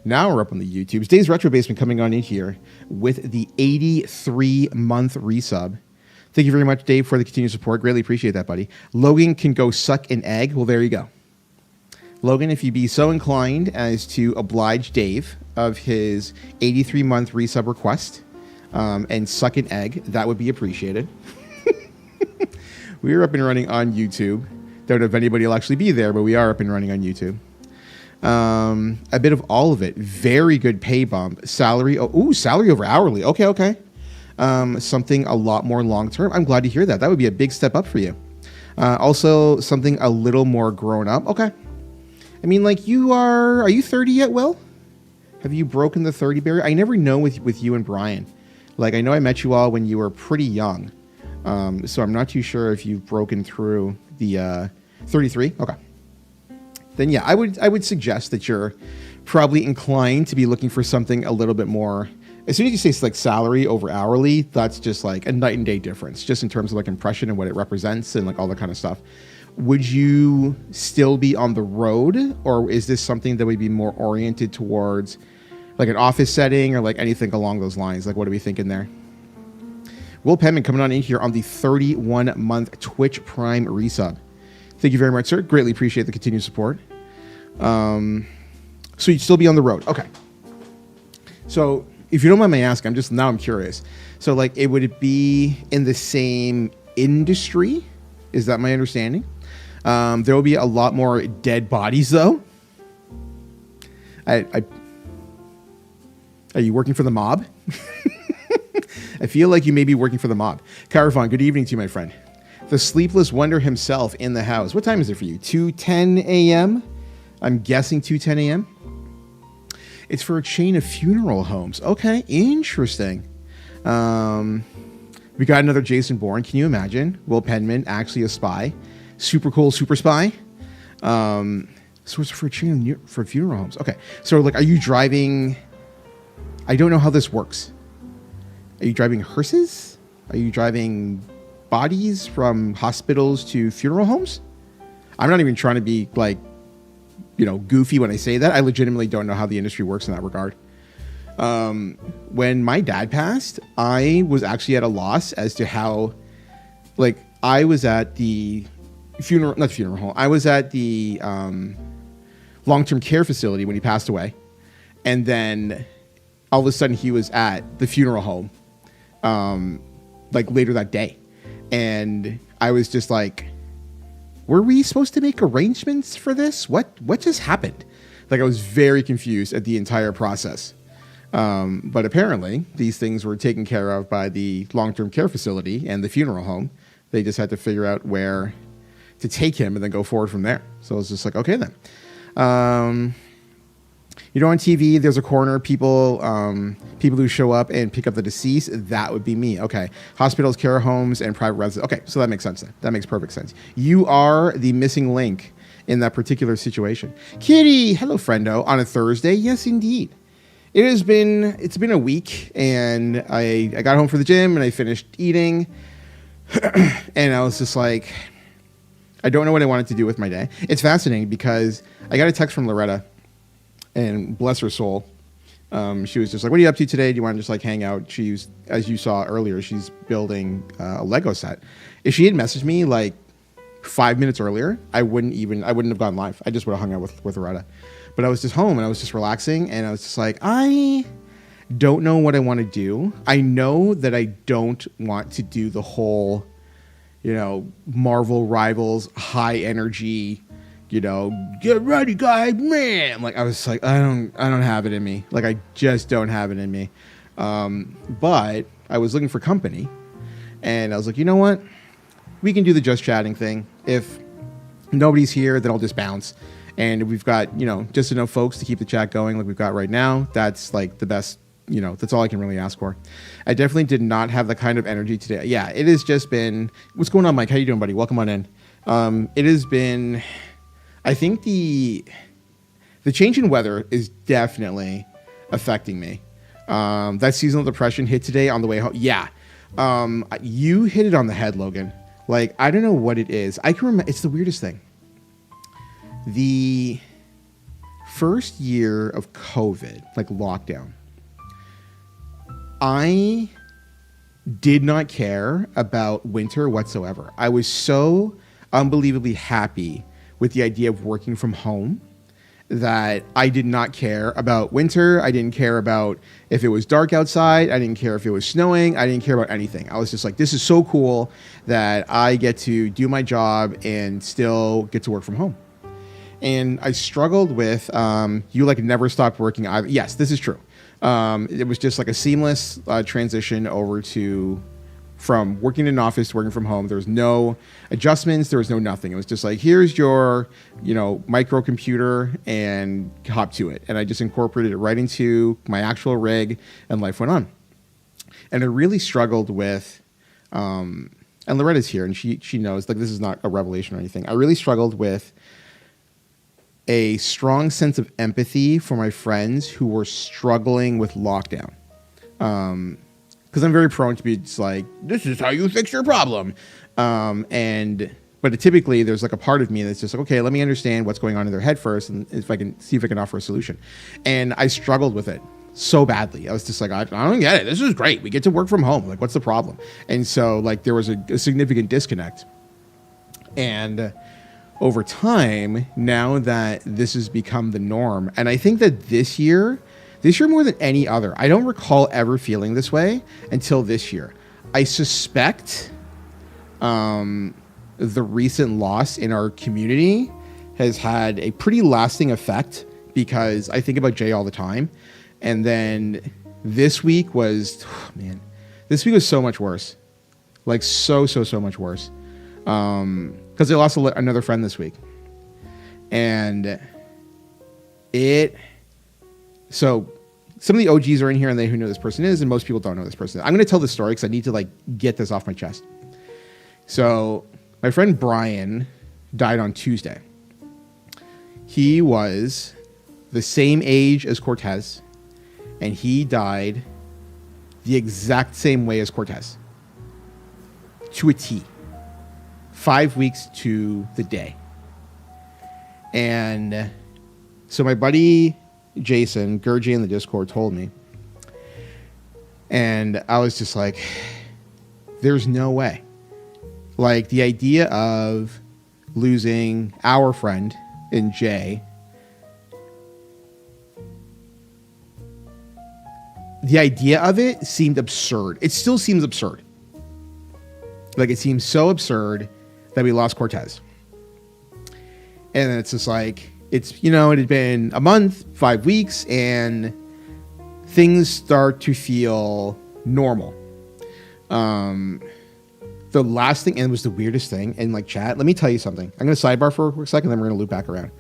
Now we're up on the YouTubes. Dave's Retro Basement coming on in here with the 83-month resub. Thank you very much, Dave, for the continued support. Greatly appreciate that, buddy. Logan can go suck an egg. Well, there you go. Logan, if you be so inclined as to oblige Dave of his 83-month resub request and suck an egg, that would be appreciated. We are up and running on YouTube. Don't know if anybody will actually be there, but we are up and running on YouTube. A bit of all of it. Very good pay bump. Salary. Oh, salary over hourly. Okay. Something a lot more long term. I'm glad to hear that. That would be a big step up for you. Also, something a little more grown up. Okay. I mean, like are you 30 yet, Will? Have you broken the 30 barrier? I never know with you and Brian. Like, I know I met you all when you were pretty young. So I'm not too sure if you've broken through the 33. Okay. Then yeah, I would suggest that you're probably inclined to be looking for something a little bit more. As soon as you say like salary over hourly, that's just like a night and day difference, just in terms of like impression and what it represents and like all that kind of stuff. Would you still be on the road, or is this something that would be more oriented towards like an office setting or like anything along those lines? Like, what are we thinking there? Will Penman coming on in here on the 31-month Twitch Prime resub. Thank you very much, sir. Greatly appreciate the continued support. So you'd still be on the road. Okay. So if you don't mind me asking, I'm curious. So like, would it be in the same industry? Is that my understanding? There will be a lot more dead bodies though. Are you working for the mob? I feel like you may be working for the mob. Caravan, good evening to you, my friend. The Sleepless Wonder himself in the house. What time is it for you? 2:10 a.m.? I'm guessing 2:10 a.m. It's for a chain of funeral homes. Okay, interesting. We got another Jason Bourne. Can you imagine? Will Penman, actually a spy. Super cool, super spy. So it's for a chain for funeral homes. Okay, so like, are you driving? I don't know how this works. Are you driving hearses? Are you driving bodies from hospitals to funeral homes? I'm not even trying to be like, goofy when I say that. I legitimately don't know how the industry works in that regard. When my dad passed, I was actually at a loss as to how, like, I was at the not funeral home. I was at the long-term care facility when he passed away. And then all of a sudden he was at the funeral home, like later that day. And I was just like, were we supposed to make arrangements for this? What just happened? Like, I was very confused at the entire process. But apparently these things were taken care of by the long-term care facility and the funeral home. They just had to figure out where to take him and then go forward from there. So I was just like, okay then. On TV, there's a corner, people who show up and pick up the deceased. That would be me. Okay. Hospitals, care homes, and private residents. Okay, so that makes sense then. That makes perfect sense. You are the missing link in that particular situation. Kitty, hello, friendo. On a Thursday? Yes, indeed. It's been a week, and I got home from the gym, and I finished eating, and I was just like, I don't know what I wanted to do with my day. It's fascinating because I got a text from Loretta, and bless her soul, she was just like, what are you up to today? Do you want to just like hang out? She's, as you saw earlier, she's building a Lego set. If she had messaged me like 5 minutes earlier, I wouldn't have gone live. I just would have hung out with Loretta. But I was just home and I was just relaxing, and I was just like, I don't know what I want to do. I know that I don't want to do the whole, Marvel Rivals high energy, get ready, guys, man. Like, I was like, I don't have it in me. Like, I just don't have it in me. But I was looking for company, and I was like, you know what? We can do the just chatting thing. If nobody's here, then I'll just bounce. And we've got, just enough folks to keep the chat going like we've got right now. That's like the best, that's all I can really ask for. I definitely did not have the kind of energy today. Yeah, it has just been, what's going on, Mike? How you doing, buddy? Welcome on in. It has been, I think the change in weather is definitely affecting me. That seasonal depression hit today on the way home. Yeah. You hit it on the head, Logan. Like, I don't know what it is. I can remember, it's the weirdest thing. first year of COVID, like lockdown, I did not care about winter whatsoever. I was so unbelievably happy with the idea of working from home that I did not care about winter. I didn't care about if it was dark outside. I didn't care if it was snowing. I didn't care about anything. I was just like, this is so cool that I get to do my job and still get to work from home. And I struggled with, you like never stopped working either. Yes, this is true. It was just like a seamless transition over to from working in an office to working from home. There was no adjustments. There was no nothing. It was just like, here's your, microcomputer and hop to it. And I just incorporated it right into my actual rig and life went on. And I really struggled with, and Loretta's here and she knows, like, this is not a revelation or anything. I really struggled with a strong sense of empathy for my friends who were struggling with lockdown. Because I'm very prone to be just like, this is how you fix your problem. But typically there's like a part of me that's just like, okay, let me understand what's going on in their head first and if I can see if I can offer a solution. And I struggled with it so badly. I was just like, I don't get it. This is great. We get to work from home. Like, what's the problem? And so like there was a significant disconnect. And over time, now that this has become the norm, and I think that this year more than any other, I don't recall ever feeling this way until this year. I suspect the recent loss in our community has had a pretty lasting effect because I think about Jay all the time. And then this week was, this week was so much worse. Like so much worse. Because I lost another friend this week. And so some of the OGs are in here and they who know this person is, and most people don't know this person. I'm going to tell this story because I need to like get this off my chest. So my friend Brian died on Tuesday. He was the same age as Cortez, and he died the exact same way as Cortez. To a T. 5 weeks to the day. And so my buddy Jason, Gurji in the Discord, told me. And I was just like, there's no way. Like, the idea of losing our friend in Jay, the idea of it seemed absurd. It still seems absurd. Like, it seems so absurd that we lost Cortez. And it's just like, it had been a month, 5 weeks, and things start to feel normal. The last thing, and it was the weirdest thing, and like chat, let me tell you something. I'm going to sidebar for a quick second, then we're going to loop back around.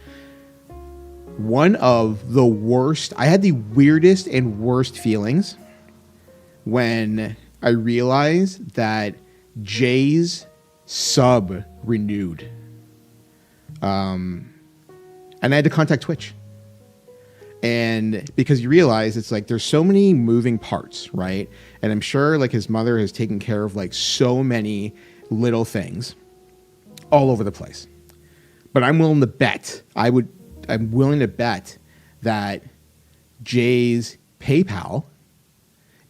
One of the worst, I had the weirdest and worst feelings when I realized that Jay's sub renewed. And I had to contact Twitch. And because you realize it's like there's so many moving parts, right? And I'm sure like his mother has taken care of like so many little things all over the place. But I'm willing to bet, I'm willing to bet that Jay's PayPal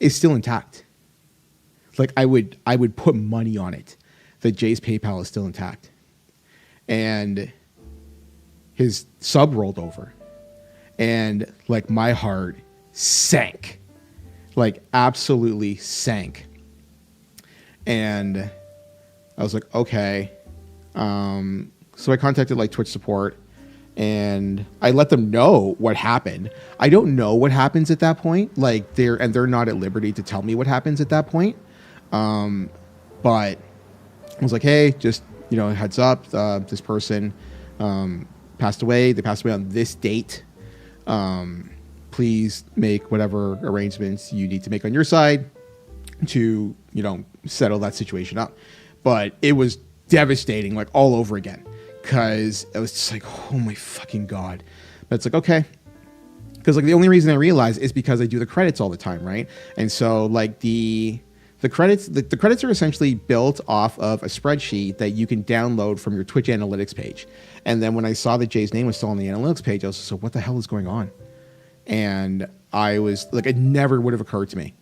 is still intact. Like I would put money on it that Jay's PayPal is still intact. And his sub rolled over. And like my heart sank. Like absolutely sank. And I was like, okay. So I contacted like Twitch support and I let them know what happened. I don't know what happens at that point. Like they're not at liberty to tell me what happens at that point. But I was like, hey, just, heads up, this person, passed away. They passed away on this date. Please make whatever arrangements you need to make on your side to, settle that situation up. But it was devastating, like all over again, because it was just like, oh my fucking God. But it's like, okay. Because like the only reason I realized is because I do the credits all the time, right? And so like the The credits are essentially built off of a spreadsheet that you can download from your Twitch analytics page. And then when I saw that Jay's name was still on the analytics page, I was just like, what the hell is going on? And I was like, it never would have occurred to me,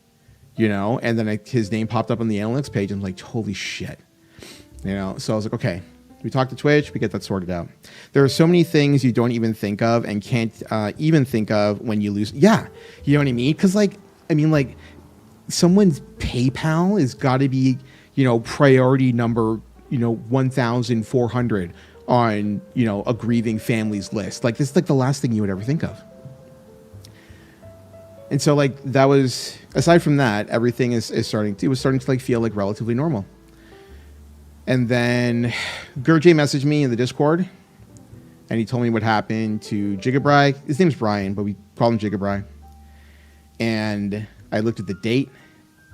you know? And then his name popped up on the analytics page. And I'm like, holy shit, you know? So I was like, okay, we talk to Twitch, we get that sorted out. There are so many things you don't even think of and can't even think of when you lose. Yeah, you know what I mean? Because like, I mean, like, someone's PayPal has got to be, you know, priority number, you know, 1,400 on, you know, a grieving family's list. Like, this is like the last thing you would ever think of. And so like that was, aside from that, everything is starting to like feel like relatively normal. And then Gurjay messaged me in the Discord and he told me what happened to Jigabri. His name's Brian, but we call him Jigabri. And I looked at the date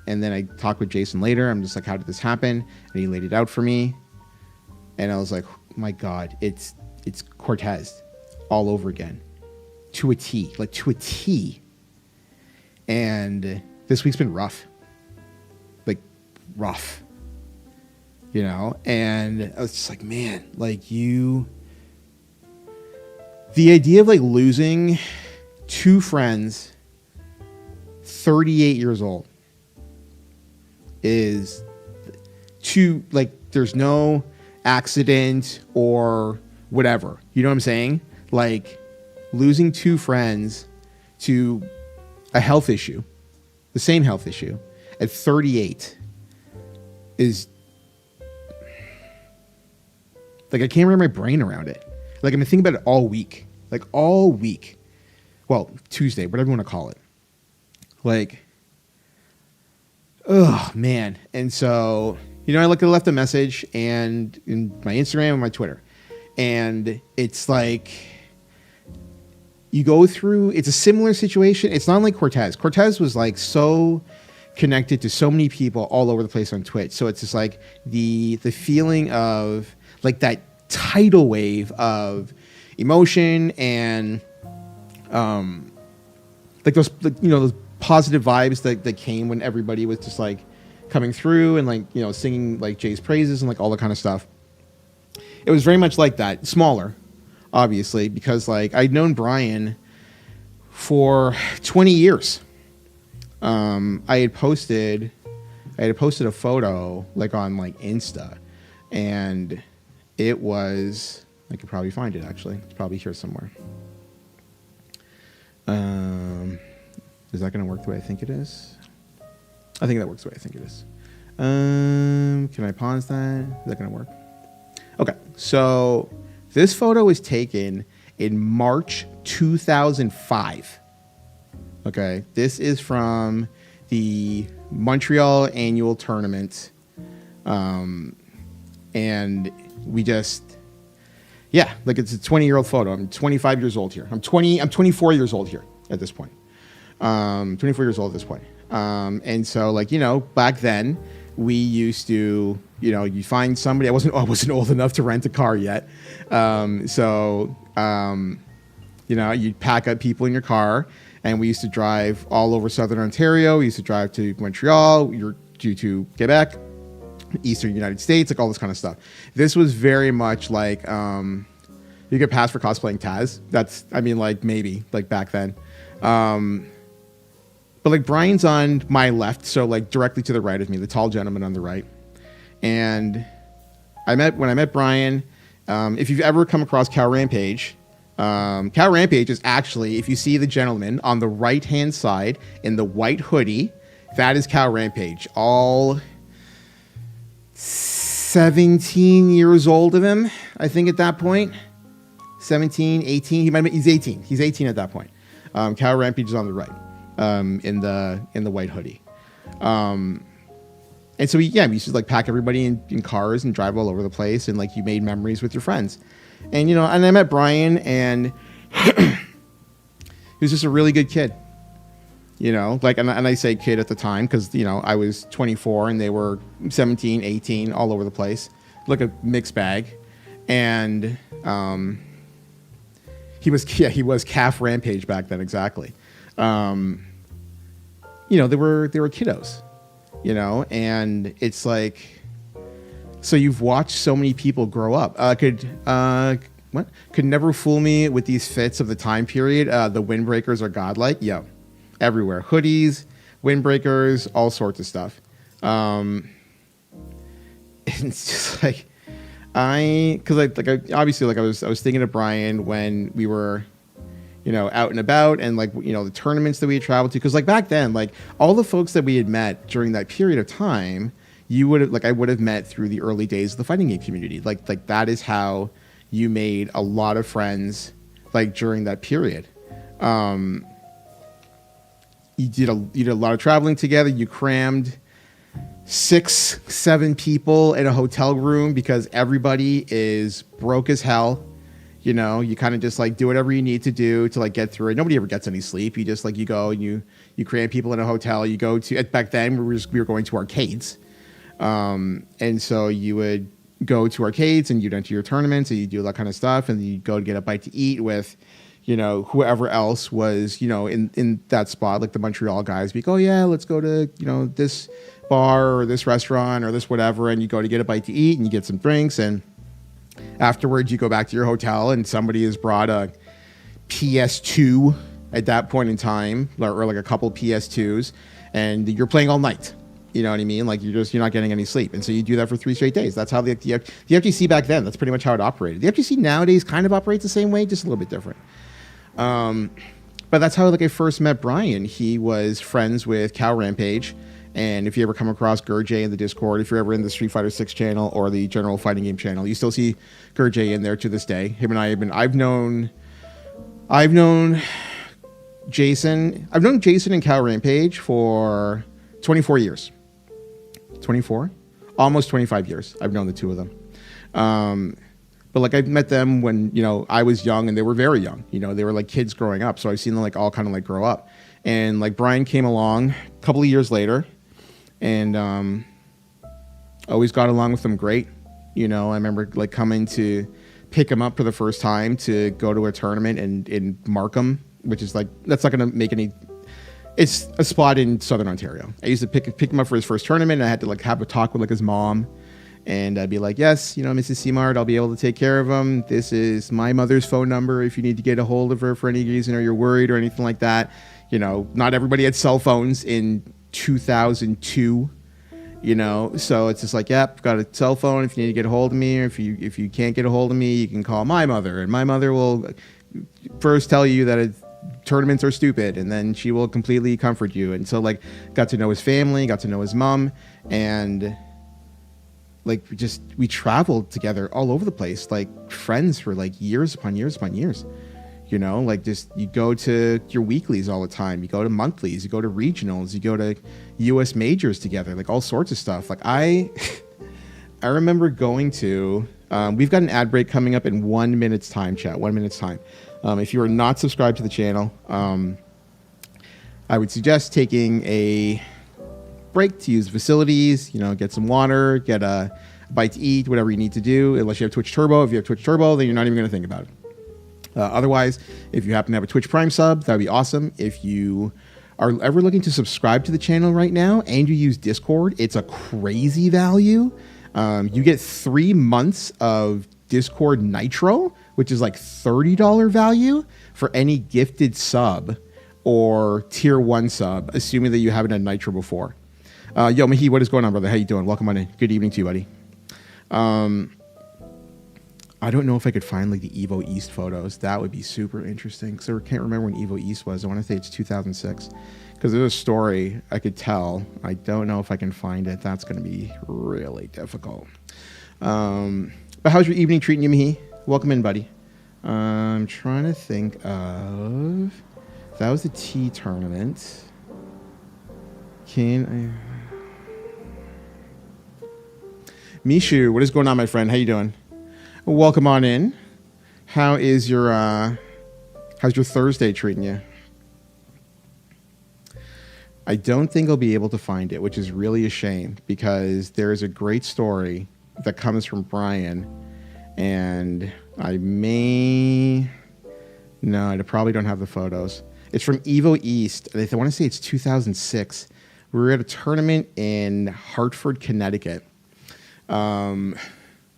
and then I talked with Jason later. I'm just like, how did this happen? And he laid it out for me. And I was like, my God, it's Cortez all over again. To a T, like to a T. And this week's been rough. Like, rough. You know? And I was just like, man, like the idea of like losing two friends 38 years old is too, like, there's no accident or whatever. You know what I'm saying? Like, losing two friends to a health issue, the same health issue, at 38 is, like, I can't wrap my brain around it. Like, I've been thinking about it all week. Like, all week. Well, Tuesday, whatever you want to call it. Like, oh, man. And so, you know, I left a message and in my Instagram and my Twitter. And it's like, you go through, it's a similar situation. It's not like Cortez. Cortez was like so connected to so many people all over the place on Twitch. So it's just like the feeling of like that tidal wave of emotion and like those, you know, those positive vibes that came when everybody was just like coming through and like, you know, singing like Jay's praises and like all that kind of stuff. It was very much like that, smaller, obviously, because like I'd known Brian for 20 years. I had posted a photo like on like Insta, and it was, I could probably find it actually. It's probably here somewhere. Is that going to work the way I think it is? I think that works the way I think it is. Can I pause that? Is that going to work? Okay, so this photo was taken in March 2005. Okay, this is from the Montreal annual tournament. And we just, yeah, like it's a 20-year-old photo. I'm 25 years old here. I'm 24 years old here at this point. 24 years old at this point. And so like, you know, back then we used to, you know, you find somebody, I wasn't old enough to rent a car yet. You know, you'd pack up people in your car, and we used to drive all over Southern Ontario. We used to drive to Montreal, to Quebec, Eastern United States, like all this kind of stuff. This was very much like, you could pass for cosplaying Taz. That's, I mean, like maybe like back then. But like Brian's on my left, so like directly to the right of me, the tall gentleman on the right. And when I met Brian, if you've ever come across Cal Rampage, Cal Rampage is actually, if you see the gentleman on the right-hand side in the white hoodie, that is Cal Rampage. All 17 years old of him, I think at that point. 17, 18, he's 18. He's 18 at that point. Cal Rampage is on the right. In the white hoodie. And so we used to like pack everybody in cars and drive all over the place, and like you made memories with your friends. And, you know, and I met Brian, and he was just a really good kid, you know, like, and I say kid at the time, cause you know, I was 24 and they were 17, 18, all over the place, like a mixed bag. And, he was Calf Rampage back then. Exactly. You know, they were kiddos, and it's like, so you've watched so many people grow up. Could never fool me with these fits of the time period. The windbreakers are godlike. Yeah, everywhere. Hoodies, windbreakers, all sorts of stuff. It's just like obviously I was thinking of Brian when we were, out and about, and the tournaments that we had traveled to. Because back then, all the folks that we had met during that period of time, I would have met through the early days of the fighting game community. Like that is how you made a lot of friends, during that period. You did a lot of traveling together. You crammed 6-7 people in a hotel room because everybody is broke as hell. You kind of just do whatever you need to do to get through it. Nobody ever gets any sleep. You just you go and you cram people in a hotel. You go to, back then we were going to arcades. And so you would go to arcades and you'd enter your tournaments and you do all that kind of stuff. And you'd go to get a bite to eat with, whoever else was, in that spot, like the Montreal guys. Be like, oh yeah, let's go to, this bar or this restaurant or this whatever. And you go to get a bite to eat and you get some drinks. And afterwards you go back to your hotel and somebody has brought a PS2 at that point in time, or a couple PS2s, and you're playing all night. You know what I mean? You're not getting any sleep. And so you do that for 3 straight days. That's how the FGC back then, that's pretty much how it operated. The FGC nowadays kind of operates the same way, just a little bit different. But that's how I first met Brian. He was friends with Cal Rampage. And if you ever come across Gurjay in the Discord, if you're ever in the Street Fighter 6 channel or the general fighting game channel, you still see Gurjay in there to this day. Him and I I've known Jason and Cal Rampage for 24 years. 24? Almost 25 years. I've known the two of them. But I met them when, I was young and they were very young. They were kids growing up. So I've seen them all kind of grow up. And Brian came along a couple of years later and always got along with them great. I remember coming to pick him up for the first time to go to a tournament in Markham, which is that's not going to make any. It's a spot in Southern Ontario. I used to pick him up for his first tournament. And I had to have a talk with his mom, and I'd be like, yes, Mrs. Seamart, I'll be able to take care of him. This is my mother's phone number if you need to get a hold of her for any reason or you're worried or anything like that. Not everybody had cell phones in 2002. So it's just yep, got a cell phone. If you need to get a hold of me, or if you can't get a hold of me, you can call my mother, and my mother will first tell you that tournaments are stupid, and then she will completely comfort you. And so got to know his family, got to know his mom, and we traveled together all over the place, friends for years upon years upon years. You go to your weeklies all the time, you go to monthlies, you go to regionals, you go to US majors together, all sorts of stuff. I remember going to we've got an ad break coming up in 1 minute's time, chat. 1 minute's time. If you are not subscribed to the channel, I would suggest taking a break to use facilities, get some water, get a bite to eat, whatever you need to do, unless you have Twitch Turbo. If you have Twitch Turbo, then you're not even going to think about it. Otherwise, if you happen to have a Twitch Prime sub, that would be awesome. If you are ever looking to subscribe to the channel right now and you use Discord, it's a crazy value. You get 3 months of Discord Nitro, which is $30 value for any gifted sub or tier 1 sub, assuming that you haven't had Nitro before. Yo, Mahi, what is going on, brother? How you doing? Welcome on in. Good evening to you, buddy. I don't know if I could find the Evo East photos. That would be super interesting because I can't remember when Evo East was. I want to say it's 2006 because there's a story I could tell. I don't know if I can find it. That's going to be really difficult. But how's your evening treating you, Mahi? Welcome in, buddy. I'm trying to think of... That was the T tournament. Mishu, what is going on, my friend? How you doing? Welcome on in. How's your Thursday treating you? I don't think I'll be able to find it, which is really a shame because there is a great story that comes from Brian, and I probably don't have the photos. It's from Evo East. I want to say it's 2006 We were at a tournament in Hartford, Connecticut. I'm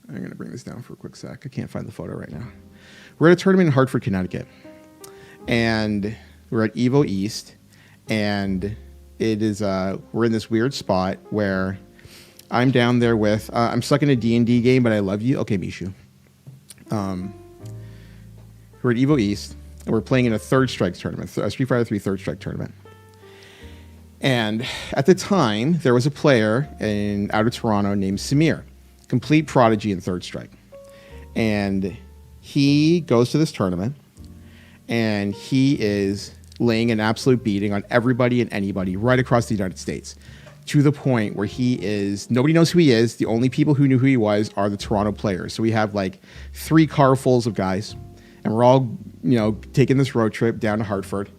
going to bring this down for a quick sec. I can't find the photo right now. We're at a tournament in Hartford, Connecticut. And we're at Evo East. And it is, we're in this weird spot where I'm down there with, I'm stuck in a D&D game, but I love you. Okay, Mishu. We're at Evo East, and we're playing in a Third Strike tournament, a Street Fighter 3 Third Strike tournament. And at the time, there was a player out of Toronto named Samir, complete prodigy in Third Strike. And he goes to this tournament, and he is laying an absolute beating on everybody and anybody right across the United States, to the point where nobody knows who he is. The only people who knew who he was are the Toronto players. So we have like 3 carfuls of guys, and we're all, taking this road trip down to Hartford.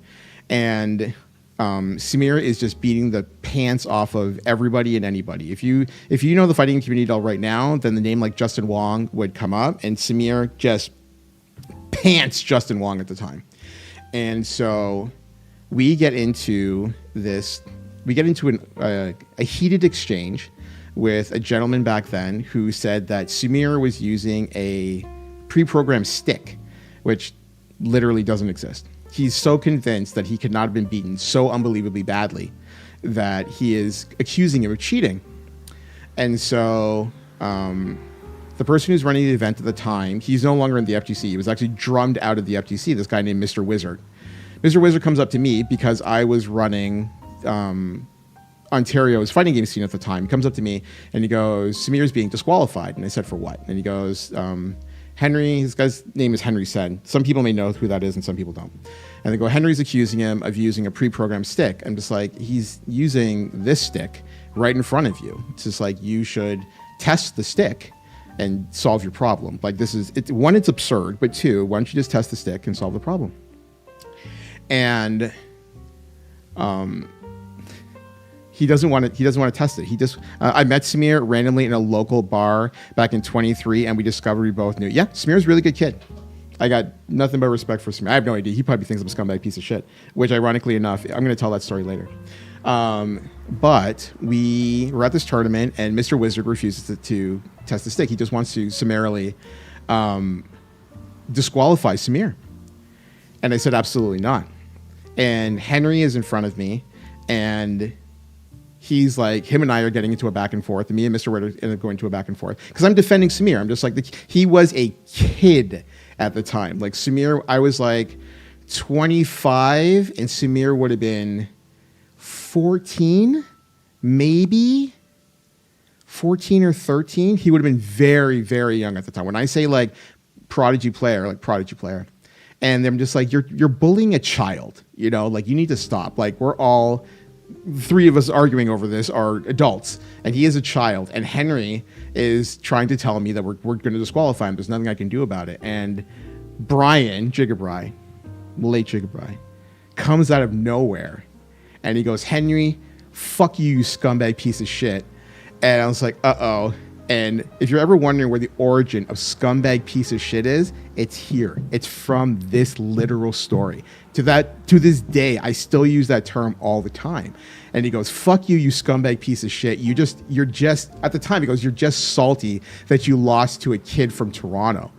And Samir is just beating the pants off of everybody and anybody. If you know the fighting community at all right now, then the name like Justin Wong would come up, and Samir just pants Justin Wong at the time. And so we get into a heated exchange with a gentleman back then who said that Samir was using a pre-programmed stick, which literally doesn't exist. He's so convinced that he could not have been beaten so unbelievably badly that he is accusing him of cheating. And so the person who's running the event at the time, he's no longer in the FGC. He was actually drummed out of the FGC, this guy named Mr. Wizard. Mr. Wizard comes up to me because I was running Ontario's fighting game scene at the time. He comes up to me and he goes, Samir's being disqualified. And I said, for what? And he goes, Henry, this guy's name is Henry Sen. Some people may know who that is and some people don't. And they go, Henry's accusing him of using a pre-programmed stick. I'm just like, he's using this stick right in front of you. It's just like, you should test the stick and solve your problem. Like one, it's absurd, but 2, why don't you just test the stick and solve the problem? And he doesn't want to test it. I met Samir randomly in a local bar back in 23, and we discovered we both knew. Yeah, Samir's a really good kid. I got nothing but respect for Samir. I have no idea. He probably thinks I'm a scumbag piece of shit, which ironically enough, I'm going to tell that story later. But we were at this tournament, and Mr. Wizard refuses to test the stick. He just wants to summarily disqualify Samir. And I said, absolutely not. And Henry is in front of me, and he's like, him and I are getting into a back and forth, and me and Mr. Wizard end up going to a back and forth because I'm defending Samir. I'm just like, he was a kid at the time. Like Samir, I was like 25, and Samir would have been 14, maybe 14 or 13. He would have been very, very young at the time. When I say like prodigy player. And I'm just like, you're bullying a child, like you need to stop. Like we're all 3 of us arguing over this are adults, and he is a child. And Henry is trying to tell me that we're going to disqualify him. There's nothing I can do about it. And Brian Jigabry, late Jigabry, comes out of nowhere, and he goes, Henry, fuck you, you scumbag piece of shit. And I was like, uh-oh. And if you're ever wondering where the origin of scumbag piece of shit is, it's here. It's from this literal story. To this day, I still use that term all the time. And he goes, fuck you, you scumbag piece of shit. You're just, at the time, he goes, you're just salty that you lost to a kid from Toronto.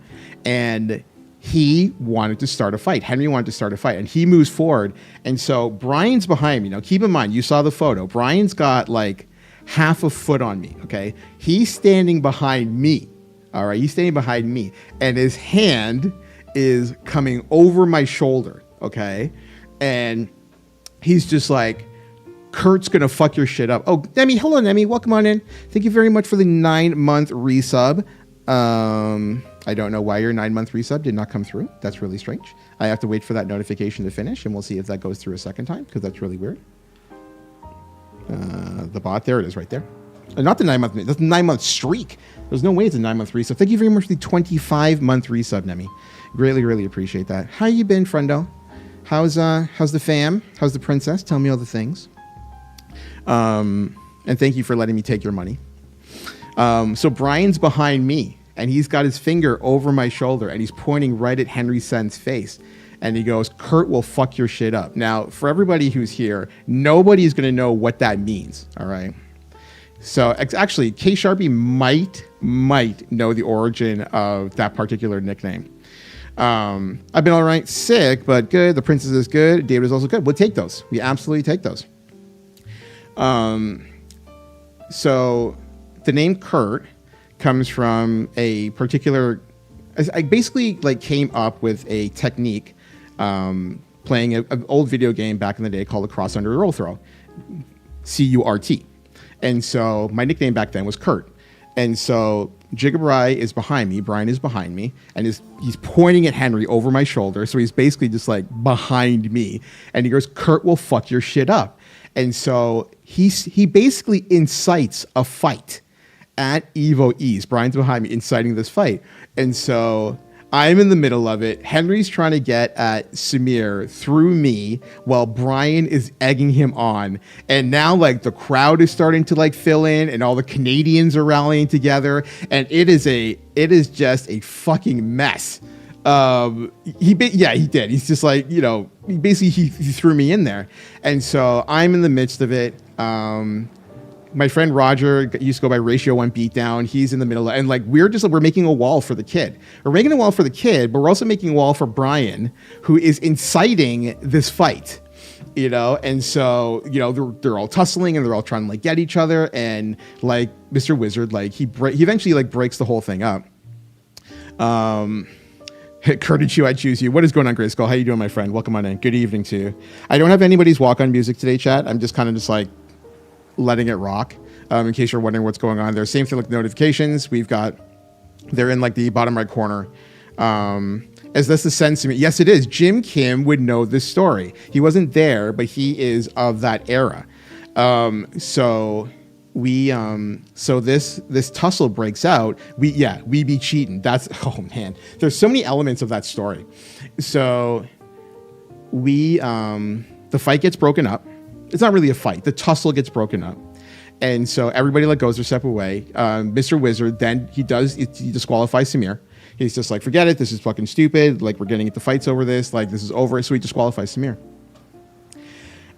And he wanted to start a fight. Henry wanted to start a fight, and he moves forward. And so Brian's behind me. Now, keep in mind, you saw the photo. Brian's got like half a foot on me, okay? He's standing behind me, all right? He's standing behind me, and his hand is coming over my shoulder, okay? And he's just like, Kurt's gonna fuck your shit up. Oh, Nemi, hello, Nemi, welcome on in. Thank you very much for the 9-month resub. I don't know why your 9-month resub did not come through. That's really strange. I have to wait for that notification to finish, and we'll see if that goes through a second time, because that's really weird. The bot, there it is right there. Not the 9-month, that's a 9-month streak. There's no way it's a 9-month resub. Thank you very much for the 25-month resub, Nemi. Greatly, really appreciate that. How you been, friendo? How's the fam? How's the princess? Tell me all the things. And thank you for letting me take your money. So Brian's behind me, and he's got his finger over my shoulder, and he's pointing right at Henry Sen's face. And he goes, Kurt will fuck your shit up. Now, for everybody who's here, nobody's going to know what that means. All right. So actually, K Sharpie might know the origin of that particular nickname. I've been all right, sick, but good. The princess is good. David is also good. We'll take those. We absolutely take those. So the name Kurt comes from a particular. I basically like came up with a technique, playing an old video game back in the day called the Cross Under Roll Throw, CURT. And so my nickname back then was Kurt. And so Jigabri is behind me, Brian is behind me, and he's pointing at Henry over my shoulder. So he's basically just like behind me. And he goes, Kurt will fuck your shit up. And so he basically incites a fight at Evo East. Brian's behind me inciting this fight. And so I'm in the middle of it. Henry's trying to get at Samir through me while Brian is egging him on. And now like the crowd is starting to like fill in and all the Canadians are rallying together. And it is just a fucking mess. He did. He's just like, you know, he threw me in there. And so I'm in the midst of it. My friend Roger used to go by Ratio 1 Beatdown. He's in the middle, and like we're making a wall for the kid. We're making a wall for the kid, but we're also making a wall for Brian, who is inciting this fight. You know, and so you know they're all tussling and they're all trying to like get each other, and like Mr. Wizard, like he eventually like breaks the whole thing up. Kurt and Chew, I choose you. What is going on, Grayskull? How you doing, my friend? Welcome on in. Good evening to you. I don't have anybody's walk-on music today, chat. I'm just kind of just like letting it rock. In case you're wondering what's going on there. Same thing with notifications. They're in like the bottom right corner. Is this the sense of me? Yes, it is. Jim Kim would know this story. He wasn't there, but he is of that era. So this tussle breaks out. We be cheating. That's, oh man, there's so many elements of that story. So the fight gets broken up. It's not really a fight. The tussle gets broken up. And so everybody like goes their separate way. Mr. Wizard, then he disqualifies Samir. He's just like, forget it. This is fucking stupid. Like, we're getting into fights over this. Like, this is over. So he disqualifies Samir.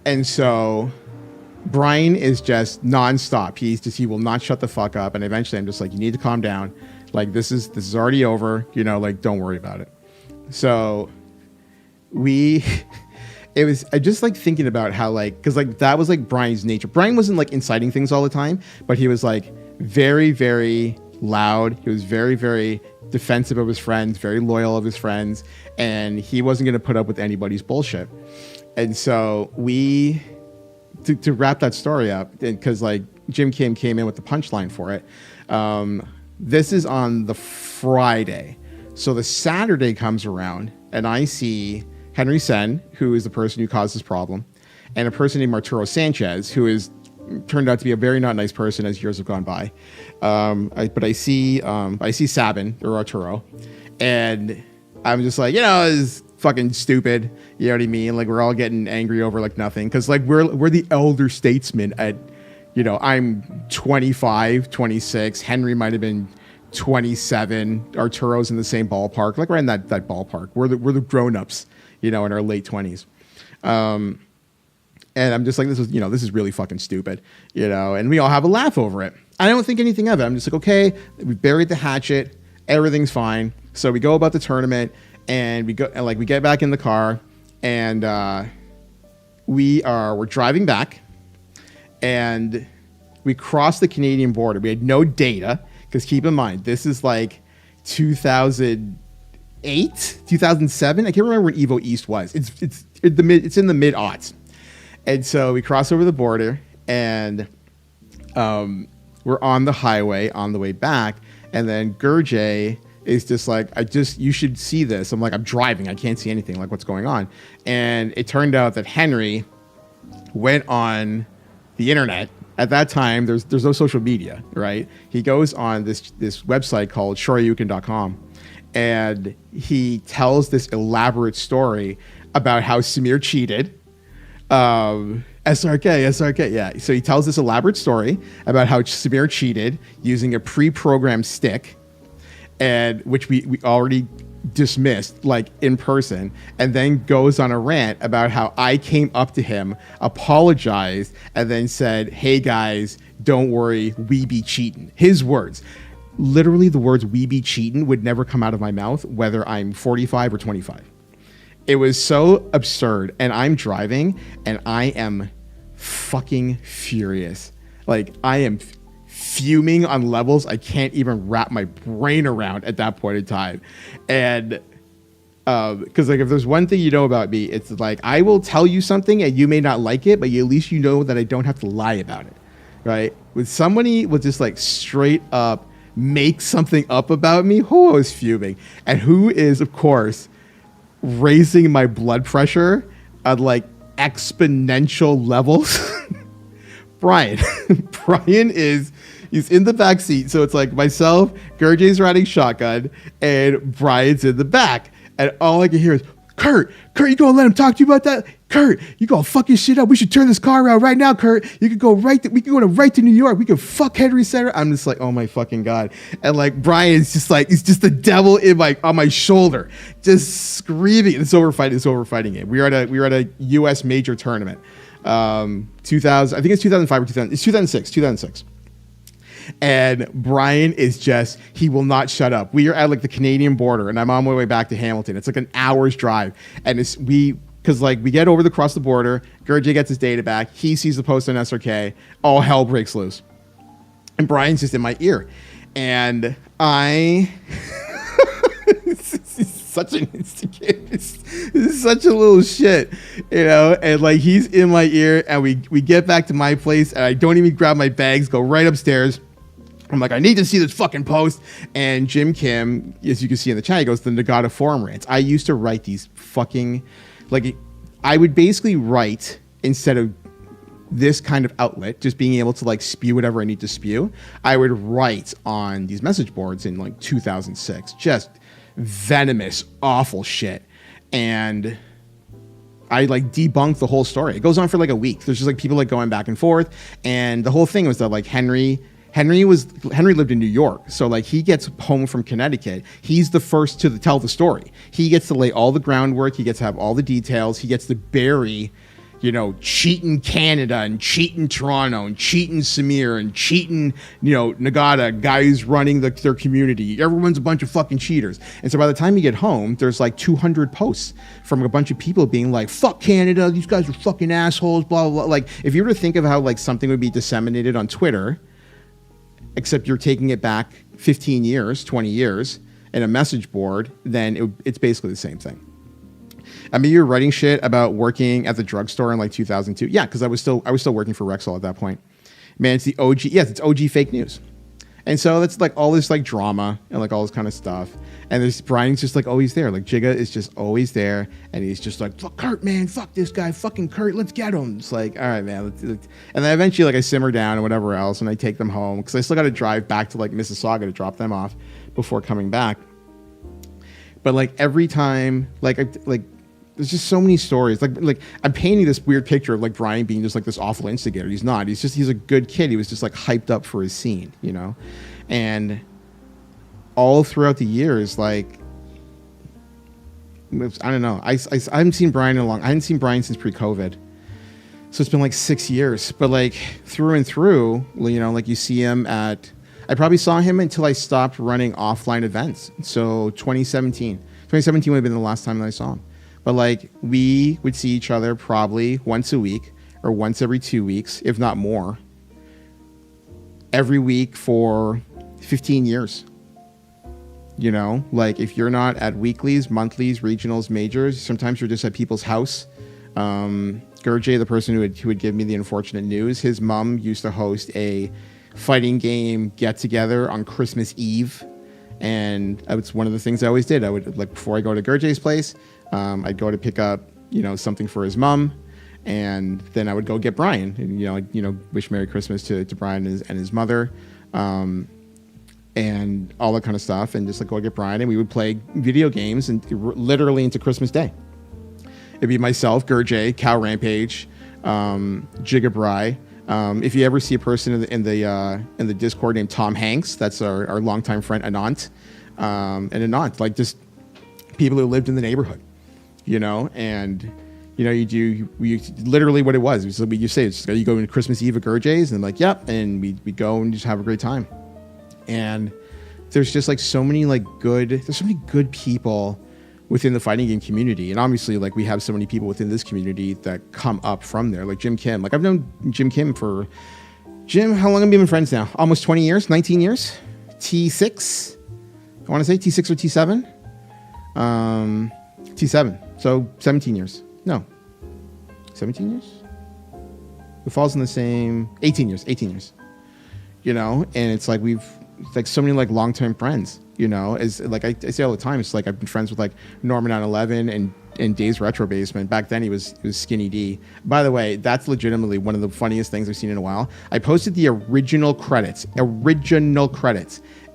And so Brian is just nonstop. He will not shut the fuck up. And eventually I'm just like, you need to calm down. Like, this is already over. You know, like, don't worry about it. So I just like thinking about how like, cause like that was like Brian's nature. Brian wasn't like inciting things all the time, but he was like very, very loud. He was very, very defensive of his friends, very loyal of his friends. And he wasn't going to put up with anybody's bullshit. And so to wrap that story up, cause like Jim Kim came in with the punchline for it. This is on the Friday. So the Saturday comes around and I see Henry Sen, who is the person who caused this problem, and a person named Arturo Sanchez, who is turned out to be a very not nice person as years have gone by. But I see Sabin or Arturo, and I'm just like, you know, it's fucking stupid. You know what I mean? Like we're all getting angry over like nothing because like we're the elder statesmen at, you know, I'm 25, 26. Henry might have been 27. Arturo's in the same ballpark. Like we're in that ballpark. We're the grown-ups, you know, in our late 20s. And I'm just like, this is really fucking stupid, you know, and we all have a laugh over it. I don't think anything of it. I'm just like, okay, we buried the hatchet. Everything's fine. So we go about the tournament and we get back in the car and we're driving back and we crossed the Canadian border. We had no data because keep in mind, this is like 2008, 2007. I can't remember when Evo East was. It's in the mid-aughts. And so we cross over the border and we're on the highway on the way back. And then Gurjay is just like, you should see this. I'm like, I'm driving. I can't see anything. Like, what's going on? And it turned out that Henry went on the internet. At that time, there's no social media, right? He goes on this website called shoryuken.com. And he tells this elaborate story about how Samir cheated. SRK, yeah. So he tells this elaborate story about how Samir cheated using a pre-programmed stick, and which we already dismissed, like in person, and then goes on a rant about how I came up to him, apologized, and then said, "Hey guys, don't worry, we be cheating." His words. Literally, the words "we be cheating" would never come out of my mouth, whether I'm 45 or 25. It was so absurd. And I'm driving, and I am fucking furious. Like, I am fuming on levels I can't even wrap my brain around at that point in time. And because like if there's one thing you know about me, it's like I will tell you something and you may not like it, but at least you know that I don't have to lie about it, right? With somebody will just like straight up make something up about me, I was fuming. And who is, of course, raising my blood pressure at like exponential levels? Brian. Brian he's in the back seat. So it's like myself, Gurjay's riding shotgun, and Brian's in the back. And all I can hear is, Kurt, you gonna let him talk to you about that? Kurt, you gonna fuck your shit up. We should turn this car around right now, Kurt. We could go right to New York. We could fuck Henry Center. I'm just like, oh my fucking God. And like Brian's just like, he's just the devil on my shoulder, just screaming. It's over fighting game. We were at a US major tournament. 2000, I think it's 2005 or 2000. It's 2006. And Brian is just, he will not shut up. We are at like the Canadian border, and I'm on my way back to Hamilton. It's like an hour's drive. And because like we get over across the border, Gurjay gets his data back. He sees the post on SRK. All hell breaks loose. And Brian's just in my ear. And such an instigator. This is such a little shit, you know. And like he's in my ear, and we get back to my place, and I don't even grab my bags, go right upstairs. I'm like, I need to see this fucking post. And Jim Kim, as you can see in the chat, he goes, the Nagata Forum rants. I used to write these fucking, like, I would basically write, instead of this kind of outlet, just being able to like spew whatever I need to spew, I would write on these message boards in like 2006, just venomous, awful shit. And I like debunked the whole story. It goes on for like a week. There's just like people like going back and forth. And the whole thing was that like Henry lived in New York. So like he gets home from Connecticut. He's the first to tell the story. He gets to lay all the groundwork. He gets to have all the details. He gets to bury, you know, cheating Canada and cheating Toronto and cheating Samir and cheating, you know, Nagata, guys running their community. Everyone's a bunch of fucking cheaters. And so by the time you get home, there's like 200 posts from a bunch of people being like, fuck Canada, these guys are fucking assholes, blah, blah, blah. Like if you were to think of how like something would be disseminated on Twitter, except you're taking it back 15 years, 20 years in a message board, then it's basically the same thing. I mean, you're writing shit about working at the drugstore in like 2002. Yeah, because I was still working for Rexall at that point. Man, it's the OG. Yes, it's OG fake news. And so that's like all this like drama and like all this kind of stuff. And there's Brian's just like always there. Like Jigga is just always there, and he's just like, fuck Kurt, man, fuck this guy, fucking Kurt, let's get him. It's like, all right, man. Let's. And then eventually like I simmer down and whatever else, and I take them home because I still got to drive back to like Mississauga to drop them off before coming back. But like every time, like there's just so many stories. Like I'm painting this weird picture of like Brian being just like this awful instigator. He's not. He's a good kid. He was just like hyped up for his scene, you know? And all throughout the years, like, I don't know. I haven't seen Brian I hadn't seen Brian since pre-COVID. So it's been like 6 years. But like through and through, you know, like you see him I probably saw him until I stopped running offline events. So 2017 would have been the last time that I saw him. But like we would see each other probably once a week or once every 2 weeks, if not more, every week for 15 years. You know, like if you're not at weeklies, monthlies, regionals, majors, sometimes you're just at people's house. Gurjay, the person who would give me the unfortunate news, his mom used to host a fighting game get together on Christmas Eve. And it's one of the things I always did. I would, like, before I go to Gurjay's place, I'd go to pick up, you know, something for his mom, and then I would go get Brian, and wish Merry Christmas to Brian and his mother, and all that kind of stuff, and just like go get Brian, and we would play video games and literally into Christmas Day. It'd be myself, Gurjay, Cal Rampage, Jigga Bry. If you ever see a person in the Discord named Tom Hanks, that's our longtime friend Anant, and Anant, like, just people who lived in the neighborhood, and we literally what it was what you say, it's you go to Christmas Eve at Gurjay's and like, yep, and we go and just have a great time. And there's just like so many good people within the fighting game community. And obviously like we have so many people within this community that come up from there, like Jim Kim. Like I've known Jim Kim how long have we been friends now? Almost 20 years, 19 years, T6, I want to say T6 or T7, T7. So 17 years. No, 17 years? It falls in the same, 18 years, and it's like it's like so many like long-term friends, as like I say all the time, it's like I've been friends with like Norman 911 and Dave's Retro Basement. Back then he was Skinny D. By the way, that's legitimately one of the funniest things I've seen in a while. I posted the original credits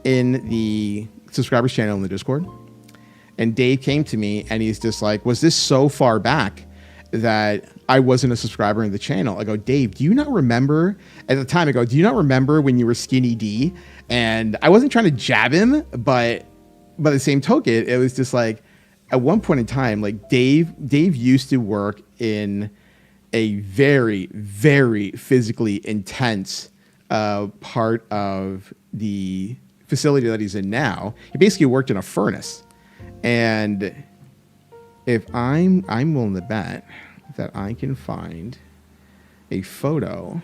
in the subscribers channel in the Discord. And Dave came to me and he's just like, was this so far back that I wasn't a subscriber in the channel? I go, Dave, do you not remember at the time? I go, do you not remember when you were Skinny D? And I wasn't trying to jab him, but by the same token, it was just like at one point in time, like Dave used to work in a very, very physically intense part of the facility that he's in now. He basically worked in a furnace. And if I'm willing to bet that I can find a photo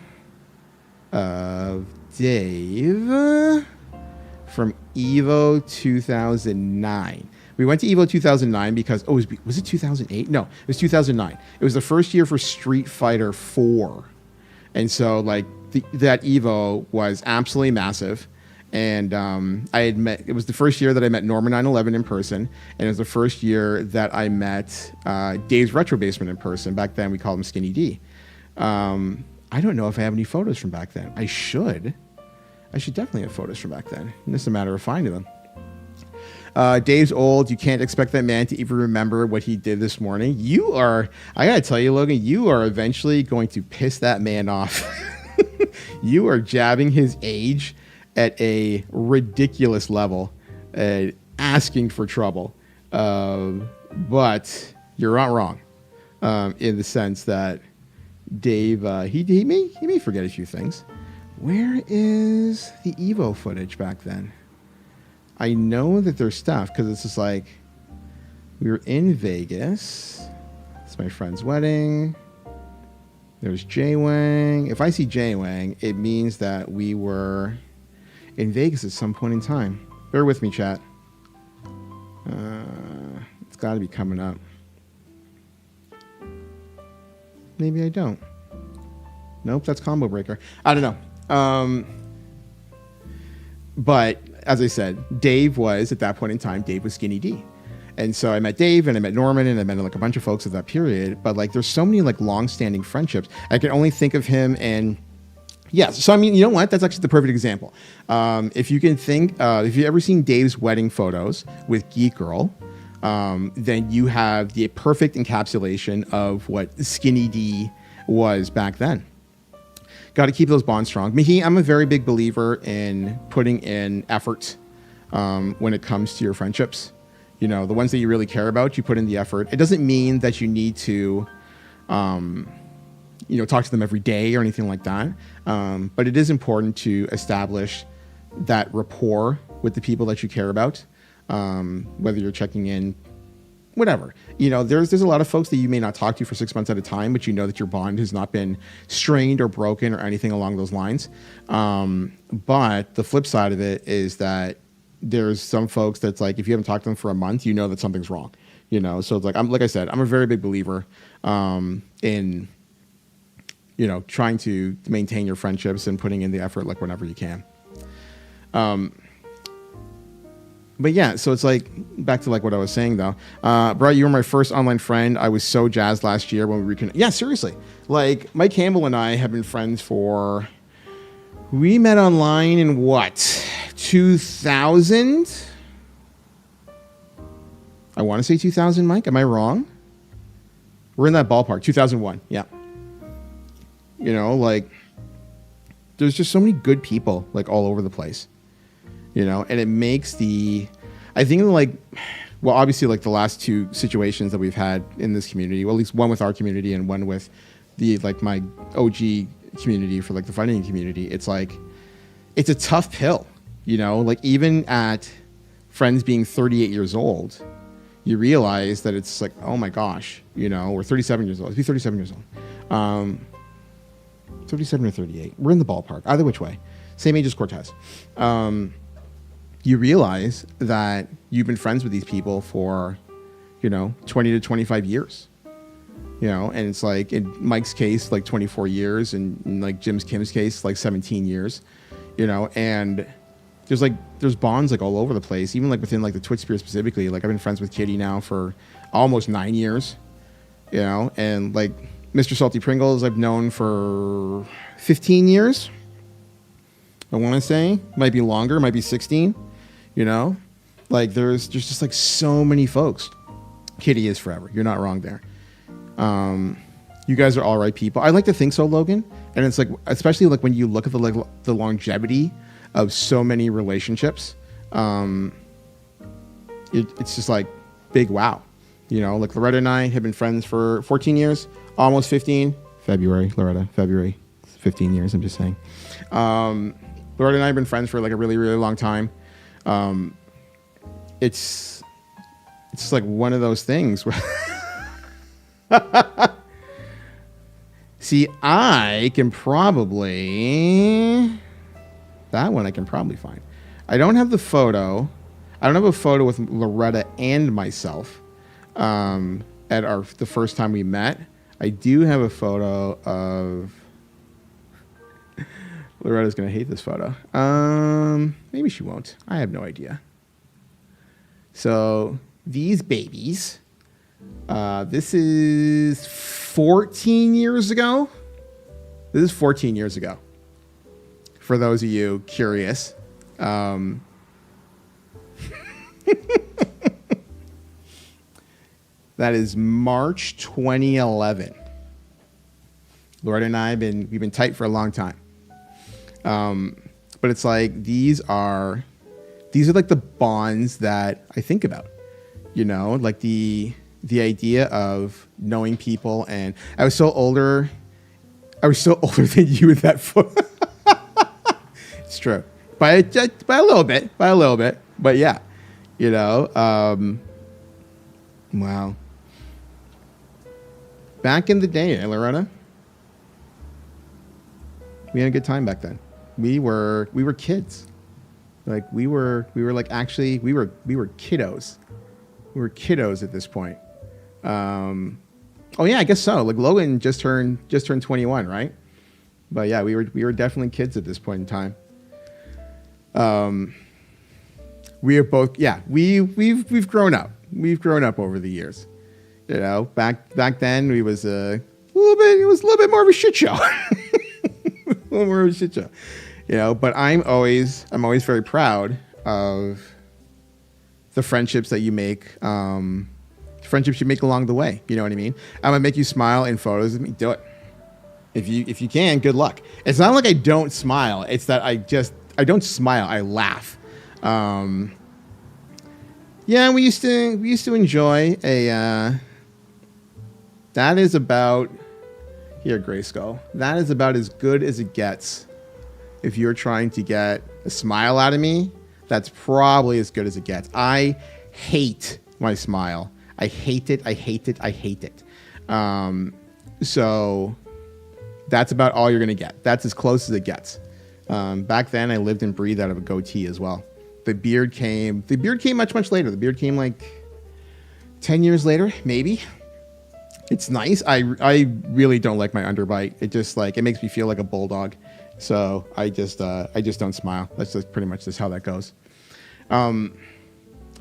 of Dave from EVO 2009. We went to EVO 2009 because, was it 2008? No, it was 2009. It was the first year for Street Fighter 4. And so like that EVO was absolutely massive. And it was the first year that I met Norman 911 in person. And it was the first year that I met Dave's Retro Basement in person. Back then, we called him Skinny D. I don't know if I have any photos from back then. I should definitely have photos from back then. It's just a matter of finding them. Dave's old. You can't expect that man to even remember what he did this morning. I gotta tell you, Logan, you are eventually going to piss that man off. You are jabbing his age at a ridiculous level, asking for trouble. But you're not wrong in the sense that Dave, he may forget a few things. Where is the Evo footage back then? I know that there's stuff because it's just like we were in Vegas. It's my friend's wedding. There's Jay Wang. If I see Jay Wang, it means that we were in Vegas at some point in time. Bear with me, chat. It's got to be coming up. Maybe I don't. Nope, that's Combo Breaker. I don't know. But as I said, Dave was, at that point in time, Dave was Skinny D. And so I met Dave and I met Norman and I met like a bunch of folks at that period. But like there's so many like long-standing friendships. I can only think of him and yes. So I mean, you know what? That's actually the perfect example. If you can think, if you've ever seen Dave's wedding photos with Geek Girl, then you have the perfect encapsulation of what Skinny D was back then. Got to keep those bonds strong. Mihi, I'm a very big believer in putting in effort when it comes to your friendships. You know, the ones that you really care about, you put in the effort. It doesn't mean that you need to, talk to them every day or anything like that. But it is important to establish that rapport with the people that you care about, whether you're checking in, whatever. You know, there's a lot of folks that you may not talk to for 6 months at a time, but you know that your bond has not been strained or broken or anything along those lines. But the flip side of it is that there's some folks that's like, if you haven't talked to them for a month, you know that something's wrong. You know, so it's like, like I said, I'm a very big believer in, trying to maintain your friendships and putting in the effort like whenever you can. But yeah, so it's like, back to like what I was saying though. Bro, you were my first online friend. I was so jazzed last year when we reconnected. Yeah, seriously. Like Mike Campbell and I have been friends we met online in what? 2000? I want to say 2000, Mike. Am I wrong? We're in that ballpark. 2001. Yeah. You know, like there's just so many good people like all over the place. You know, and it makes I think like well, obviously, like the last two situations that we've had in this community, well, at least one with our community and one with the like my OG community for like the fighting community. It's like it's a tough pill, you know. Like even at friends being 38 years old, you realize that it's like, oh my gosh, you know, we're 37 years old. Let's be 37 years old. 37 or 38. We're in the ballpark. Either which way. Same age as Cortez. You realize that you've been friends with these people for, you know, 20 to 25 years. You know, and it's like in Mike's case, like 24 years, and in like Kim's case, like 17 years. You know, and there's bonds like all over the place, even like within like the Twitch sphere specifically. Like I've been friends with Kitty now for almost 9 years. You know, and like Mr. Salty Pringles I've known for 15 years. I want to say might be longer, might be 16. You know, like there's just like so many folks. Kitty is forever. You're not wrong there. You guys are all right people. I like to think so, Logan. And it's like, especially like when you look at the longevity of so many relationships, it's just like big wow. You know, like Loretta and I have been friends for 14 years, almost 15. February, 15 years. I'm just saying. Loretta and I have been friends for like a really, really long time. It's just like one of those things where see, I can probably find. I don't have the photo. I don't have a photo with Loretta and myself at the first time we met. I do have a photo of Loretta's going to hate this photo. Maybe she won't. I have no idea. So these babies, this is 14 years ago. This is 14 years ago. For those of you curious. That is March 2011. Loretta and I we've been tight for a long time. But it's like these are like the bonds that I think about. You know, like the idea of knowing people, and I was so older than you in that photo. It's true. By a little bit. But yeah, you know, wow. Back in the day, Loretta, we had a good time back then. We were kids. Like we were kiddos. We were kiddos at this point. Oh yeah, I guess so. Like Logan just turned 21, right? But yeah, we were definitely kids at this point in time. We are both, yeah, we've grown up. We've grown up over the years. You know, back then it was a little bit more of a shit show. You know, but I'm always very proud of the friendships that you make, friendships you make along the way. You know what I mean? I'm gonna make you smile in photos of me. Do it. If you can, good luck. It's not like I don't smile. It's that I don't smile. I laugh. Yeah, we used to enjoy a. That is about here, Grayskull. That is about as good as it gets. If you're trying to get a smile out of me, that's probably as good as it gets. I hate my smile. I hate it. So that's about all you're gonna get. That's as close as it gets. Back then, I lived and breathed out of a goatee as well. The beard came much, much later. The beard came like 10 years later, maybe. It's nice. I really don't like my underbite. It just it makes me feel like a bulldog. So I just don't smile. That's just pretty much just how that goes. But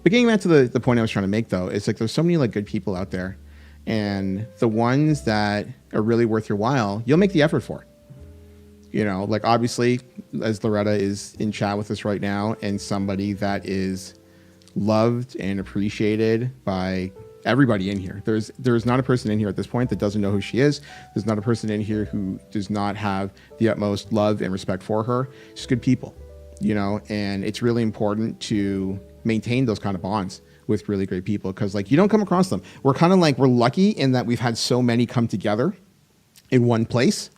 getting back to the point I was trying to make though, it's like there's so many like good people out there, and the ones that are really worth your while, you'll make the effort for. You know, like obviously, as Loretta is in chat with us right now, and somebody that is loved and appreciated by everybody in here. There's not a person in here at this point that doesn't know who she is. There's not a person in here who does not have the utmost love and respect for her. Just good people, you know, and it's really important to maintain those kind of bonds with really great people, because like you don't come across them. We're kind of like, we're lucky in that we've had so many come together in one place,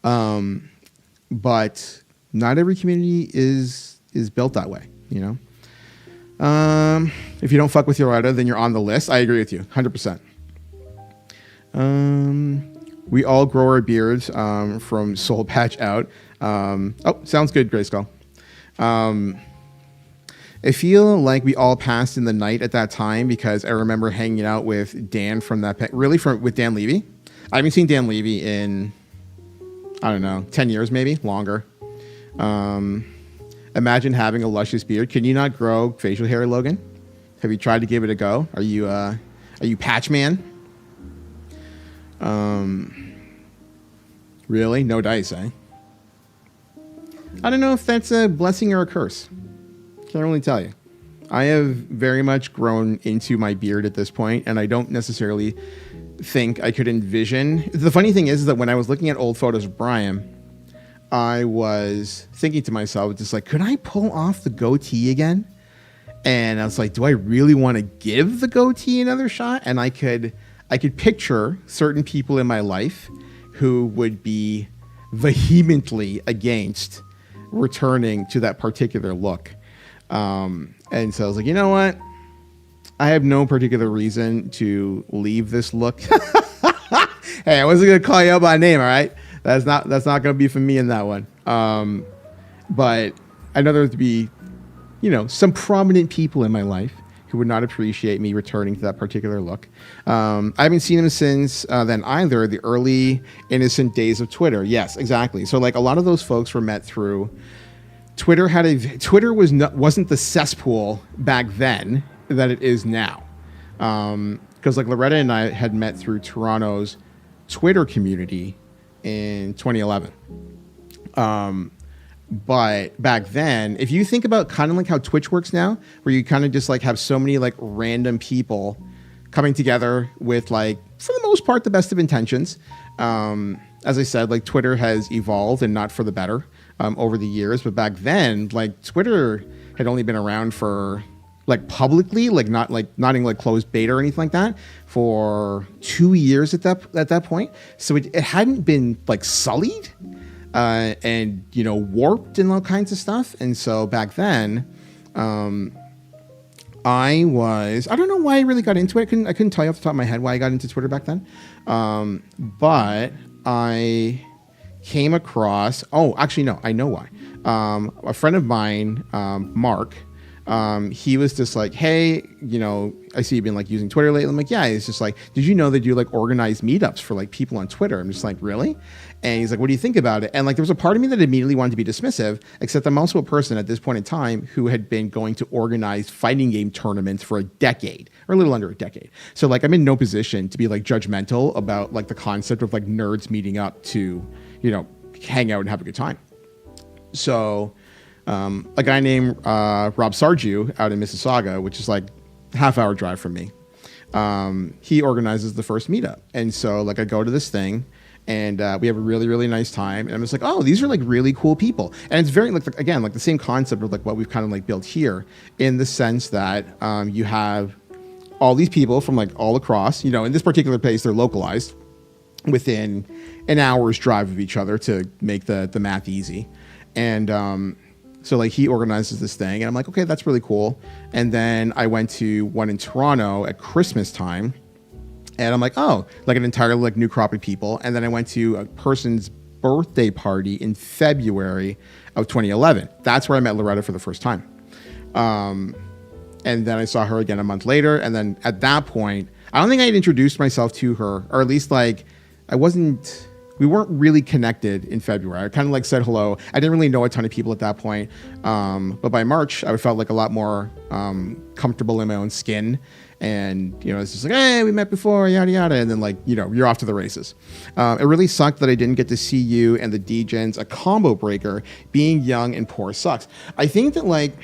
but not every community is built that way, you know. If you don't fuck with Loretta, then you're on the list. I agree with you 100%. We all grow our beards from Soul Patch out. Oh, sounds good, Grayskull. I feel like we all passed in the night at that time, because I remember hanging out with Dan from that, with Dan Levy. I haven't seen Dan Levy in, I don't know, 10 years, maybe longer. Imagine having a luscious beard. Can you not grow facial hair, Logan? Have you tried to give it a go? Are you Patch Man? Really? No dice, eh? I don't know if that's a blessing or a curse. Can't really tell you. I have very much grown into my beard at this point, and I don't necessarily think I could envision. The funny thing is that when I was looking at old photos of Brian, I was thinking to myself, just like, could I pull off the goatee again? And I was like, do I really want to give the goatee another shot? And I could picture certain people in my life who would be vehemently against returning to that particular look. And so I was like, you know what? I have no particular reason to leave this look. Hey, I wasn't going to call you out by name, all right? That's not going to be for me in that one. But I know there to be, you know, some prominent people in my life who would not appreciate me returning to that particular look. I haven't seen him since then either, the early innocent days of Twitter. Yes, exactly. So like a lot of those folks were met through Twitter. Twitter wasn't the cesspool back then that it is now. Because like Loretta and I had met through Toronto's Twitter community in 2011. But back then, if you think about kind of like how Twitch works now, where you kind of just like have so many like random people coming together with like, for the most part, the best of intentions. As I said, like Twitter has evolved and not for the better over the years. But back then, like Twitter had only been around for like publicly, not in like closed beta or anything like that, for 2 years at that point. So it hadn't been like sullied. And, you know, warped and all kinds of stuff. And so back then, I don't know why I really got into it. I couldn't tell you off the top of my head why I got into Twitter back then. But I came across, actually, no, I know why. A friend of mine, Mark, he was just like, hey, you know, I see you've been like using Twitter lately. I'm like, yeah. It's just like, did you know they do like organized meetups for like people on Twitter? I'm just like, really? And he's like, what do you think about it? And like, there was a part of me that immediately wanted to be dismissive, except I'm also a person at this point in time who had been going to organized fighting game tournaments for a decade or a little under a decade. So like, I'm in no position to be like judgmental about like the concept of like nerds meeting up to, you know, hang out and have a good time. So, a guy named Rob Sarju out in Mississauga, which is like a half-hour drive from me, he organizes the first meetup. And so like I go to this thing and we have a really, really nice time. And I'm just like, oh, these are like really cool people. And it's very like, again, like the same concept of like what we've kind of like built here, in the sense that you have all these people from like all across, you know, in this particular place, they're localized within an hour's drive of each other to make the math easy. And so like he organizes this thing and I'm like, okay, that's really cool. And then I went to one in Toronto at Christmas time and I'm like, oh, like an entirely like new crop of people. And then I went to a person's birthday party in February of 2011. That's where I met Loretta for the first time. And then I saw her again a month later. And then at that point, I don't think I had introduced myself to her, or at least like we weren't really connected in February. I kind of like said hello. I didn't really know a ton of people at that point. But by March, I felt like a lot more comfortable in my own skin. And, you know, it's just like, hey, we met before, yada, yada. And then like, you know, you're off to the races. It really sucked that I didn't get to see you and the D-Gens, a combo breaker. Being young and poor sucks. I think that like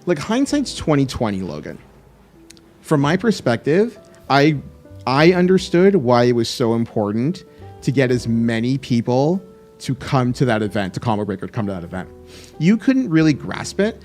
hindsight's 2020, Logan. From my perspective, I understood why it was so important to get as many people to come to that event, to Combo Breaker to come to that event. You couldn't really grasp it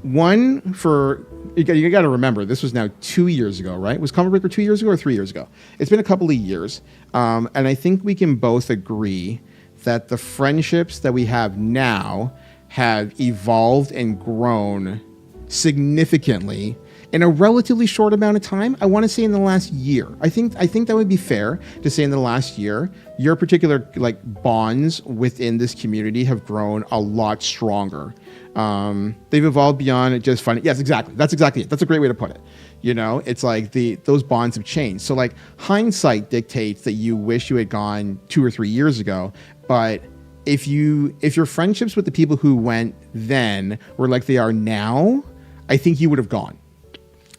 One for you got to remember this was now 2 years ago, right? Was Combo Breaker 2 years ago or 3 years ago? It's been a couple of years, and I think we can both agree that the friendships that we have now have evolved and grown significantly in a relatively short amount of time. I want to say in the last year. I think that would be fair to say in the last year, your particular like bonds within this community have grown a lot stronger. They've evolved beyond just fun. Yes, exactly. That's exactly it. That's a great way to put it. You know, it's like those bonds have changed. So like hindsight dictates that you wish you had gone 2 or 3 years ago, but if your friendships with the people who went then were like they are now, I think you would have gone.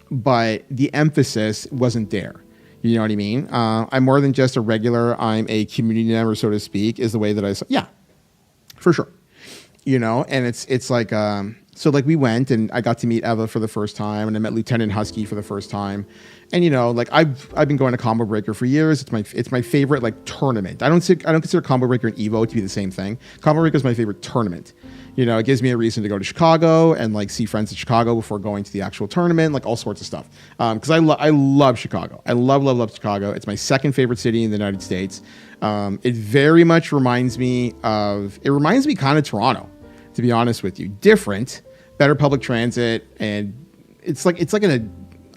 But the emphasis wasn't there. You know what I mean? I'm more than just a regular. I'm a community member, so to speak, is the way that I saw. Yeah, for sure. You know, and it's like, so like we went and I got to meet Eva for the first time, and I met Lieutenant Husky for the first time. And, you know, like I've been going to Combo Breaker for years. It's my favorite like tournament. I don't consider Combo Breaker and Evo to be the same thing. Combo Breaker is my favorite tournament. You know, it gives me a reason to go to Chicago and like see friends in Chicago before going to the actual tournament, like all sorts of stuff. Because I love Chicago. I love Chicago. It's my second favorite city in the United States. It very much reminds me kind of Toronto, to be honest with you. Different, better public transit, and it's like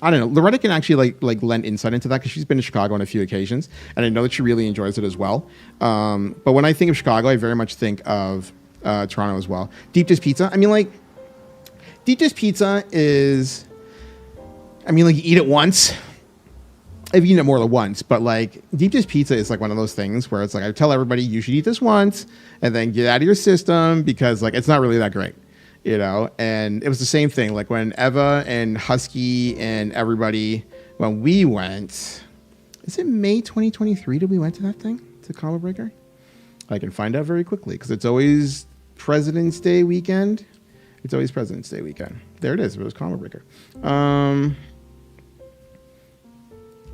I don't know. Loretta can actually like lend insight into that because she's been to Chicago on a few occasions, and I know that she really enjoys it as well. But when I think of Chicago, I very much think of Toronto as well. Deep Dish Pizza. I mean, like, Deep Dish Pizza is, I mean, like, you eat it once. I've eaten it more than once, but like Deep Dish Pizza is like one of those things where it's like I tell everybody you should eat this once and then get out of your system because like it's not really that great, you know. And it was the same thing like when Eva and Husky and everybody, when we went, is it May 2023 that we went to that thing, to Combo Breaker? I can find out very quickly because it's always President's Day weekend. It's always President's Day weekend. There it is. It was Combo Breaker.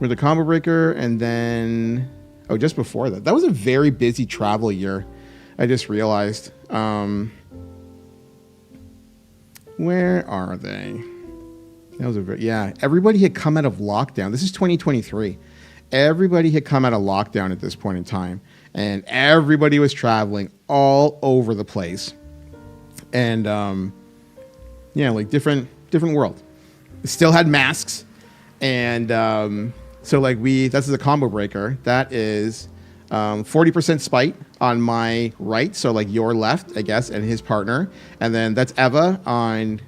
With the Combo Breaker, and then just before that. That was a very busy travel year. I just realized. Where are they? That was everybody had come out of lockdown. This is 2023. Everybody had come out of lockdown at this point in time, and everybody was traveling all over the place. And like different world. Still had masks, and so like that's the Combo Breaker. That is 40% Spite on my right, so like your left, I guess, and his partner, and then that's Eva on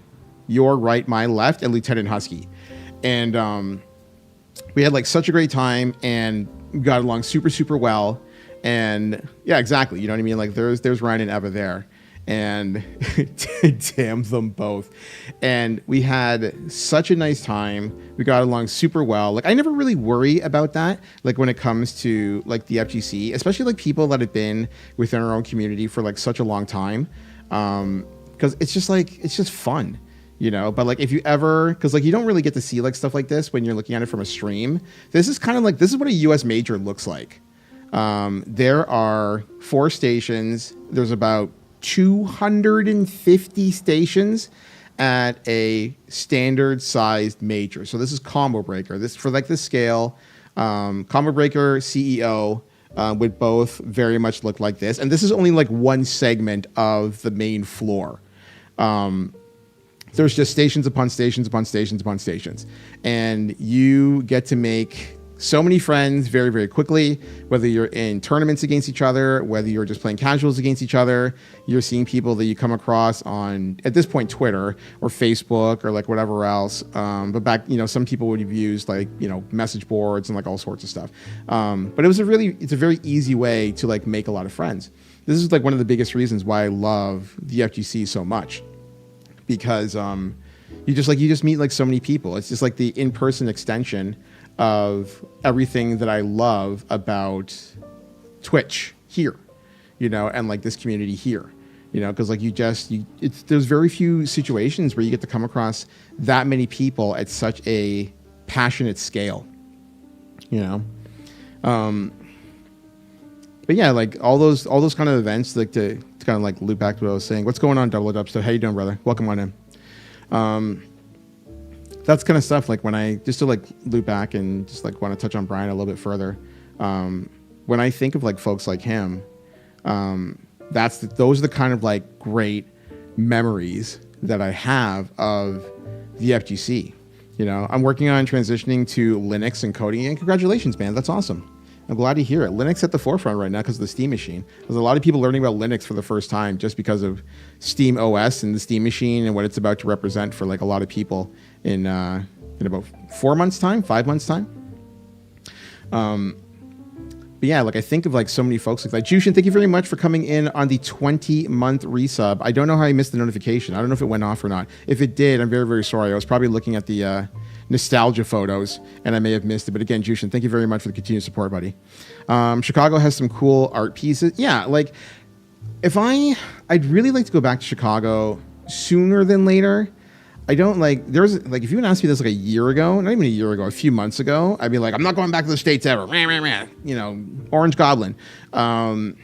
your right, my left, and Lieutenant Husky, and we had like such a great time and got along super well, and yeah, exactly, you know what I mean? Like there's Ryan and Eva there. And damn them both. And we had such a nice time. We got along super well. Like I never really worry about that. Like when it comes to like the FGC, especially like people that have been within our own community for like such a long time. Cause it's just fun, you know? But like if you ever, cause like you don't really get to see like stuff like this when you're looking at it from a stream. This is what a US major looks like. There are 4 stations. There's about 250 stations at a standard sized major. So this is Combo Breaker. This for like the scale. Combo Breaker CEO would both very much look like this. And this is only like one segment of the main floor. There's just stations upon stations upon stations upon stations. And you get to make so many friends very, very quickly, whether you're in tournaments against each other, whether you're just playing casuals against each other, you're seeing people that you come across on, at this point, Twitter or Facebook or like whatever else. But back, you know, some people would have used like, you know, message boards and like all sorts of stuff. But it's a very easy way to like make a lot of friends. This is like one of the biggest reasons why I love the FGC so much, because you just meet like so many people. It's just like the in-person extension of everything that I love about Twitch here, you know, and like this community here, you know, because like there's very few situations where you get to come across that many people at such a passionate scale, you know. But yeah, like all those kind of events, like to kind of like loop back to what I was saying. What's going on, Double Dubstep? How you doing, brother? Welcome on in. That's kind of stuff like when I just to like loop back and just like want to touch on Brian a little bit further. When I think of like folks like him, those are the kind of like great memories that I have of the FGC. You know, I'm working on transitioning to Linux and coding, and congratulations, man. That's awesome. I'm glad to hear it. Linux at the forefront right now because of the Steam Machine. There's a lot of people learning about Linux for the first time just because of Steam OS and the Steam Machine and what it's about to represent for like a lot of people in about 4 months' time, 5 months' time. But yeah, like I think of like so many folks like that. Jushin, thank you very much for coming in on the 20-month resub. I don't know how I missed the notification. I don't know if it went off or not. If it did, I'm very, very sorry. I was probably looking at the nostalgia photos and I may have missed it. But again, Jushin, thank you very much for the continued support, buddy. Chicago has some cool art pieces. Yeah, like I'd really like to go back to Chicago sooner than later. I don't like, there's like, if you would ask me this like a year ago, not even a year ago, a few months ago, I'd be like, I'm not going back to the States ever. You know, Orange Goblin. And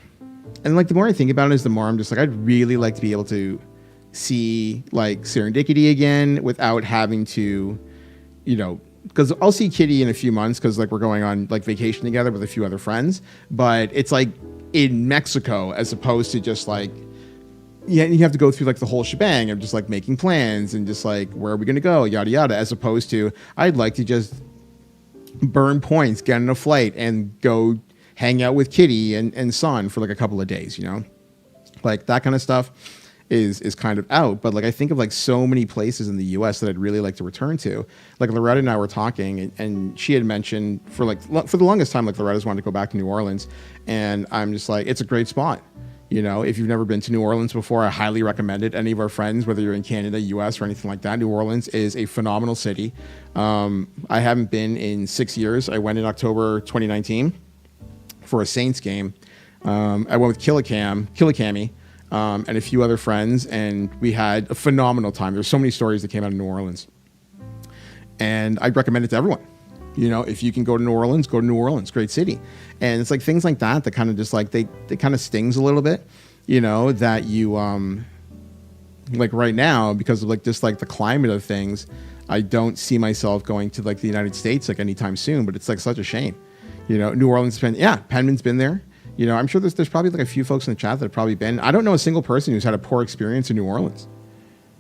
like, the more I think about it is the more I'm just like, I'd really like to be able to see like Serendipity again without having to, you know, because I'll see Kitty in a few months because like we're going on like vacation together with a few other friends, but it's like in Mexico as opposed to just like, yeah, you have to go through like the whole shebang of just like making plans and just like where are we going to go, yada yada, as opposed to I'd like to just burn points, get on a flight, and go hang out with Kitty and Son for like a couple of days. You know, like that kind of stuff is kind of out. But like I think of like so many places in the U.S. that I'd really like to return to. Like Loretta and I were talking, and she had mentioned for the longest time like Loretta's wanted to go back to New Orleans, and I'm just like it's a great spot. You know, if you've never been to New Orleans before, I highly recommend it. Any of our friends, whether you're in Canada, US, or anything like that, New Orleans is a phenomenal city. I haven't been in 6 years. I went in October 2019 for a Saints game. I went with Killicammy, and a few other friends, and we had a phenomenal time. There's so many stories that came out of New Orleans. And I'd recommend it to everyone. You know, if you can go to New Orleans, go to New Orleans. Great city. And it's like things like that kind of just like, they kind of stings a little bit, you know, that you, like right now, because of like just like the climate of things, I don't see myself going to like the United States like anytime soon, but it's like such a shame. You know, New Orleans, Penman's been there. You know, I'm sure there's probably like a few folks in the chat that have probably been. I don't know a single person who's had a poor experience in New Orleans.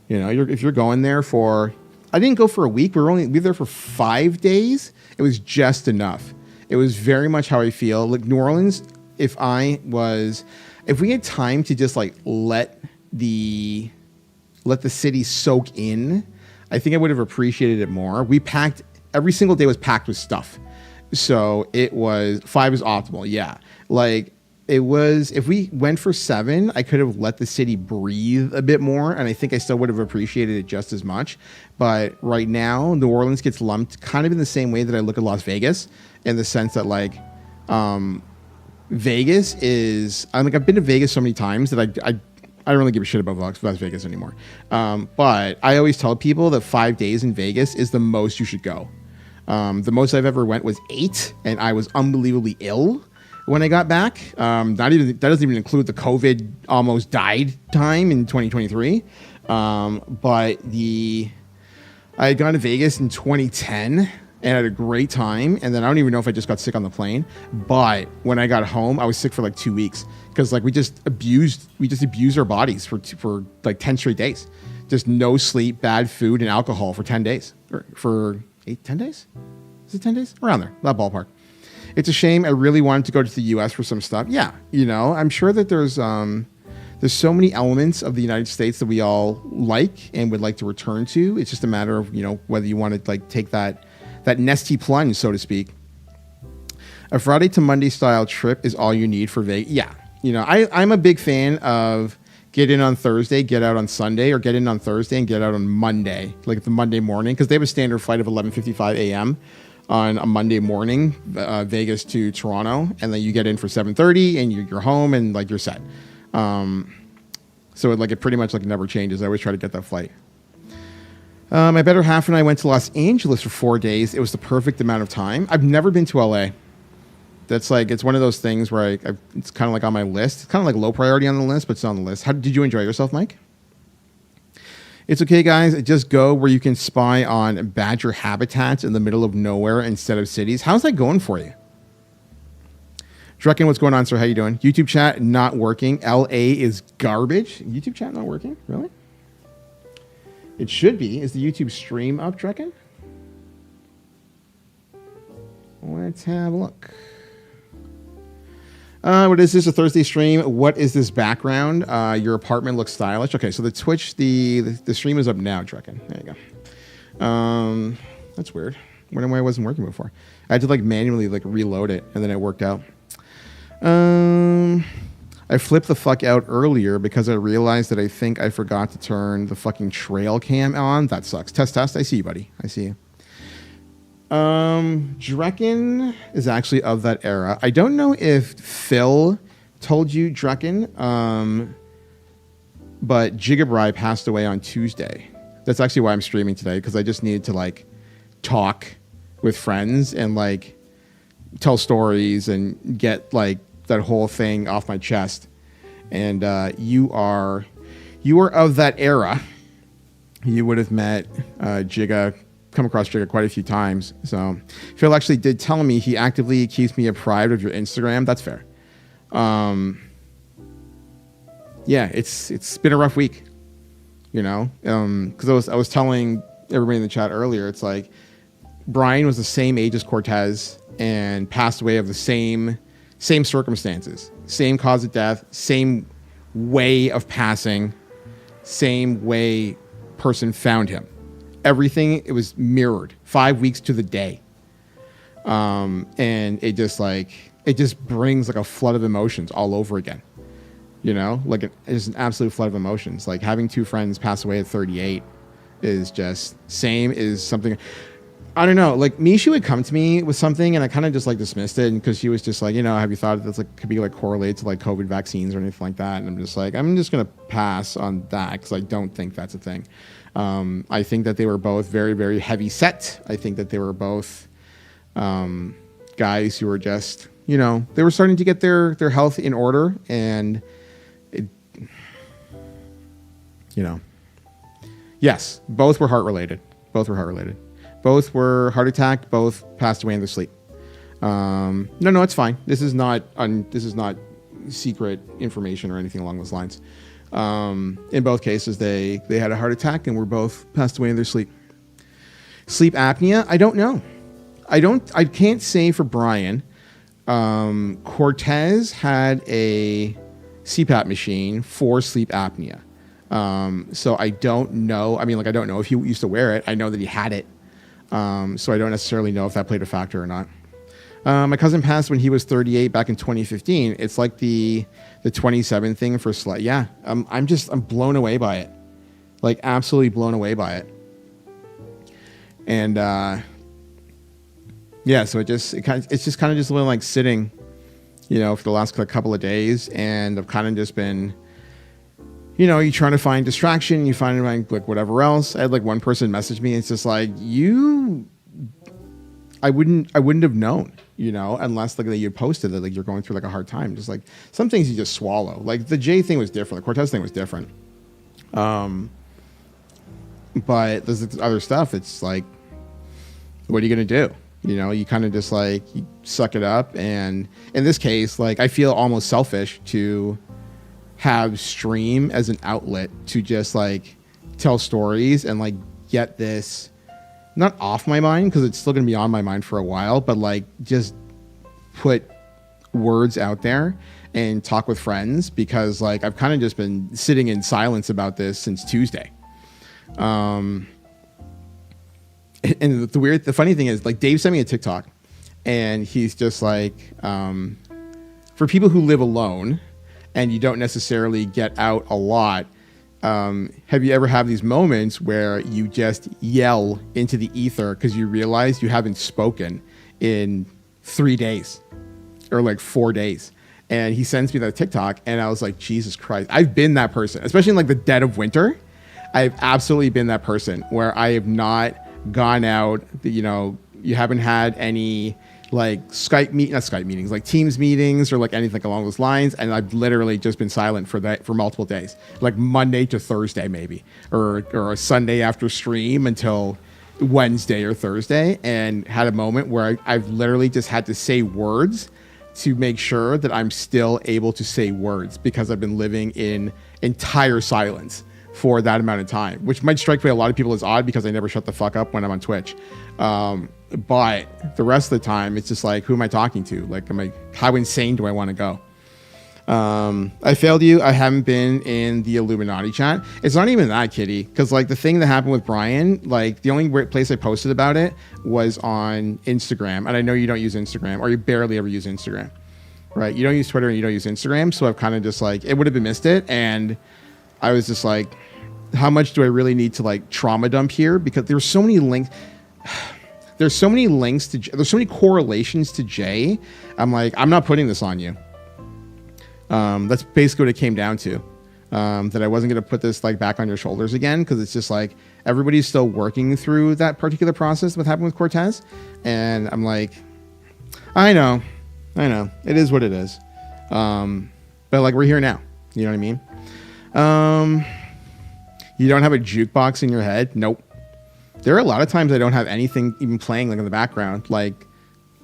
You know, if you're going there for, I didn't go for a week. We were there for 5 days. It was just enough. It was very much how I feel. Like New Orleans, if we had time to just like let the city soak in, I think I would have appreciated it more. Every single day was packed with stuff. So 5 is optimal. Yeah. Like it was, if we went for 7, I could have let the city breathe a bit more. And I think I still would have appreciated it just as much. But right now, New Orleans gets lumped kind of in the same way that I look at Las Vegas, in the sense that like, Vegas is, I've been to Vegas so many times that I don't really give a shit about Las Vegas anymore. But I always tell people that 5 days in Vegas is the most you should go. The most I've ever went was 8, and I was unbelievably ill when I got back. That doesn't even include the COVID almost died time in 2023. But I had gone to Vegas in 2010 and had a great time. And then I don't even know if I just got sick on the plane. But when I got home, I was sick for like 2 weeks because like we just abused our bodies for like 10 straight days. Just no sleep, bad food, and alcohol for 10 days. For 10 days? Is it 10 days? Around there, that ballpark. It's a shame. I really wanted to go to the U.S. for some stuff. Yeah, you know, I'm sure that there's so many elements of the United States that we all like and would like to return to. It's just a matter of, you know, whether you want to like take that nesty plunge, so to speak. A Friday to Monday style trip is all you need for Vegas. Yeah, you know, I'm a big fan of get in on Thursday, get out on Sunday, or get in on Thursday and get out on Monday, like the Monday morning, because they have a standard flight of 11:55 a.m. on a Monday morning, Vegas to Toronto, and then you get in for 7:30 and you're home and like you're set. So it pretty much like never changes. I always try to get that flight. My better half and I went to Los Angeles for 4 days. It was the perfect amount of time. I've never been to LA. That's like, it's one of those things where it's kind of like on my list. It's kind of like low priority on the list, but it's on the list. How did you enjoy yourself, Mike? It's okay, guys. Just go where you can spy on badger habitats in the middle of nowhere instead of cities. How's that going for you? Drekken, what's going on, sir? How you doing? YouTube chat not working. LA is garbage. YouTube chat not working? Really? It should be. Is the YouTube stream up, Drekken? Let's have a look. What is this? A Thursday stream? What is this background? Your apartment looks stylish. Okay, so the Twitch, the stream is up now, Drekken. There you go. That's weird. Wondering why it wasn't working before. I had to like manually like reload it, and then it worked out. I flipped the fuck out earlier because I realized that I think I forgot to turn the fucking trail cam on. That sucks. Test. I see you, buddy. I see you. Drekken is actually of that era. I don't know if Phil told you, Drekken, but Jigabri passed away on Tuesday. That's actually why I'm streaming today, because I just needed to like talk with friends and like tell stories and get like that whole thing off my chest. And you are of that era. You would have met come across Jigga quite a few times. So Phil actually did tell me he actively keeps me apprised of your Instagram. That's fair. Yeah, it's been a rough week, you know, because I was telling everybody in the chat earlier, it's like Brian was the same age as Cortez and passed away of the same circumstances, same cause of death, same way of passing, same way person found him. Everything, it was mirrored 5 weeks to the day. And it just brings like a flood of emotions all over again. You know, like it's an absolute flood of emotions. Like having two friends pass away at 38 is just same is something. I don't know. Like Misha would come to me with something, and I kind of just like dismissed it, because she was just like, you know, have you thought that like could be like correlated to like COVID vaccines or anything like that? And I'm just like, I'm just gonna pass on that because I don't think that's a thing. I think that they were both very, very heavy set. I think that they were both guys who were just, you know, they were starting to get their health in order, and it, you know, yes, both were heart related. Both were heart attacked. Both passed away in their sleep. No, it's fine. This is not secret information or anything along those lines. In both cases, they had a heart attack and were both passed away in their sleep. Sleep apnea? I don't know. I can't say for Brian. Cortez had a CPAP machine for sleep apnea. So I don't know. I mean, like, I don't know if he used to wear it. I know that he had it. So I don't necessarily know if that played a factor or not. My cousin passed when he was 38 back in 2015. It's like the 27 thing for slut. Yeah. I'm blown away by it. Like absolutely blown away by it. And, yeah, so it's just kind of just a little like sitting, you know, for the last couple of days. And I've kind of just been, you know, you're trying to find distraction, you find like whatever else. I had like one person message me. It's just like, I wouldn't have known, you know, unless like you posted that like you're going through like a hard time. Just like some things you just swallow. Like the Jay thing was different. The Cortez thing was different. But there's other stuff. It's like, what are you going to do? You know, you kind of just like you suck it up. And in this case, like I feel almost selfish to have stream as an outlet to just like tell stories and like get this not off my mind, because it's still going to be on my mind for a while, but like just put words out there and talk with friends, because like I've kind of just been sitting in silence about this since Tuesday. And the funny thing is, like, Dave sent me a TikTok, and he's just like, for people who live alone and you don't necessarily get out a lot, have you ever had these moments where you just yell into the ether because you realize you haven't spoken in 3 days or like 4 days? And he sends me that TikTok, and I was like, Jesus Christ, I've been that person, especially in like the dead of winter. I've absolutely been that person where I have not gone out, you know, you haven't had any like not Skype meetings, like Teams meetings or like anything along those lines. And I've literally just been silent for multiple days, like Monday to Thursday maybe, or a Sunday after stream until Wednesday or Thursday, and had a moment where I've literally just had to say words to make sure that I'm still able to say words, because I've been living in entire silence for that amount of time, which might strike a lot of people as odd because I never shut the fuck up when I'm on Twitch. But the rest of the time, it's just like, who am I talking to? Like, how insane do I want to go? I failed you. I haven't been in the Illuminati chat. It's not even that, Kitty, because like the thing that happened with Brian, like the only place I posted about it was on Instagram, and I know you don't use Instagram, or you barely ever use Instagram, right? You don't use Twitter and you don't use Instagram, so I've kind of just like, it would have been missed it, and I was just like, how much do I really need to like trauma dump here? Because there's so many links. There's so many correlations to Jay. I'm like, I'm not putting this on you. That's basically what it came down to. That I wasn't going to put this like back on your shoulders again, because it's just like everybody's still working through that particular process, what happened with Cortez. And I'm like, I know. It is what it is. But like, we're here now. You know what I mean? You don't have a jukebox in your head? Nope. There are a lot of times I don't have anything even playing like in the background. Like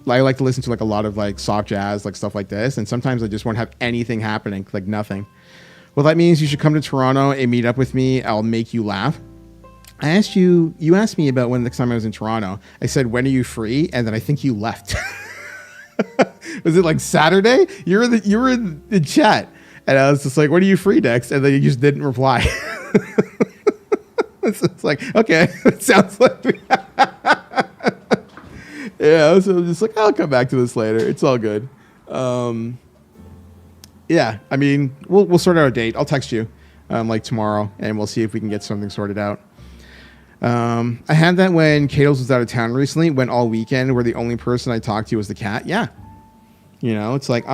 I like to listen to like a lot of like soft jazz, like stuff like this. And sometimes I just won't have anything happening, like nothing. Well, that means you should come to Toronto and meet up with me. I'll make you laugh. You asked me about when the next time I was in Toronto. I said, when are you free? And then I think you left. Was it like Saturday? You were in the chat. And I was just like, when are you free next? And then you just didn't reply. It's like, okay, it sounds like yeah, so I'm just like, I'll come back to this later. It's all good. Yeah, I mean, we'll sort out a date. I'll text you like tomorrow, and we'll see if we can get something sorted out. I had that when Kato's was out of town recently, went all weekend, where the only person I talked to was the cat. Yeah. You know, it's like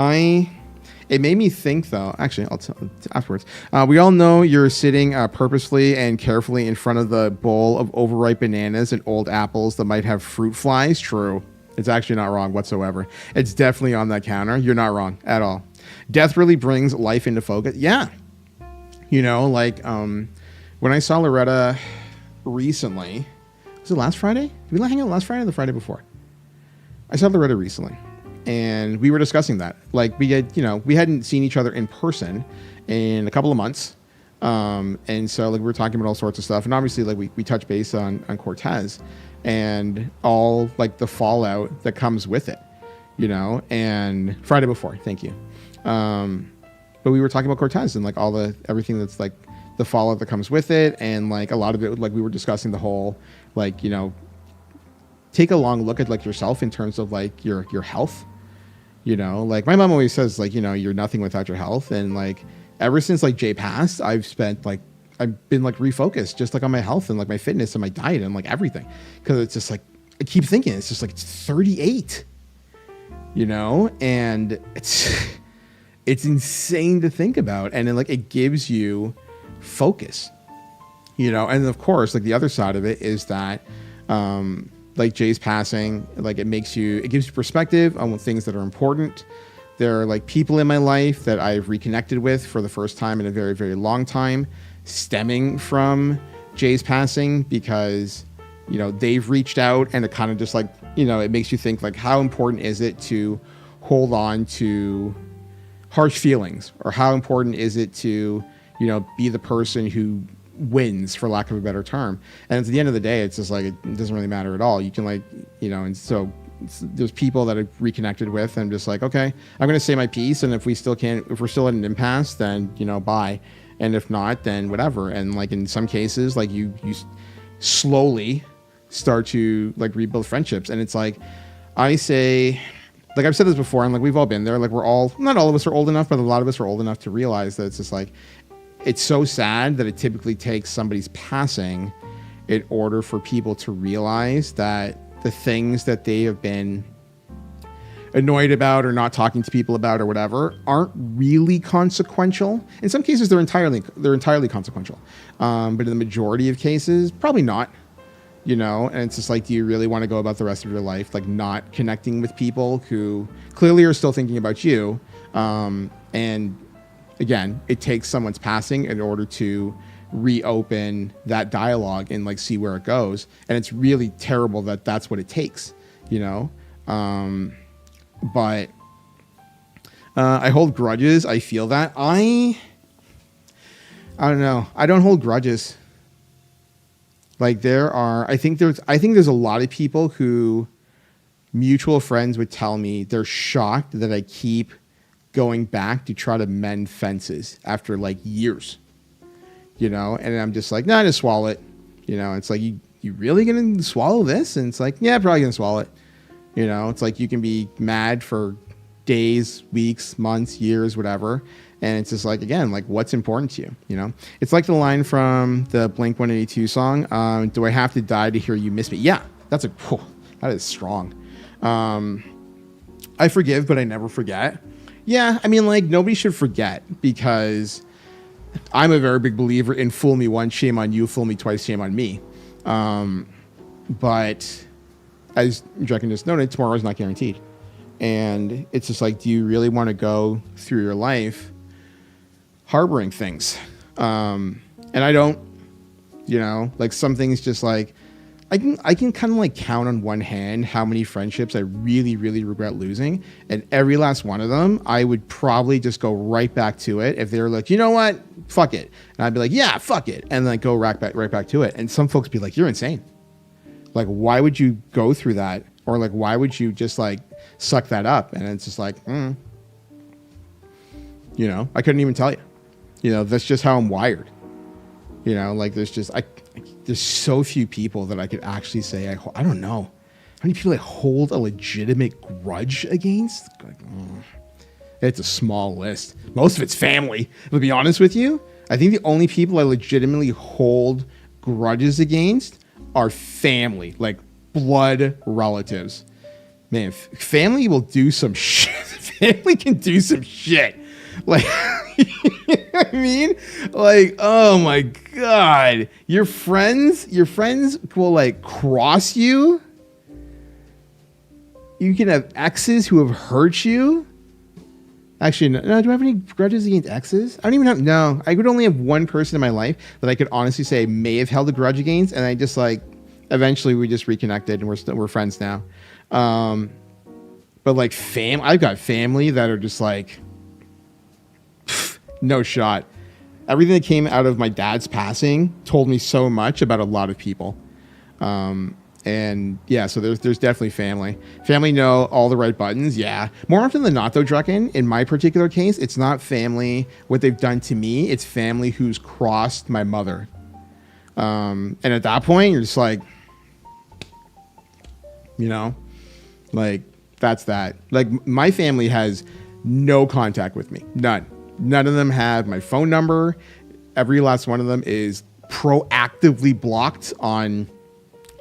it made me think, though. Actually, I'll tell afterwards. We all know you're sitting purposefully and carefully in front of the bowl of overripe bananas and old apples that might have fruit flies. True. It's actually not wrong whatsoever. It's definitely on that counter. You're not wrong at all. Death really brings life into focus. Yeah. You know, like when I saw Loretta recently, was it last Friday? Did we hang out last Friday or the Friday before? I saw Loretta recently. And we were discussing that. Like, we hadn't seen each other in person in a couple of months. And so, like, we were talking about all sorts of stuff. And obviously, like, we touched base on Cortez and all, like, the fallout that comes with it, you know? And Friday before, thank you. But we were talking about Cortez and, like, everything that's, like, the fallout that comes with it. And, like, a lot of it, like, we were discussing the whole, like, you know, take a long look at, like, yourself in terms of, like, your health. You know, like my mom always says, like, you know, you're nothing without your health. And like, ever since like Jay passed, I've been like refocused just like on my health and like my fitness and my diet and like everything. Cause it's just like, I keep thinking, it's just like, it's 38, you know, and it's insane to think about. And then like, it gives you focus, you know? And of course, like the other side of it is that, like Jay's passing, like it gives you perspective on things that are important. There are like people in my life that I've reconnected with for the first time in a very, very long time, stemming from Jay's passing, because, you know, they've reached out, and it kind of just like, you know, it makes you think like, how important is it to hold on to harsh feelings, or how important is it to, you know, be the person who wins, for lack of a better term. And at the end of the day, it's just like, it doesn't really matter at all. You can like, you know, and so there's people that I've reconnected with, and I'm just like, okay, I'm going to say my piece. And if we're still at an impasse, then, you know, bye. And if not, then whatever. And like in some cases, like you slowly start to like rebuild friendships. And it's like, I say, like I've said this before, and like we've all been there. Like not all of us are old enough, but a lot of us are old enough to realize that it's just like, it's so sad that it typically takes somebody's passing in order for people to realize that the things that they have been annoyed about or not talking to people about or whatever aren't really consequential. In some cases, they're entirely consequential. But in the majority of cases, probably not. you know? And it's just like, do you really want to go about the rest of your life like not connecting with people who clearly are still thinking about you? And again, it takes someone's passing in order to reopen that dialogue and like see where it goes. And it's really terrible that that's what it takes, you know? But I hold grudges. I feel that. I don't know. I don't hold grudges. Like I think there's a lot of people who mutual friends would tell me they're shocked that I keep going back to try to mend fences after like years, you know? And I'm just like, nah, just swallow it. You know, it's like, you really going to swallow this? And it's like, yeah, probably going to swallow it. You know, it's like you can be mad for days, weeks, months, years, whatever. And it's just like, again, like what's important to you, you know? It's like the line from the Blink-182 song, do I have to die to hear you miss me? Yeah, that is strong. I forgive, but I never forget. Yeah, I mean, like, nobody should forget because I'm a very big believer in fool me once, shame on you, fool me twice, shame on me. But as Drekken just noted, tomorrow is not guaranteed. And it's just like, do you really want to go through your life harboring things? And I don't, you know, like some things just like, I can kind of like count on one hand how many friendships I really, really regret losing. And every last one of them, I would probably just go right back to it. If they were like, you know what, fuck it. And I'd be like, yeah, fuck it. And then go right back to it. And some folks be like, you're insane. Like, why would you go through that? Or like, why would you just like suck that up? And it's just like, you know, I couldn't even tell you. You know, that's just how I'm wired. You know, like there's so few people that I could actually say, I don't know. How many people I hold a legitimate grudge against? Like, it's a small list. Most of it's family. To be honest with you, I think the only people I legitimately hold grudges against are family, like blood relatives. Man, family will do some shit. Family can do some shit. Like, you know what I mean? Like, oh my God. Your friends will like cross you. You can have exes who have hurt you. Actually, no, do I have any grudges against exes? I don't even have, no. I would only have one person in my life that I could honestly say I may have held a grudge against. And I just like, eventually we just reconnected and we're friends now. But like I've got family that are just like, no shot. Everything that came out of my dad's passing told me so much about a lot of people. And yeah, so there's definitely family. Family know all the right buttons, yeah. More often than not, though, Drekken, in my particular case, it's not family, what they've done to me. It's family who's crossed my mother. And at that point, you're just like, you know, like, that's that. Like, my family has no contact with me. None. None of them have my phone number. Every last one of them is proactively blocked on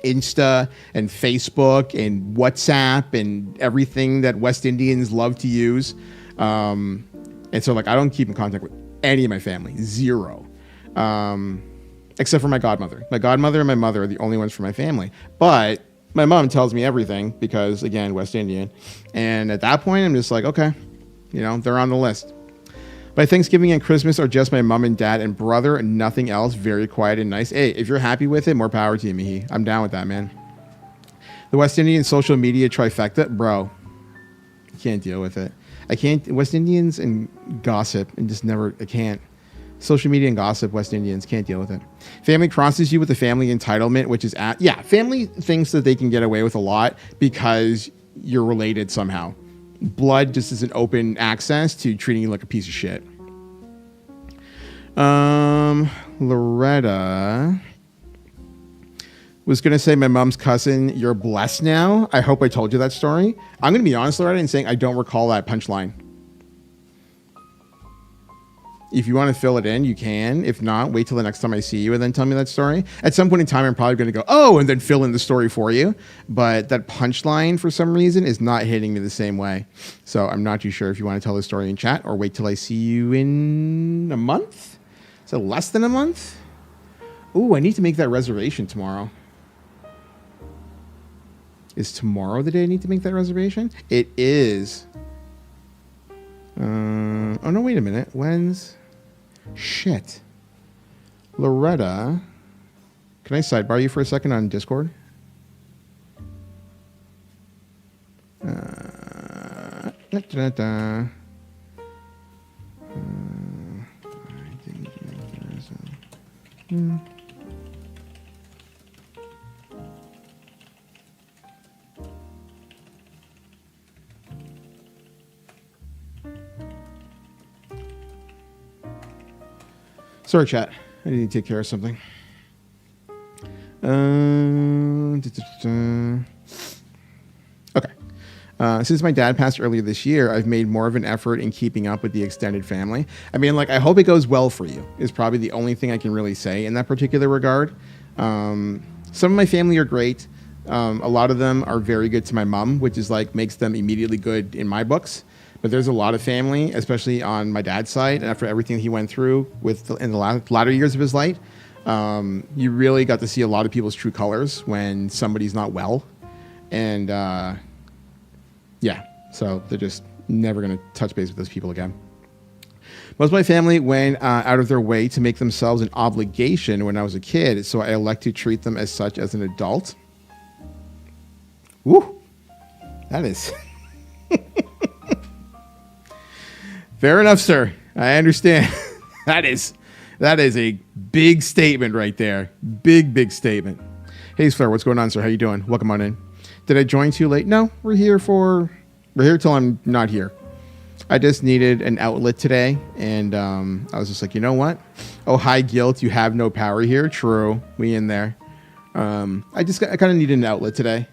Insta and Facebook and WhatsApp and everything that West Indians love to use. And so like, I don't keep in contact with any of my family, zero. Except for my godmother. My godmother and my mother are the only ones for my family. But my mom tells me everything because, again, West Indian. And at that point, I'm just like, okay, you know, they're on the list. By Thanksgiving and Christmas are just my mom and dad and brother and nothing else. Very quiet and nice. Hey, if you're happy with it, more power to you, Mihi. I'm down with that, man. The West Indian social media trifecta, bro. I can't deal with it. I can't. West Indians and gossip and just never. I can't. Social media and gossip. West Indians can't deal with it. Family crosses you with the family entitlement, which is family thinks that they can get away with a lot because you're related somehow. Blood just is an open access to treating you like a piece of shit. Loretta was going to say my mom's cousin, you're blessed now. I hope I told you that story. I'm going to be honest, Loretta, in saying I don't recall that punchline. If you want to fill it in, you can. If not, wait till the next time I see you and then tell me that story. At some point in time, I'm probably going to go, oh, and then fill in the story for you. But that punchline, for some reason, is not hitting me the same way. So I'm not too sure if you want to tell the story in chat or wait till I see you in a month. Is it less than a month? Ooh, I need to make that reservation tomorrow. Is tomorrow the day I need to make that reservation? It is. Oh, no, wait a minute. When's... Shit. Loretta. Can I sidebar you for a second on Discord? I didn't make the Sorry, chat. I need to take care of something. Okay. Since my dad passed earlier this year, I've made more of an effort in keeping up with the extended family. I mean, like, I hope it goes well for you, is probably the only thing I can really say in that particular regard. Some of my family are great. A lot of them are very good to my mom, which is like makes them immediately good in my books. But there's a lot of family, especially on my dad's side, after everything he went through in the latter years of his life. You really got to see a lot of people's true colors when somebody's not well. And yeah, so they're just never going to touch base with those people again. Most of my family went out of their way to make themselves an obligation when I was a kid, so I elect to treat them as such as an adult. Woo! That is... Fair enough, sir. I understand. That is a big statement right there. Big statement. Hey, Flair, what's going on, sir? How you doing? Welcome on in. Did I join too late? No, we're here till I'm not here. I just needed an outlet today, and I was just like, you know what? Oh, high guilt, you have no power here. True, we in there. I kind of needed an outlet today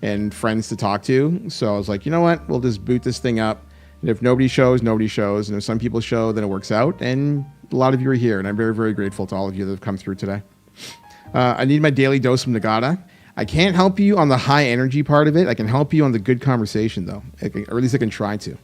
and friends to talk to, so I was like, you know what? We'll just boot this thing up. And if nobody shows, nobody shows. And if some people show, then it works out. And a lot of you are here. And I'm very, very grateful to all of you that have come through today. I need my daily dose from Nagata. I can't help you on the high energy part of it. I can help you on the good conversation, though. Or at least I can try to.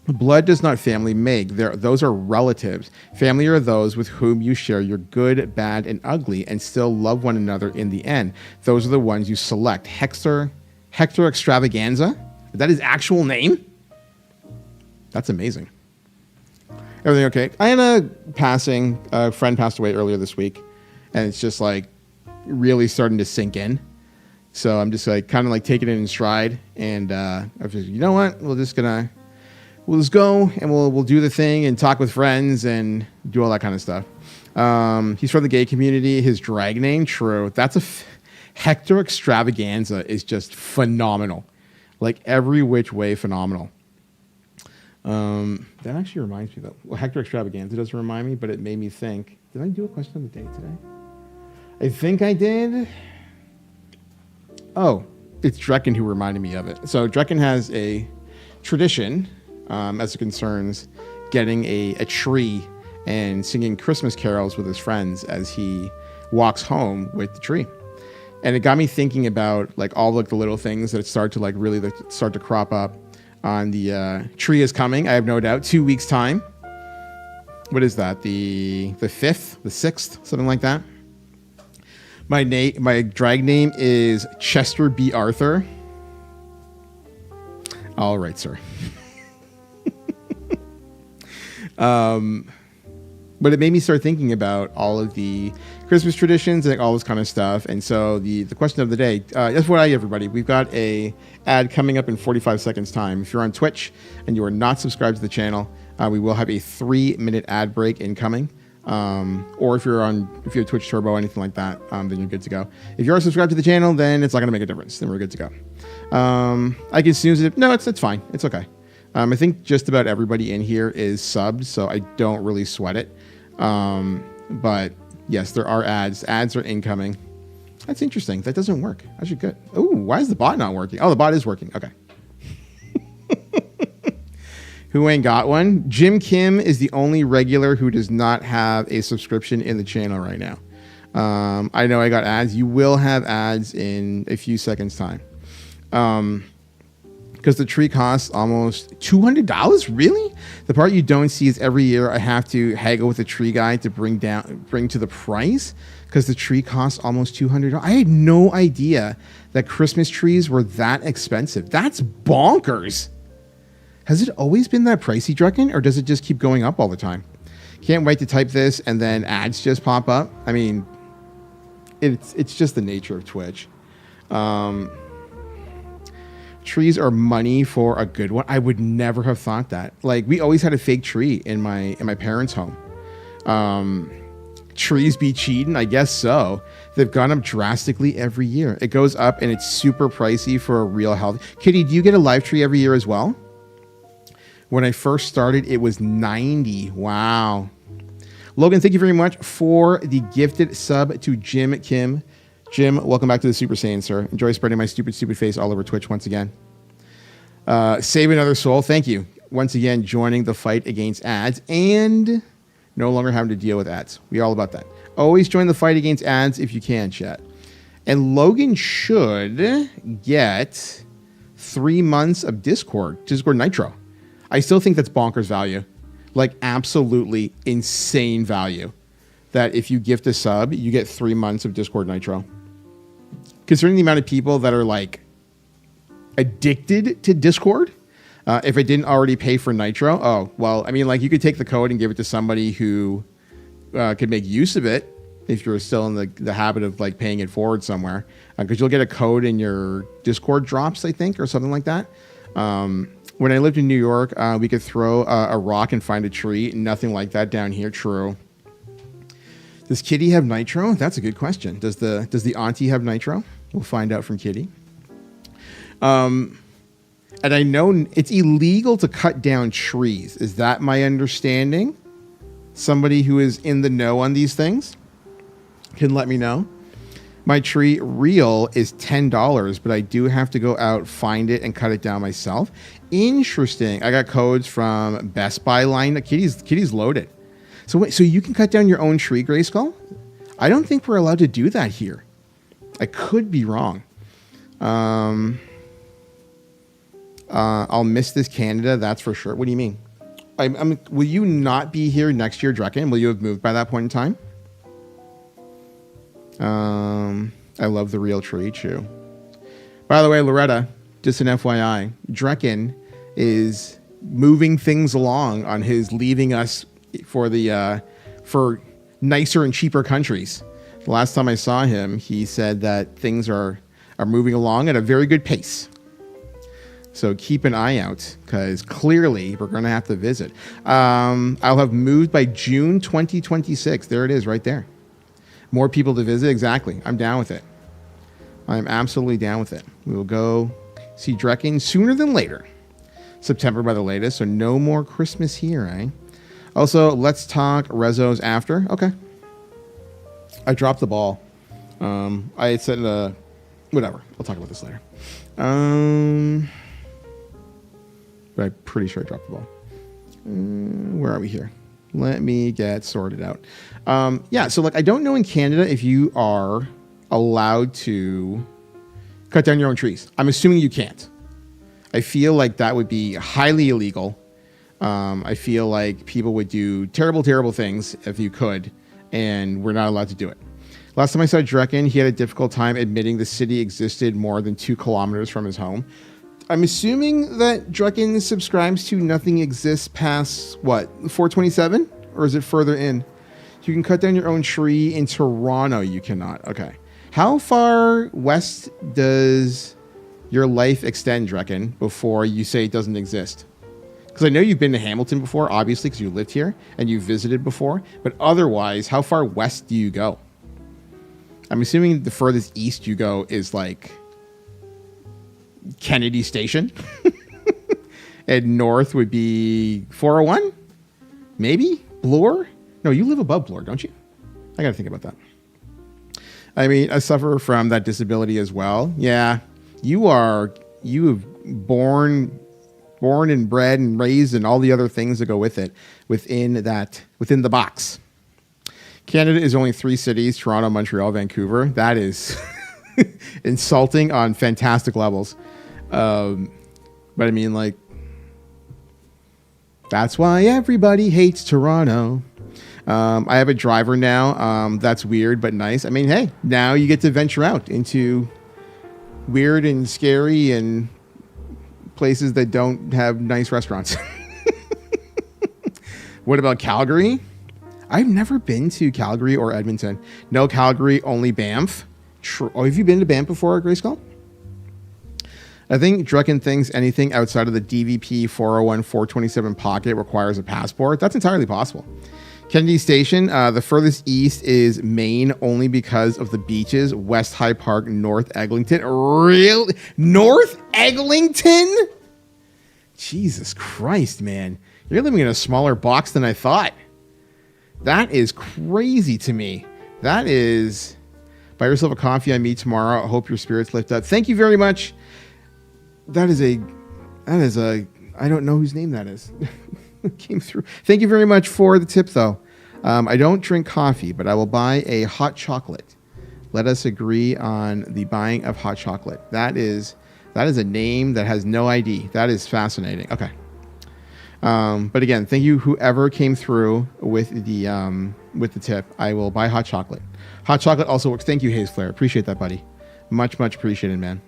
Blood does not family make. Those are relatives. Family are those with whom you share your good, bad, and ugly and still love one another in the end. Those are the ones you select. Hector Extravaganza? Is that his actual name? That's amazing. Everything okay? I had a friend passed away earlier this week, and it's just like really starting to sink in. So I'm just like kind of like taking it in stride, and I was just, you know what? We'll just go and we'll do the thing and talk with friends and do all that kind of stuff. He's from the gay community. His drag name, true. Hector Extravaganza is just phenomenal. Like every which way phenomenal. That actually reminds me though. Well, Hector Extravaganza doesn't remind me, but it made me think. Did I do a question of the day today? I think I did. Oh, it's Drekken who reminded me of it. So Drekken has a tradition as it concerns getting a tree and singing Christmas carols with his friends as he walks home with the tree. And it got me thinking about like all like the little things that start to like really start to crop up on the tree is coming. I have no doubt. 2 weeks time. What is that? The 5th, the 6th, something like that. My drag name is Chester B. Arthur. All right, sir. But it made me start thinking about all of the Christmas traditions and all this kind of stuff. And so the question of the day, FYI, everybody, we've got a ad coming up in 45 seconds time. If you're on Twitch and you are not subscribed to the channel, we will have a 3-minute ad break incoming. Or if you have Twitch Turbo, anything like that, then you're good to go. If you are subscribed to the channel, then it's not going to make a difference. Then we're good to go. I can snooze it. No, it's fine. It's okay. I think just about everybody in here is subbed, so I don't really sweat it. But yes, there are ads. Ads are incoming. That's interesting. That doesn't work. Actually, good. Oh, why is the bot not working? Oh, the bot is working. Okay. Who ain't got one? Jim Kim is the only regular who does not have a subscription in the channel right now. I know I got ads. You will have ads in a few seconds time. because the tree costs almost $200. Really? The part you don't see is every year I have to haggle with the tree guy to bring to the price, because the tree costs almost $200. I had no idea that Christmas trees were that expensive. That's bonkers. Has it always been that pricey, Drekken, or does it just keep going up all the time? Can't wait to type this and then ads just pop up. I mean, it's just the nature of Twitch. Trees are money for a good one. I would never have thought that. Like, we always had a fake tree in my parents' home. Trees be cheating? I guess so. They've gone up drastically every year. It goes up and it's super pricey for a real healthy. Kitty, do you get a live tree every year as well? When I first started, it was 90. Wow. Logan, thank you very much for the gifted sub to Jim Kim. Jim, welcome back to the Super Saiyan, sir. Enjoy spreading my stupid face all over Twitch once again. Save another soul. Thank you. Once again, joining the fight against ads and no longer having to deal with ads. We're all about that. Always join the fight against ads if you can, chat. And Logan should get 3 months of Discord Nitro. I still think that's bonkers value. Like, absolutely insane value. That if you gift a sub, you get 3 months of Discord Nitro. Considering the amount of people that are like addicted to Discord, if I didn't already pay for Nitro, oh, well, I mean, like, you could take the code and give it to somebody who could make use of it if you're still in the habit of like paying it forward somewhere. Because you'll get a code in your Discord drops, I think, or something like that. When I lived in New York, we could throw a rock and find a tree. Nothing like that down here. True. Does Kitty have Nitro? That's a good question. Does the auntie have Nitro? We'll find out from Kitty. And I know it's illegal to cut down trees. Is that my understanding? Somebody who is in the know on these things can let me know. My tree real is $10, but I do have to go out, find it, and cut it down myself. Interesting. I got codes from Best Buy line. Kitty's loaded. So wait, so you can cut down your own tree, Grayskull? I don't think we're allowed to do that here. I could be wrong. I'll miss this Canada, that's for sure. What do you mean? Will you not be here next year, Drekken? Will you have moved by that point in time? I love the real tree, chew. By the way, Loretta, just an FYI, Drekken is moving things along on his leaving us for nicer and cheaper countries. The last time I saw him, he said that things are moving along at a very good pace. So keep an eye out, because clearly we're going to have to visit. I'll have moved by June 2026. There it is right there. More people to visit. Exactly. I'm down with it. I'm absolutely down with it. We will go see Drekken sooner than later. September by the latest, so no more Christmas here, eh? Also, let's talk Rezos after. Okay. I dropped the ball. I had said, whatever. I'll talk about this later. But I'm pretty sure I dropped the ball. Where are we here? Let me get sorted out. Yeah, so like I don't know in Canada if you are allowed to cut down your own trees. I'm assuming you can't. I feel like that would be highly illegal. I feel like people would do terrible, terrible things if you could, and we're not allowed to do it. Last time I saw Drekken, he had a difficult time admitting the city existed more than 2 kilometers from his home. I'm assuming that Drekken subscribes to nothing exists past, what, 427? Or is it further in? You can cut down your own tree in Toronto. You cannot. Okay. How far west does your life extend, Drekken, before you say it doesn't exist? Because I know you've been to Hamilton before, obviously, because you lived here and you visited before. But otherwise, how far west do you go? I'm assuming the furthest east you go is like Kennedy Station. And north would be 401? Maybe? Bloor? No, you live above Bloor, don't you? I got to think about that. I mean, I suffer from that disability as well. Yeah, you have born and bred and raised and all the other things that go with it within the box. Canada is only 3 cities: Toronto, Montreal, Vancouver. That is insulting on fantastic levels. But But I mean, like, that's why everybody hates Toronto. I have a driver now. That's weird, but nice. I mean, hey, now you get to venture out into weird and scary and places that don't have nice restaurants. What about Calgary? I've never been to Calgary or Edmonton. No Calgary, only Banff. Oh, have you been to Banff before, Grayskull? I think Drucken thinks anything outside of the DVP 401 427 pocket requires a passport. That's entirely possible. Kennedy Station, the furthest east is Maine only because of the beaches. West High Park, North Eglinton. Really? North Eglinton? Jesus Christ, man. You're living in a smaller box than I thought. That is crazy to me. That is... Buy yourself a coffee on me tomorrow. I hope your spirits lift up. Thank you very much. That is a... I don't know whose name that is. Came through. Thank you very much for the tip, though. I don't drink coffee, but I will buy a hot chocolate. Let us agree on the buying of hot chocolate. That is a name that has no ID. That is fascinating. Okay. But again, thank you whoever came through with the tip. I will buy hot chocolate. Hot chocolate also works. Thank you, Haze Flare. Appreciate that, buddy. Much appreciated, man.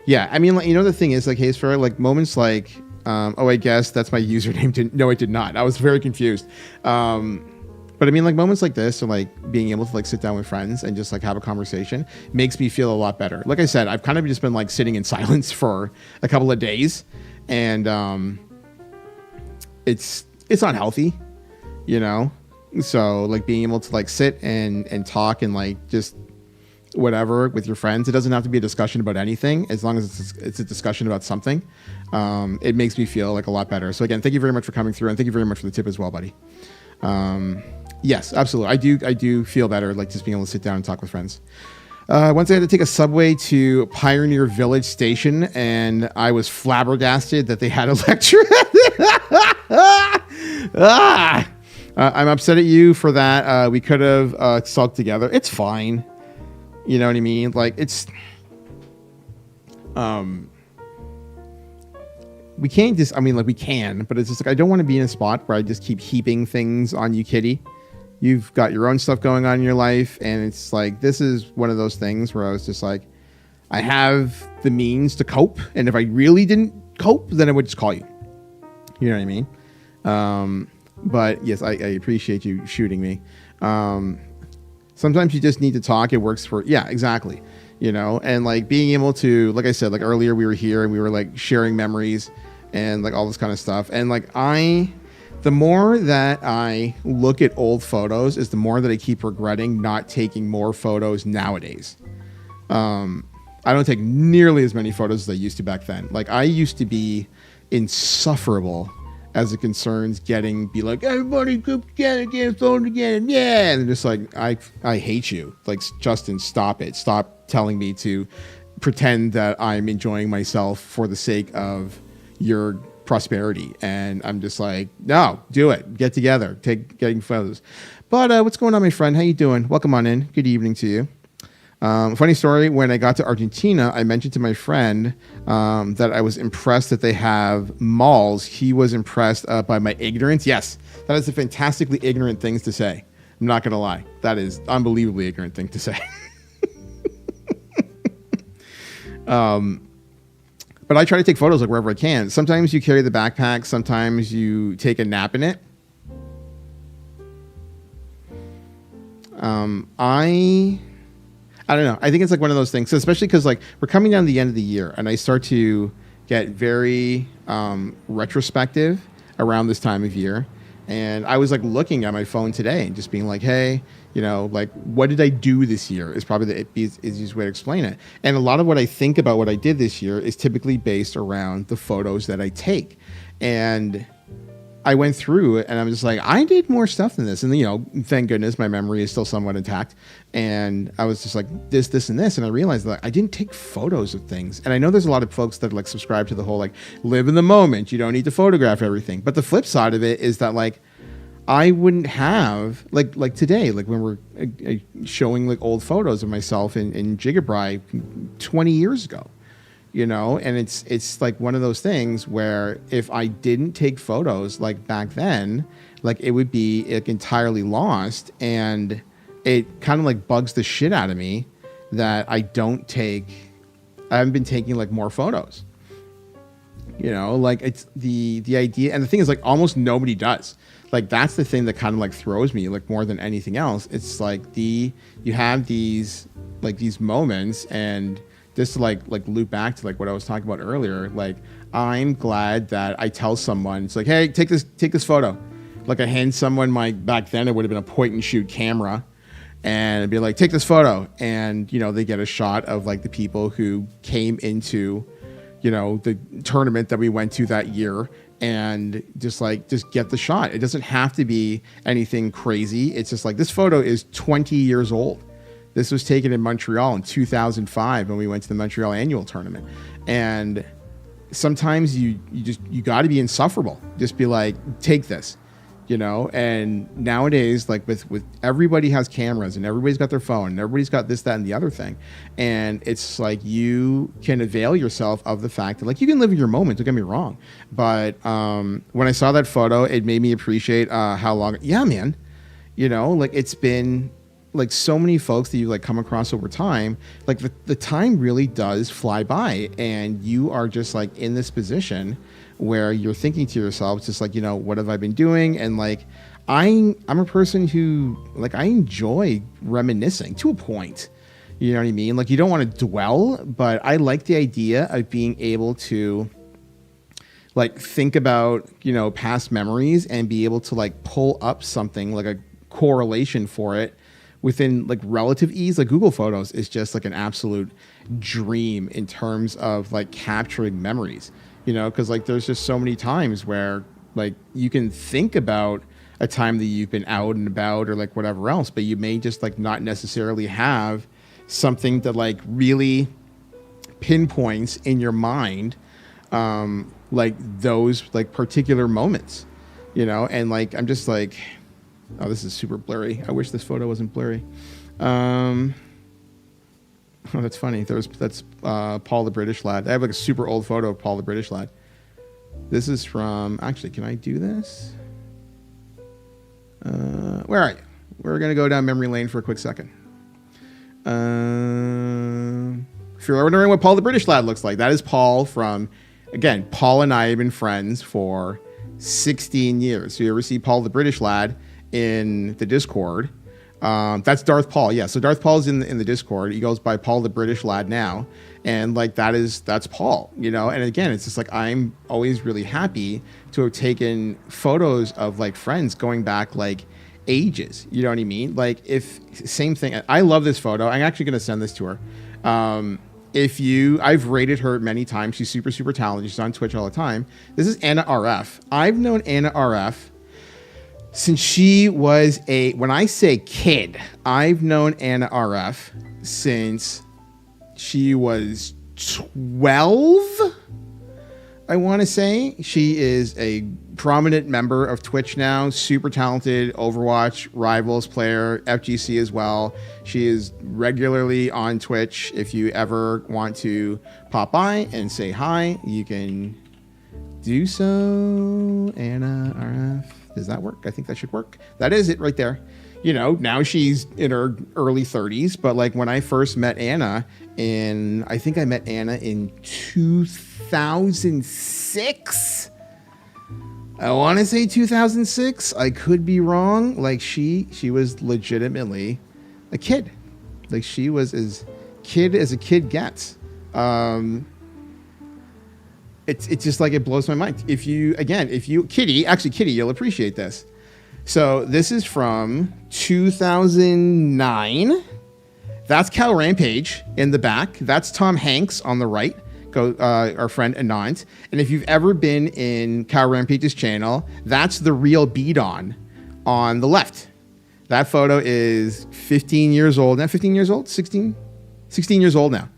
Yeah, I mean, like, you know, the thing is, like, Haze Flare, like moments like, oh, I guess that's my username. No, it did not. I was very confused. But I mean, like moments like this, or like being able to like sit down with friends and just like have a conversation makes me feel a lot better. Like I said, I've kind of just been like sitting in silence for a couple of days, and it's unhealthy, you know. So like being able to like sit and talk and like just whatever with your friends. It doesn't have to be a discussion about anything, as long as it's a discussion about something. It makes me feel like a lot better. So again, thank you very much for coming through, and thank you very much for the tip as well, buddy. Yes, absolutely. I do feel better, like just being able to sit down and talk with friends. Once I had to take a subway to Pioneer Village Station, and I was flabbergasted that they had electricity. I'm upset at you for that. We could have sulked together. It's fine. You know what I mean? Like, it's... we can't just... I mean, like, we can, but it's just like, I don't want to be in a spot where I just keep heaping things on you, kitty. You've got your own stuff going on in your life, and it's like, this is one of those things where I was just like, I have the means to cope, and if I really didn't cope, then I would just call you. You know what I mean? But yes, I appreciate you shooting me. Sometimes you just need to talk. It works for... Yeah, exactly. You know, and like being able to, like I said, like earlier we were here and we were like sharing memories and like all this kind of stuff. And like the more that I look at old photos is the more that I keep regretting not taking more photos nowadays. I don't take nearly as many photos as I used to back then. Like I used to be insufferable as it concerns be like, everybody group together, get a phone again, yeah. And just like, I hate you. Like, Justin, stop it. Stop telling me to pretend that I'm enjoying myself for the sake of your prosperity. And I'm just like, no, do it. Get together. Getting photos. But what's going on, my friend? How you doing? Welcome on in. Good evening to you. Funny story, when I got to Argentina, I mentioned to my friend that I was impressed that they have malls. He was impressed by my ignorance. Yes, that is a fantastically ignorant thing to say. I'm not going to lie. That is unbelievably ignorant thing to say. But I try to take photos like wherever I can. Sometimes you carry the backpack. Sometimes you take a nap in it. I don't know. I think it's like one of those things, especially because like we're coming down to the end of the year, and I start to get very retrospective around this time of year. And I was like looking at my phone today and just being like, hey, you know, like what did I do this year is probably the easiest way to explain it. And a lot of what I think about what I did this year is typically based around the photos that I take. And I went through it and I'm just like, I did more stuff than this. And, you know, thank goodness my memory is still somewhat intact. And I was just like this, and this. And I realized that I didn't take photos of things. And I know there's a lot of folks that like subscribe to the whole, like, live in the moment. You don't need to photograph everything. But the flip side of it is that, like, I wouldn't have, like today, like when we're showing like old photos of myself in Jigabri 20 years ago. and it's like one of those things where if I didn't take photos like back then, like it would be like entirely lost, and it kind of like bugs the shit out of me that I haven't been taking like more photos. Like it's the idea, and the thing is like almost nobody does. Like that's the thing that kind of like throws me like more than anything else. It's like you have these moments, and just to like loop back to like what I was talking about earlier. Like I'm glad that I tell someone, it's like, hey, take this photo. Like I hand someone back then it would have been a point and shoot camera, and it'd be like, take this photo, and they get a shot of like the people who came into the tournament that we went to that year, and just get the shot. It doesn't have to be anything crazy. It's just like, this photo is 20 years old. This was taken in Montreal in 2005 when we went to the Montreal annual tournament. And sometimes you got to be insufferable. Just be like, take this, and nowadays, like with everybody has cameras, and everybody's got their phone, and everybody's got this, that, and the other thing. And it's like, you can avail yourself of the fact that like you can live in your moment, don't get me wrong. But when I saw that photo, it made me appreciate how long, yeah, man, like it's been like so many folks that you like come across over time. Like the time really does fly by, and you are just like in this position where you're thinking to yourself, just like, what have I been doing? And like, I'm a person who like, I enjoy reminiscing to a point, you know what I mean? Like you don't want to dwell, but I like the idea of being able to like think about, past memories and be able to like pull up something like a correlation for it within like relative ease. Like Google Photos is just like an absolute dream in terms of like capturing memories, because like there's just so many times where like you can think about a time that you've been out and about or like whatever else, but you may just like not necessarily have something that like really pinpoints in your mind like those like particular moments, and like I'm just like, oh, this is super blurry. I wish this photo wasn't blurry. Oh, that's funny. That's Paul the British Lad. I have like a super old photo of Paul the British Lad. This is from, actually, can I do this? Where are you? We're going to go down memory lane for a quick second. If you're wondering what Paul the British Lad looks like, that is Paul from, again, Paul and I have been friends for 16 years. So you ever see Paul the British Lad in the Discord? That's Darth Paul. Yeah. So Darth Paul's in the Discord. He goes by Paul the British Lad now. And like, that's Paul, and again, it's just like, I'm always really happy to have taken photos of like friends going back like ages. You know what I mean? Like same thing. I love this photo. I'm actually going to send this to her. I've rated her many times. She's super, super talented. She's on Twitch all the time. This is Anna RF. I've known Anna RF since she was when I say kid, I've known Anna RF since she was 12, I want to say. She is a prominent member of Twitch now, super talented Overwatch Rivals player, FGC as well. She is regularly on Twitch. If you ever want to pop by and say hi, you can do so. Anna RF. Does that work? I think that should work. That is it right there. Now she's in her early 30s, but like when I first met Anna I think I met Anna in 2006. I want to say 2006. I could be wrong. Like she was legitimately a kid. Like she was as kid as a kid gets. It's just like, it blows my mind. If you, Kitty, you'll appreciate this. So this is from 2009. That's Cal Rampage in the back. That's Tom Hanks on the right. Our friend Anant. And if you've ever been in Cal Rampage's channel, that's the real Beat on the left. That photo is 15 years old. Not 15 years old? 16 years old now.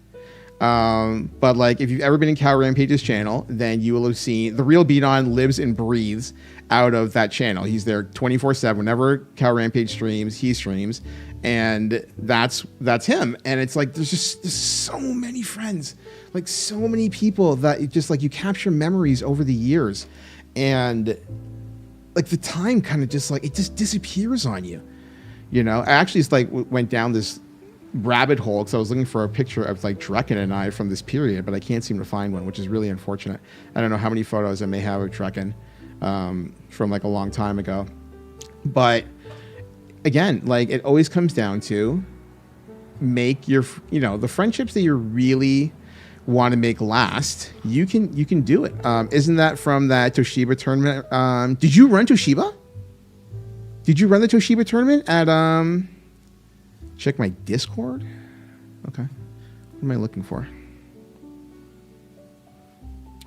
But like, if you've ever been in Cal Rampage's channel, then you will have seen the real Beat on lives and breathes out of that channel. He's there 24/7. Whenever Cal Rampage streams, he streams, and that's him. And it's like there's so many friends, like so many people that you just like you capture memories over the years, and like the time kind of just like it just disappears on you. You know, I actually just like went down this rabbit hole because I was looking for a picture of like Drekken and I from this period, but I can't seem to find one, which is really unfortunate. I don't know how many photos I may have of Drekken from like a long time ago. But again, like it always comes down to make your, you know, the friendships that you really want to make last. You can do it. Isn't that from that Toshiba tournament? Did you run Toshiba? Did you run the Toshiba tournament at check my Discord? Okay. What am I looking for?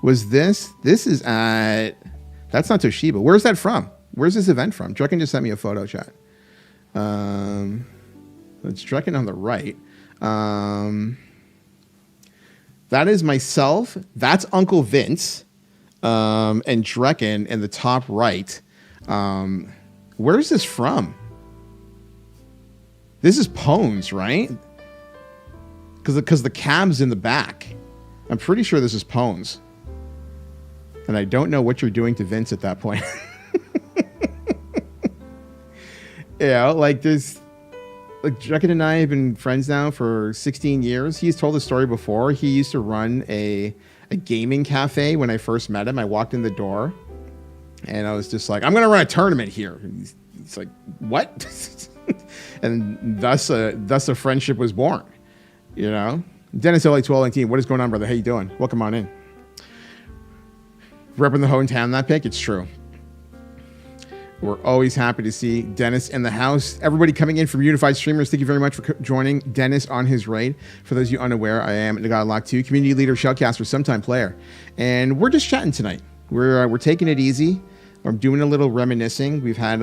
Was this is at, that's not Toshiba. Where's that from? Where's this event from? Drekken just sent me a photo chat. It's Drekken on the right. That is myself. That's Uncle Vince. And Drekken in the top right. Where is this from? This is Pones, right? Because the cab's in the back. I'm pretty sure this is Pones. And I don't know what you're doing to Vince at that point. Yeah, like there's... Like Drekken and I have been friends now for 16 years. He's told the story before. He used to run a gaming cafe when I first met him. I walked in the door and I was just like, I'm going to run a tournament here. And he's like, what? And thus a friendship was born, you know? Dennis LA 1219, what is going on, brother? How you doing? Welcome on in. Repping the hometown that pick, it's true. We're always happy to see Dennis in the house. Everybody coming in from Unified Streamers, thank you very much for joining Dennis on his raid. For those of you unaware, I am the Godlock 2, community leader, shellcaster, sometime player. And we're just chatting tonight. We're taking it easy. I'm doing a little reminiscing. We've had,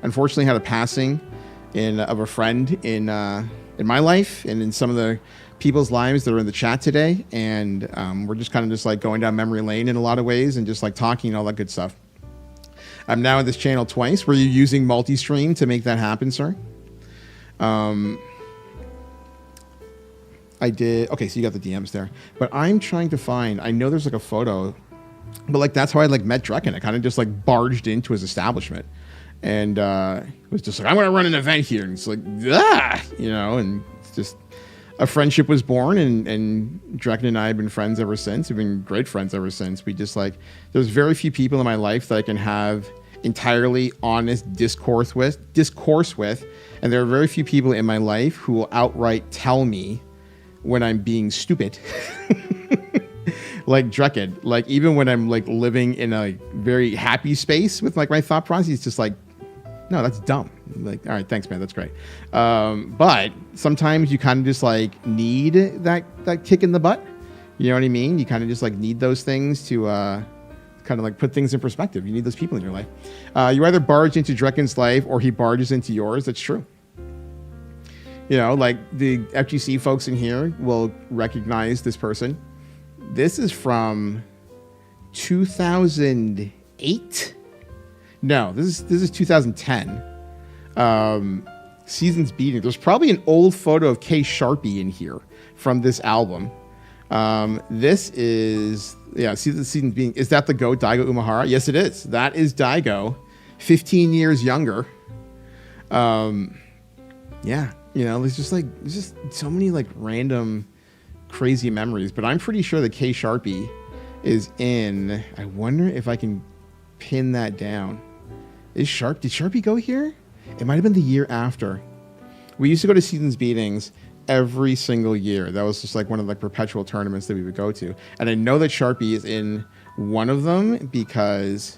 unfortunately, had a passing of a friend in my life and in some of the people's lives that are in the chat today. And we're just kind of just like going down memory lane in a lot of ways and just like talking and all that good stuff. I'm now at this channel twice. Were you using multi-stream to make that happen, sir? I did. Okay, so you got the DMs there. But I'm trying to find, I know there's like a photo, but like that's how I like met Drekken. I kind of just like barged into his establishment. And it was just like, I'm going to run an event here. And it's like, you know, and it's just a friendship was born. And Drekken and I have been friends ever since. We've been great friends ever since. We just like, there's very few people in my life that I can have entirely honest discourse with. And there are very few people in my life who will outright tell me when I'm being stupid. Like Drekken, like even when I'm like living in a very happy space with like my thought process, it's just like, no, that's dumb. Like, all right, thanks, man. That's great. But sometimes you kind of just like need that kick in the butt. You know what I mean? You kind of just like need those things to kind of like put things in perspective. You need those people in your life. You either barge into Drekken's life or he barges into yours. That's true. You know, like the FGC folks in here will recognize this person. This is from 2008. No, this is 2010. Seasons Beating. There's probably an old photo of K Sharpie in here from this album. This is, yeah, Seasons Beating. Is that the GOAT, Daigo Umehara? Yes, it is. That is Daigo, 15 years younger. Yeah, you know, there's just so many like random crazy memories, but I'm pretty sure that K Sharpie is in, I wonder if I can pin that down. Did Sharpie go here? It might have been the year after. We used to go to Seasons Beatings every single year. That was just like one of the perpetual tournaments that we would go to. And I know that Sharpie is in one of them because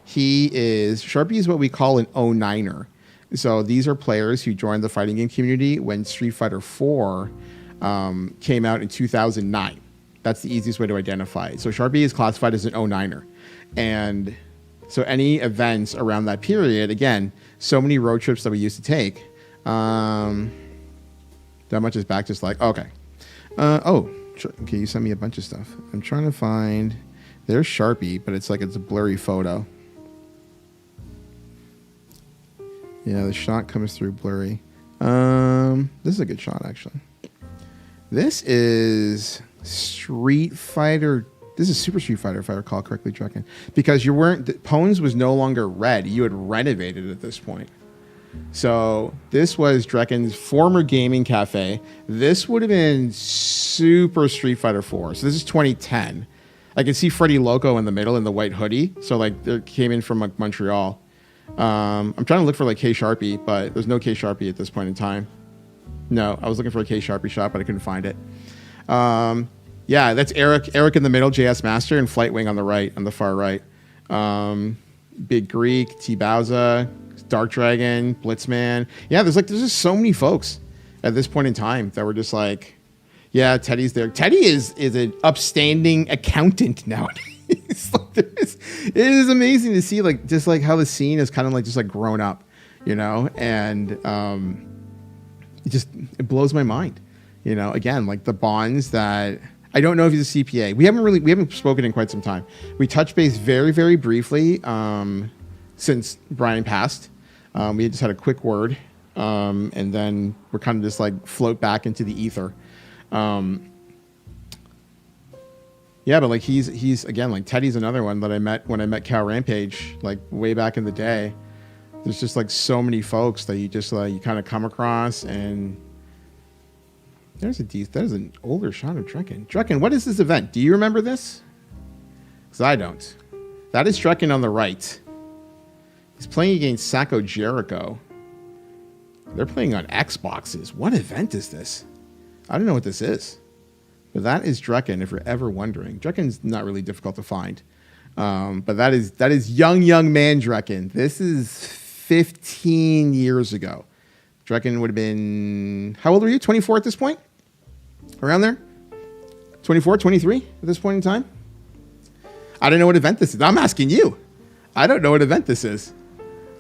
Sharpie is what we call an 09er. So these are players who joined the fighting game community when Street Fighter 4 came out in 2009. That's the easiest way to identify it. So Sharpie is classified as an 09er. And so any events around that period, again, so many road trips that we used to take. That much is back, just like, okay. Okay, you sent me a bunch of stuff. I'm trying to find, there's Sharpie, but it's a blurry photo. Yeah, the shot comes through blurry. This is a good shot, actually. This is Street Fighter. This is Super Street Fighter, if I recall correctly, Drekken. Because you weren't... Pones was no longer red. You had renovated at this point. So this was Drekken's former gaming cafe. This would have been Super Street Fighter 4. So this is 2010. I can see Freddy Loco in the middle in the white hoodie. So like they came in from like Montreal. I'm trying to look for like K Sharpie, but there's no K Sharpie at this point in time. No, I was looking for a K Sharpie shot, but I couldn't find it. Yeah, that's Eric. Eric in the middle, JS Master, and Flightwing on the right, on the far right. Big Greek, T Bowser, Dark Dragon, Blitzman. Yeah, there's just so many folks at this point in time that were just like, yeah, Teddy's there. Teddy is an upstanding accountant nowadays. It is amazing to see just how the scene is kind of just grown up, and it blows my mind, again, like the bonds that I don't know if he's a CPA. We haven't spoken in quite some time. We touched base very, very briefly since Brian passed. We just had a quick word, and then we're kind of just float back into the ether. Yeah, but he's again, Teddy's another one that I met when I met Cal Rampage, way back in the day. There's just so many folks that you just you kind of come across, and that is an older shot of Drekken. Drekken, what is this event? Do you remember this? Because I don't. That is Drekken on the right. He's playing against Sacco Jericho. They're playing on Xboxes. What event is this? I don't know what this is. But that is Drekken, if you're ever wondering. Drekken's not really difficult to find. But that is young man Drekken. This is 15 years ago. Drekken would have been... How old were you? 24 at this point? Around there? 24, 23 at this point in time? I don't know what event this is. I'm asking you. I don't know what event this is.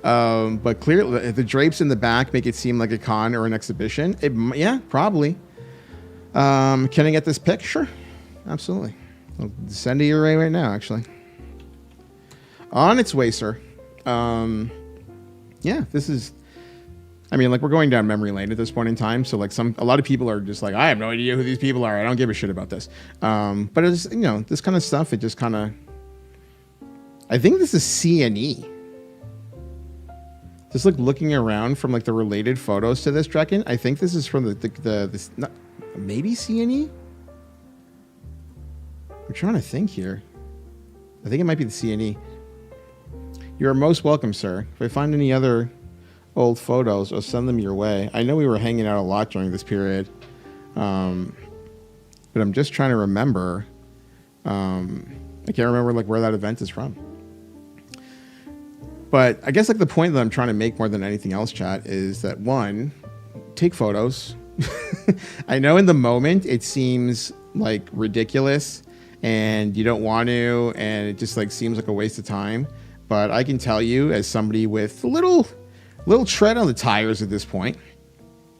But clearly, the drapes in the back make it seem like a con or an exhibition. Yeah, probably. Can I get this pic? Sure. Absolutely. I'll send it your way right now, actually. On its way, sir. Yeah, this is... we're going down memory lane at this point in time. So, a lot of people are just I have no idea who these people are. I don't give a shit about this. But it's, this kind of stuff, it just kind of... I think this is CNE. Just looking around from the related photos to this Drekken, I think this is from this maybe CNE? We're trying to think here. I think it might be the CNE. You are most welcome, sir. If I find any other old photos, I'll send them your way. I know we were hanging out a lot during this period. But I'm just trying to remember. I can't remember where that event is from. But I guess the point that I'm trying to make more than anything else, chat, is that one, take photos. I know in the moment it seems ridiculous and you don't want to, and it just seems like a waste of time. But I can tell you, as somebody with a little tread on the tires at this point,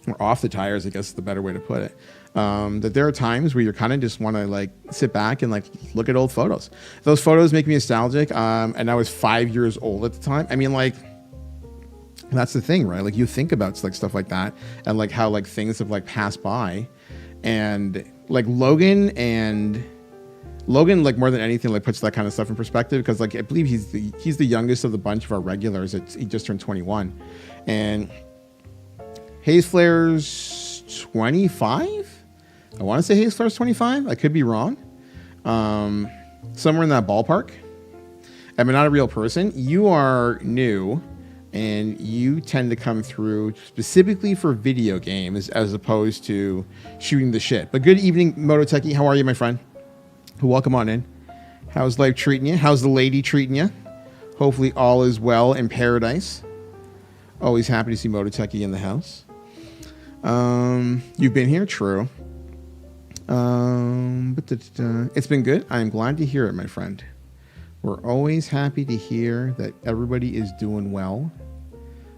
or off the tires, I guess is the better way to put it, that there are times where you kind of just want to sit back and look at old photos. Those photos make me nostalgic, and I was 5 years old at the time. That's the thing, right? You think about stuff like that, and how things have passed by, and Logan more than anything puts that kind of stuff in perspective, because I believe he's the youngest of the bunch of our regulars. He just turned 21, and Haze Flare's 25. I want to say Haze Flare's 25. I could be wrong. Somewhere in that ballpark. I'm not a real person. You are new, and you tend to come through specifically for video games as opposed to shooting the shit. But good evening, Mototeki. How are you, my friend? Welcome on in. How's life treating you? How's the lady treating you? Hopefully all is well in paradise. Always happy to see Mototeki in the house. You've been here? True. It's been good. I'm glad to hear it, my friend. We're always happy to hear that everybody is doing well.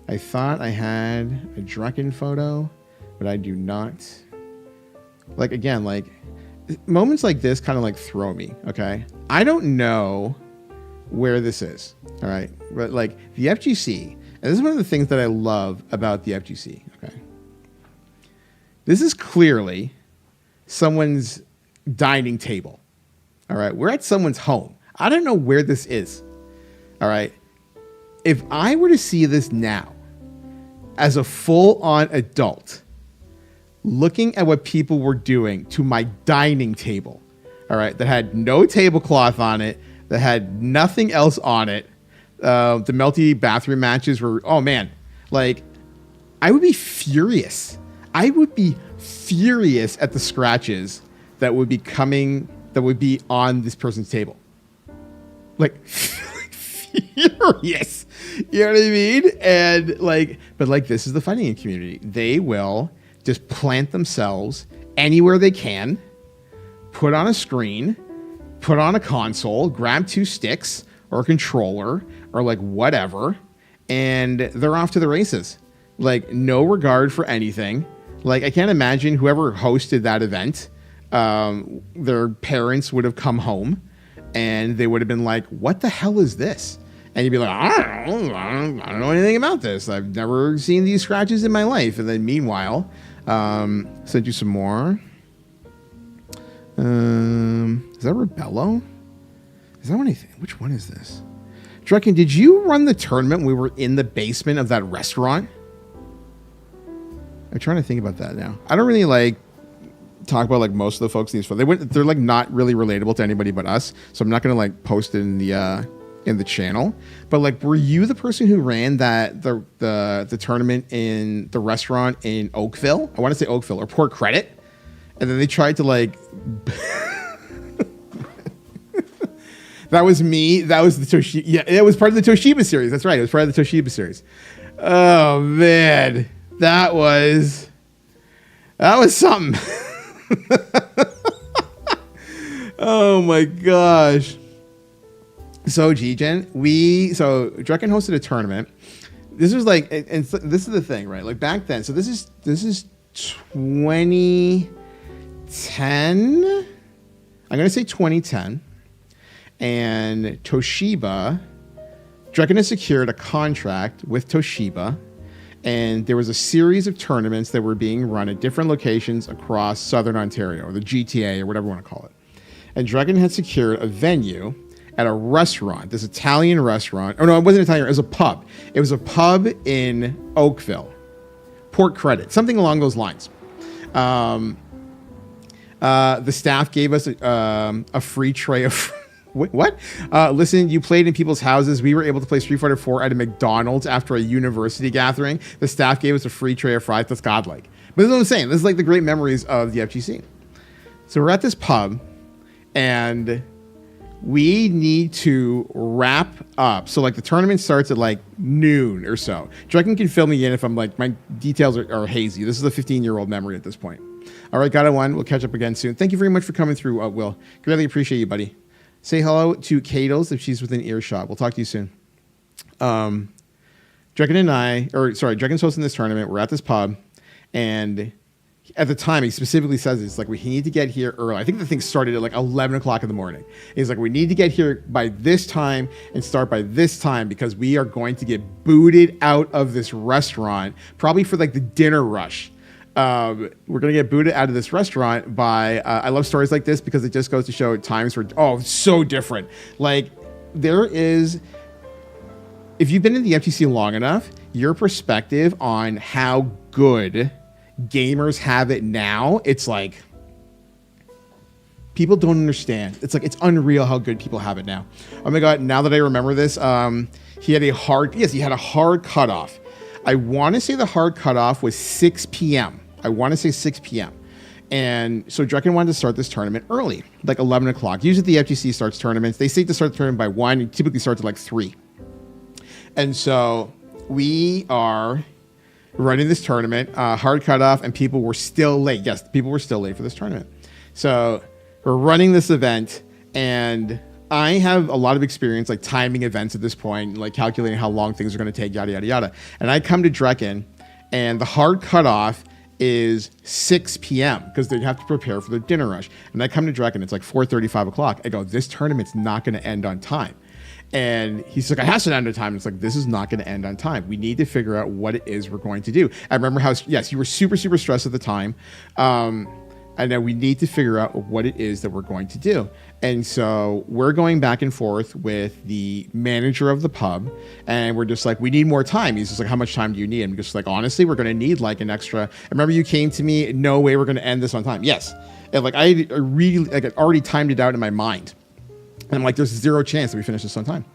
I thought I had a Drekken photo, but I do not. Moments like this kind of throw me, okay? I don't know where this is, all right? But the FGC And this is one of the things that I love about the FGC. Okay. This is clearly someone's dining table. All right. We're at someone's home. I don't know where this is. All right. If I were to see this now as a full-on adult, looking at what people were doing to my dining table, all right, that had no tablecloth on it, that had nothing else on it, the melty bathroom matches were, oh man, like, I would be furious. I would be furious at the scratches that would be on this person's table. Like, furious. You know what I mean? And but this is the fighting community. They will just plant themselves anywhere they can, put on a screen, put on a console, grab 2 sticks or a controller or whatever, and they're off to the races. No regard for anything. I can't imagine whoever hosted that event, their parents would have come home and they would have been like, what the hell is this? And you'd be like, I don't know anything about this. I've never seen these scratches in my life. And then meanwhile, sent you some more. Is that Rebello? Is that one? Which one is this? Drekken, did you run the tournament when we were in the basement of that restaurant? I'm trying to think about that now. I don't really talk about most of the folks in these. They're not really relatable to anybody but us. So I'm not gonna post it in the channel. But were you the person who ran the tournament in the restaurant in Oakville? I want to say Oakville or Port Credit. And then they tried to that was me. That was the Toshiba. Yeah, it was part of the Toshiba series. That's right. It was part of the Toshiba series. Oh man, that was something. Oh my gosh. So G-Gen, Drekken hosted a tournament. This was and this is the thing, right? Back then. So this is 2010. I'm gonna say 2010. And Toshiba, Drekken has secured a contract with Toshiba, and there was a series of tournaments that were being run at different locations across Southern Ontario, or the GTA, or whatever you want to call it. And Drekken had secured a venue at a restaurant, this Italian restaurant. Oh no, it wasn't Italian, it was a pub. It was a pub in Oakville, Port Credit, something along those lines. The staff gave us a free tray of... What? Listen, you played in people's houses. We were able to play Street Fighter 4 at a McDonald's after a university gathering. The staff gave us a free tray of fries. That's godlike. But this is what I'm saying. This is the great memories of the FGC. So we're at this pub, and we need to wrap up. So the tournament starts at noon or so. Drekken can fill me in if I'm my details are hazy. This is a 15-year-old memory at this point. All right, got it one. We'll catch up again soon. Thank you very much for coming through, Will. Greatly appreciate you, buddy. Say hello to Kadles if she's within earshot. We'll talk to you soon. Drekken Drekken's hosting this tournament. We're at this pub, and at the time, he specifically says it's we need to get here early. I think the thing started at 11 o'clock in the morning. He's we need to get here by this time and start by this time because we are going to get booted out of this restaurant, probably for the dinner rush. We're going to get booted out of this restaurant by, I love stories like this because it just goes to show times were, so different. There is, if you've been in the FTC long enough, your perspective on how good gamers have it now, it's people don't understand. It's it's unreal how good people have it now. Oh my God, now that I remember this, he had a hard cutoff. I want to say the hard cutoff was 6 p.m. I want to say 6 p.m. And so Drekken wanted to start this tournament early, 11 o'clock. Usually the FGC starts tournaments. They say to start the tournament by 1. It typically starts at 3. And so we are running this tournament, hard cutoff, and people were still late. Yes, people were still late for this tournament. So we're running this event, and I have a lot of experience timing events at this point, calculating how long things are going to take, yada, yada, yada. And I come to Drekken, and the hard cutoff is 6 p.m. because they have to prepare for their dinner rush. And I come to Drekken, it's 4:30, 5 o'clock. I go, this tournament's not going to end on time. And he's like, it has to end on time. It's like, this is not going to end on time. We need to figure out what it is we're going to do. I remember how, yes, you were super, super stressed at the time. And then we need to figure out what it is that we're going to do. And so we're going back and forth with the manager of the pub. And we're just like, we need more time. He's just like, how much time do you need? I'm just like, honestly, we're going to need like an extra. I remember you came to me, no way we're going to end this on time. Yes. And like, I really, like, I already timed it out in my mind. And I'm like, there's zero chance that we finish this on time.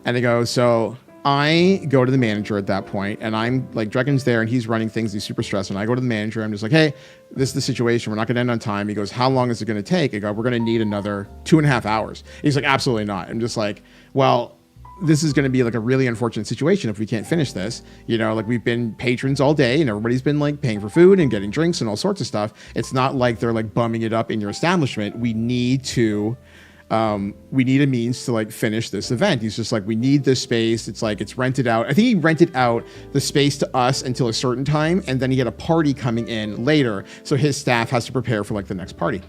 And they go, so I go to the manager at that point, and I'm like, Drekken's there, and he's running things. He's super stressed. And I go to the manager. I'm just like, hey, this is the situation. We're not going to end on time. He goes, how long is it going to take? I go, we're going to need another 2.5 hours. He's like, absolutely not. I'm just like, well, this is going to be like a really unfortunate situation if we can't finish this. You know, like we've been patrons all day and everybody's been like paying for food and getting drinks and all sorts of stuff. It's not like they're like bumming it up in your establishment. We need a means to like finish this event. He's just like, we need this space. It's like, it's rented out. I think he rented out the space to us until a certain time. And then he had a party coming in later. So his staff has to prepare for like the next party.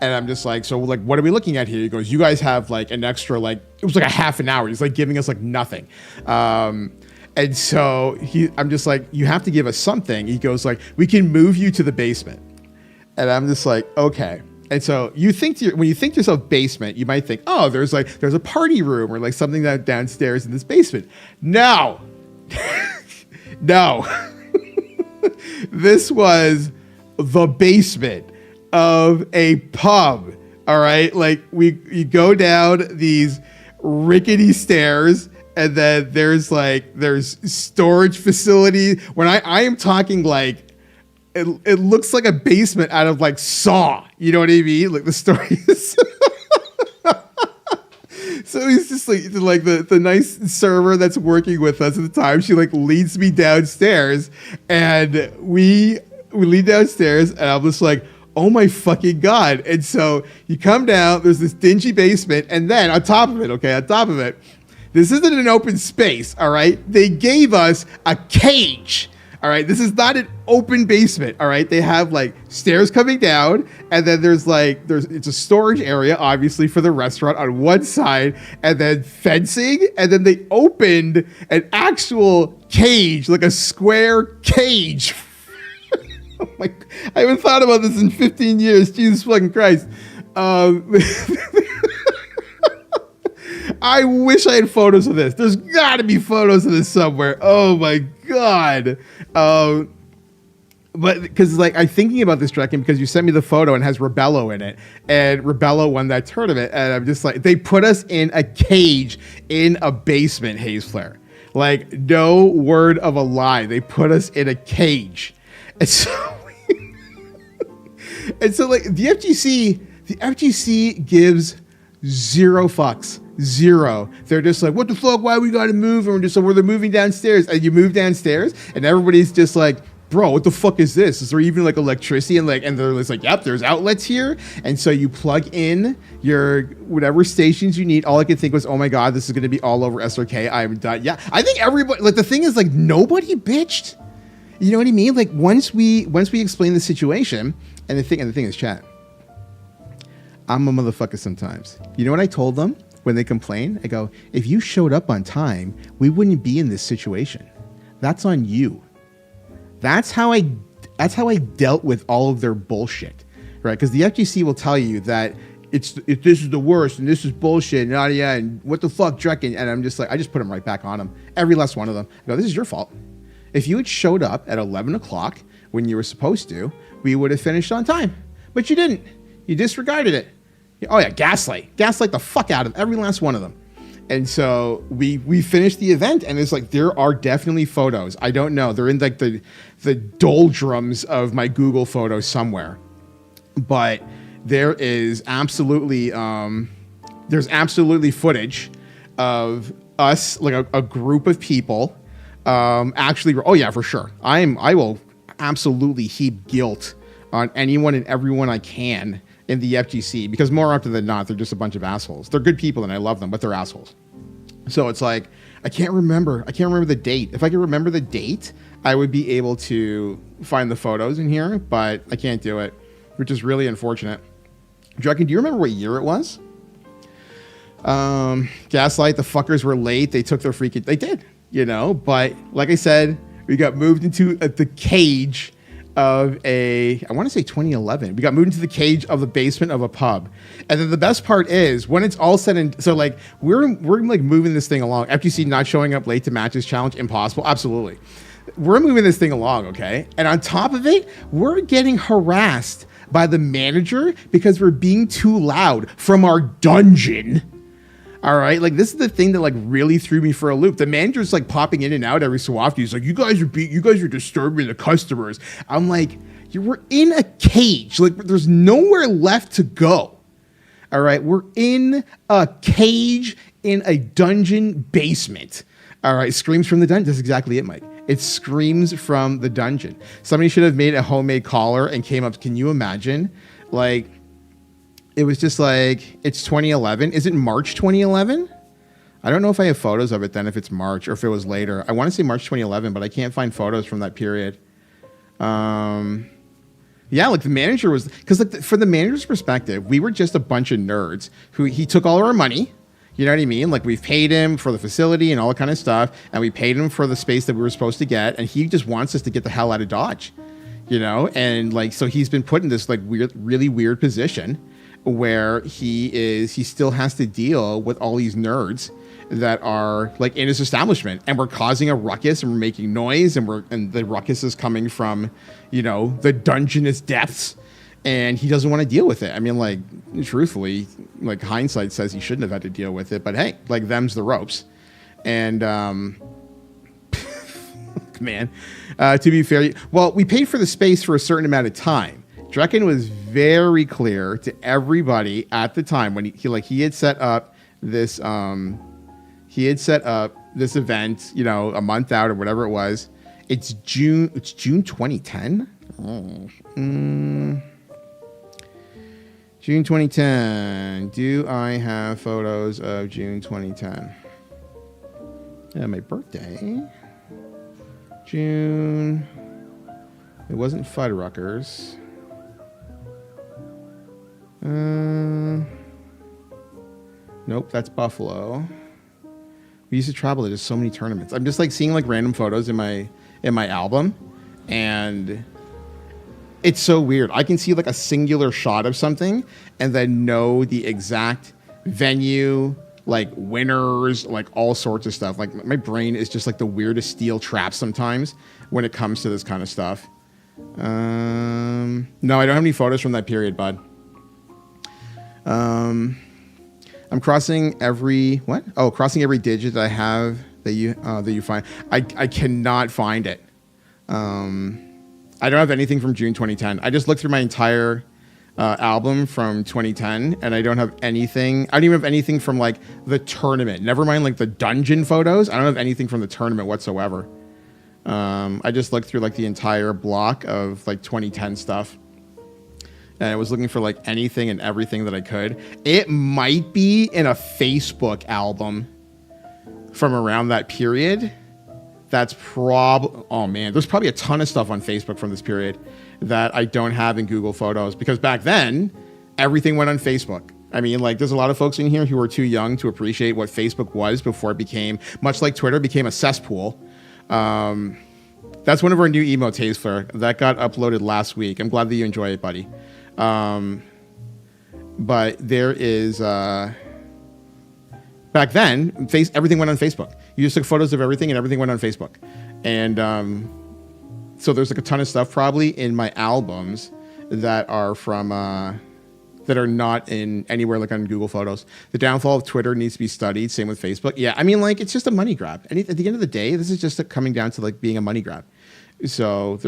And I'm just like, so like, what are we looking at here? He goes, you guys have like an extra, like, it was like a half an hour. He's like giving us like nothing. And so I'm just like, you have to give us something. He goes like, we can move you to the basement. And I'm just like, okay. And so you think when you think to yourself basement, you might think, oh, there's a party room or like something that downstairs in this basement. No, no, this was the basement of a pub. All right. Like you go down these rickety stairs and then there's storage facility. When I am talking like, it looks like a basement out of like Saw. You know what I mean? Like the story is. So he's just like the nice server that's working with us at the time. She like leads me downstairs and we lead downstairs and I'm just like, oh my fucking God. And so you come down, there's this dingy basement. And then on top of it, this isn't an open space. All right. They gave us a cage. All right, this is not an open basement. All right, they have like stairs coming down, and then it's a storage area, obviously for the restaurant on one side, and then fencing, and then they opened an actual cage, like a square cage. Oh my! I haven't thought about this in 15 years. Jesus fucking Christ! I wish I had photos of this. There's got to be photos of this somewhere. Oh my God. But because like I'm thinking about this Drekken because you sent me the photo and it has Rebello in it, and Rebello won that tournament, and I'm just like, they put us in a cage in a basement, Haze Flare. Like no word of a lie. They put us in a cage. And so like the FGC gives zero fucks. Zero. They're just like, what the fuck? Why we gotta move? And we're just like, they're moving downstairs. And you move downstairs, and everybody's just like, bro, what the fuck is this? Is there even like electricity? And they're just like, yep, there's outlets here. And so you plug in your whatever stations you need. All I could think was, oh my God, this is gonna be all over SRK. I'm done. Yeah, I think everybody. Like the thing is, like nobody bitched. You know what I mean? Like once we explain the situation, and the thing is, chat. I'm a motherfucker sometimes. You know what I told them? When they complain, I go, if you showed up on time, we wouldn't be in this situation. That's on you. That's how I dealt with all of their bullshit, right? Because the FGC will tell you that if this is the worst and this is bullshit and what the fuck, Drekken? And I'm just like, I just put them right back on them. Every last one of them. I go, this is your fault. If you had showed up at 11 o'clock when you were supposed to, we would have finished on time. But you didn't. You disregarded it. Oh yeah, gaslight the fuck out of every last one of them. And so we finished the event, and it's like there are definitely photos. I don't know, they're in like the doldrums of my Google photos somewhere, but there is absolutely footage of us, like a group of people. Actually, oh yeah, for sure. I will absolutely heap guilt on anyone and everyone I can in the FGC, because more often than not, they're just a bunch of assholes. They're good people and I love them, but they're assholes. So it's like, I can't remember the date. If I could remember the date, I would be able to find the photos in here, but I can't do it, which is really unfortunate. Drekken, do you remember what year it was? Gaslight, the fuckers were late. They took their freaking, they did, but like I said, we got moved into the cage of I want to say 2011. We got moved into the cage of the basement of a pub. And then the best part is when it's all said and so like we're like moving this thing along. FGC not showing up late to matches challenge, impossible. Absolutely. We're moving this thing along, okay? And on top of it, we're getting harassed by the manager because we're being too loud from our dungeon. All right, like this is the thing that like really threw me for a loop. The manager's like popping in and out every so often. He's like, you guys are disturbing the customers. I'm like, we're in a cage. Like there's nowhere left to go. All right, we're in a cage in a dungeon basement. All right, screams from the dungeon. That's exactly it, Mike. It screams from the dungeon. Somebody should have made a homemade collar and came up. Can you imagine? Like, it was just like, it's 2011. Is it March 2011? I don't know if I have photos of it then, if it's March or if it was later. I want to say March 2011, but I can't find photos from that period. Yeah, like the manager was, because like for the manager's perspective, we were just a bunch of nerds who he took all of our money. You know what I mean? Like we've paid him for the facility and all that kind of stuff, and we paid him for the space that we were supposed to get, and he just wants us to get the hell out of Dodge, And like so, he's been put in this like weird, really weird position where he still has to deal with all these nerds that are like in his establishment, and we're causing a ruckus and we're making noise, and the ruckus is coming from, the dungeonous depths. And he doesn't want to deal with it. I mean, like, truthfully, like hindsight says he shouldn't have had to deal with it. But hey, like them's the ropes. And, man, to be fair, well, we paid for the space for a certain amount of time. Drekken was very clear to everybody at the time when he had set up this event, a month out or whatever it was. It's June 2010. June 2010. Do I have photos of June 2010? Yeah, my birthday. June. It wasn't Fuddruckers. Nope, that's Buffalo. We used to travel to just so many tournaments. I'm just like seeing like random photos in my album, and it's so weird. I can see like a singular shot of something and then know the exact venue, like winners, like all sorts of stuff. Like my brain is just like the weirdest steel trap sometimes when it comes to this kind of stuff. No, I don't have any photos from that period, bud. I'm crossing every crossing every digit that I have that you find. I cannot find it. I don't have anything from June 2010. I just looked through my entire album from 2010, and I don't have anything. I don't even have anything from like the tournament. Never mind like the dungeon photos. I don't have anything from the tournament whatsoever. I just looked through like the entire block of like 2010 stuff, and I was looking for like anything and everything that I could. It might be in a Facebook album from around that period. That's oh man, there's probably a ton of stuff on Facebook from this period that I don't have in Google Photos, because back then everything went on Facebook. I mean, like there's a lot of folks in here who are too young to appreciate what Facebook was before it became, much like Twitter, became a cesspool. That's one of our new emotes, Hazler, that got uploaded last week. I'm glad that you enjoy it, buddy. But there is, back then, everything went on Facebook. You just took photos of everything and everything went on Facebook. And so there's like a ton of stuff probably in my albums that are from, that are not in anywhere like on Google Photos. The downfall of Twitter needs to be studied. Same with Facebook. Yeah, I mean, like, it's just a money grab. And at the end of the day, this is just coming down to like being a money grab. So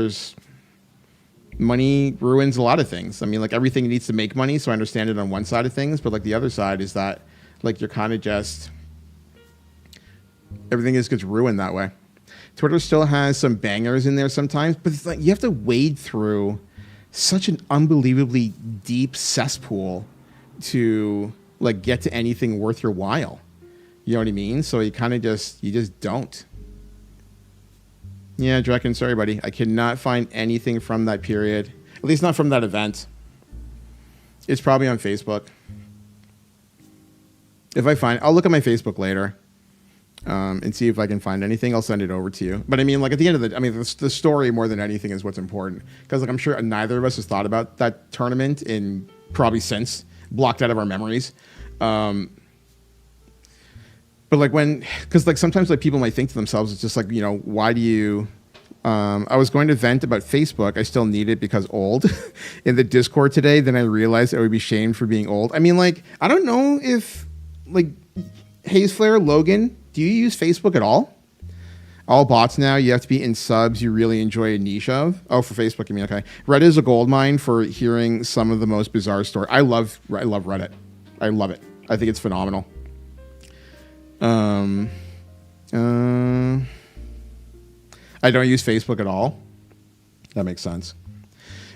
money ruins a lot of things. I mean, like everything needs to make money. So I understand it on one side of things, but like the other side is that like you're kind of just, everything just gets ruined that way. Twitter still has some bangers in there sometimes, but it's like you have to wade through such an unbelievably deep cesspool to like get to anything worth your while. You know what I mean? So you just don't. Yeah, Drekken, sorry, buddy. I cannot find anything from that period. At least not from that event. It's probably on Facebook. If I find, I'll look at my Facebook later and see if I can find anything. I'll send it over to you. But I mean, like at the end of the story more than anything is what's important. Because like I'm sure neither of us has thought about that tournament in probably since, blocked out of our memories. But like because like sometimes like people might think to themselves, it's just like, you know, why do you, I was going to vent about Facebook. I still need it because old in the Discord today. Then I realized I would be shamed for being old. I mean, like, I don't know if like Haze Flare, Logan, do you use Facebook at all? All bots now. You have to be in subs you really enjoy a niche of. Oh, for Facebook, you mean? Okay. Reddit is a gold mine for hearing some of the most bizarre stories. I love Reddit. I love it. I think it's phenomenal. I don't use Facebook at all. That makes sense.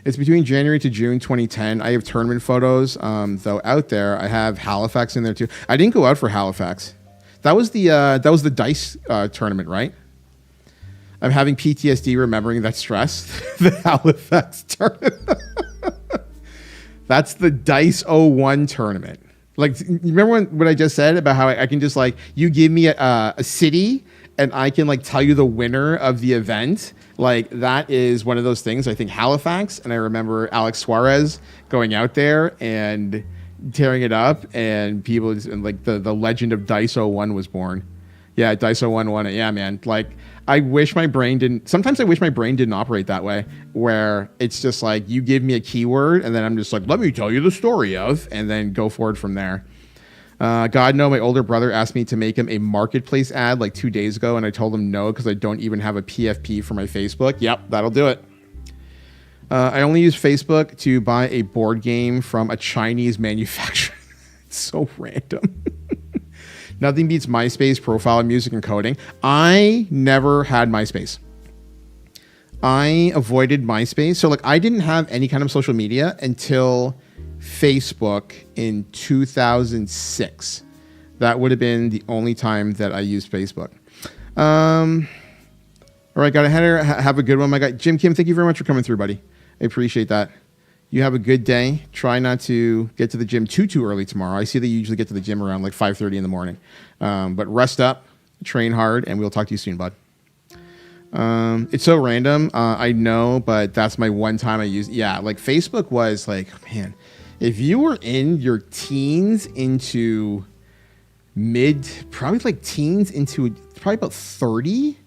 It's between January to June 2010. I have tournament photos, though out there. I have Halifax in there too. I didn't go out for Halifax. That was the dice tournament, right? I'm having PTSD remembering that stress. The Halifax tournament. That's the Dice 01 tournament. Like, you remember what I just said about how I can just like, you give me a city and I can like tell you the winner of the event. Like that is one of those things. I think Halifax, and I remember Alex Suarez going out there and tearing it up, and people, and like the legend of Dice 01 was born. Yeah, Dice 01 won it. Yeah, man. Like I wish my brain didn't. Sometimes I wish my brain didn't operate that way, where it's just like you give me a keyword and then I'm just like, let me tell you the story of, and then go forward from there. God, no, my older brother asked me to make him a marketplace ad like 2 days ago, and I told him no because I don't even have a PFP for my Facebook. Yep, that'll do it. I only use Facebook to buy a board game from a Chinese manufacturer. It's so random. Nothing beats MySpace, profile, music, and coding. I never had MySpace. I avoided MySpace. So, like, I didn't have any kind of social media until Facebook in 2006. That would have been the only time that I used Facebook. All right, got a header. Have a good one, my guy. Jim Kim, thank you very much for coming through, buddy. I appreciate that. You have a good day. Try not to get to the gym too early tomorrow. I see that you usually get to the gym around like 5:30 in the morning. But rest up, train hard, and we'll talk to you soon, bud. It's so random. I know, but that's my one time I used. Yeah, like Facebook was like, man, if you were in your teens into probably like teens into probably about 30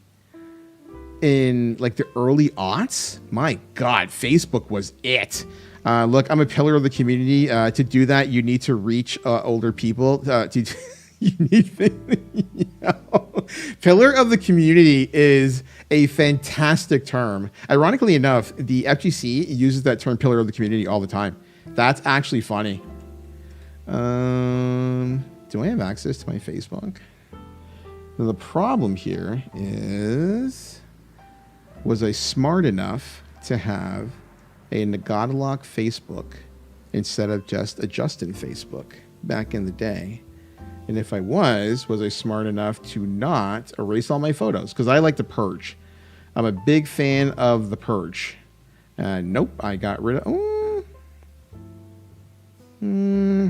in like the early aughts, my God, Facebook was it. Look, I'm a pillar of the community. To do that, you need to reach older people. You need pillar of the community is a fantastic term. Ironically enough, the FGC uses that term pillar of the community all the time. That's actually funny. Do I have access to my Facebook? Now, the problem here is, was I smart enough to have a Nagadalock Facebook instead of just a Justin Facebook back in the day? And if I was I smart enough to not erase all my photos? Because I like to purge. I'm a big fan of the purge. Nope, I got rid of...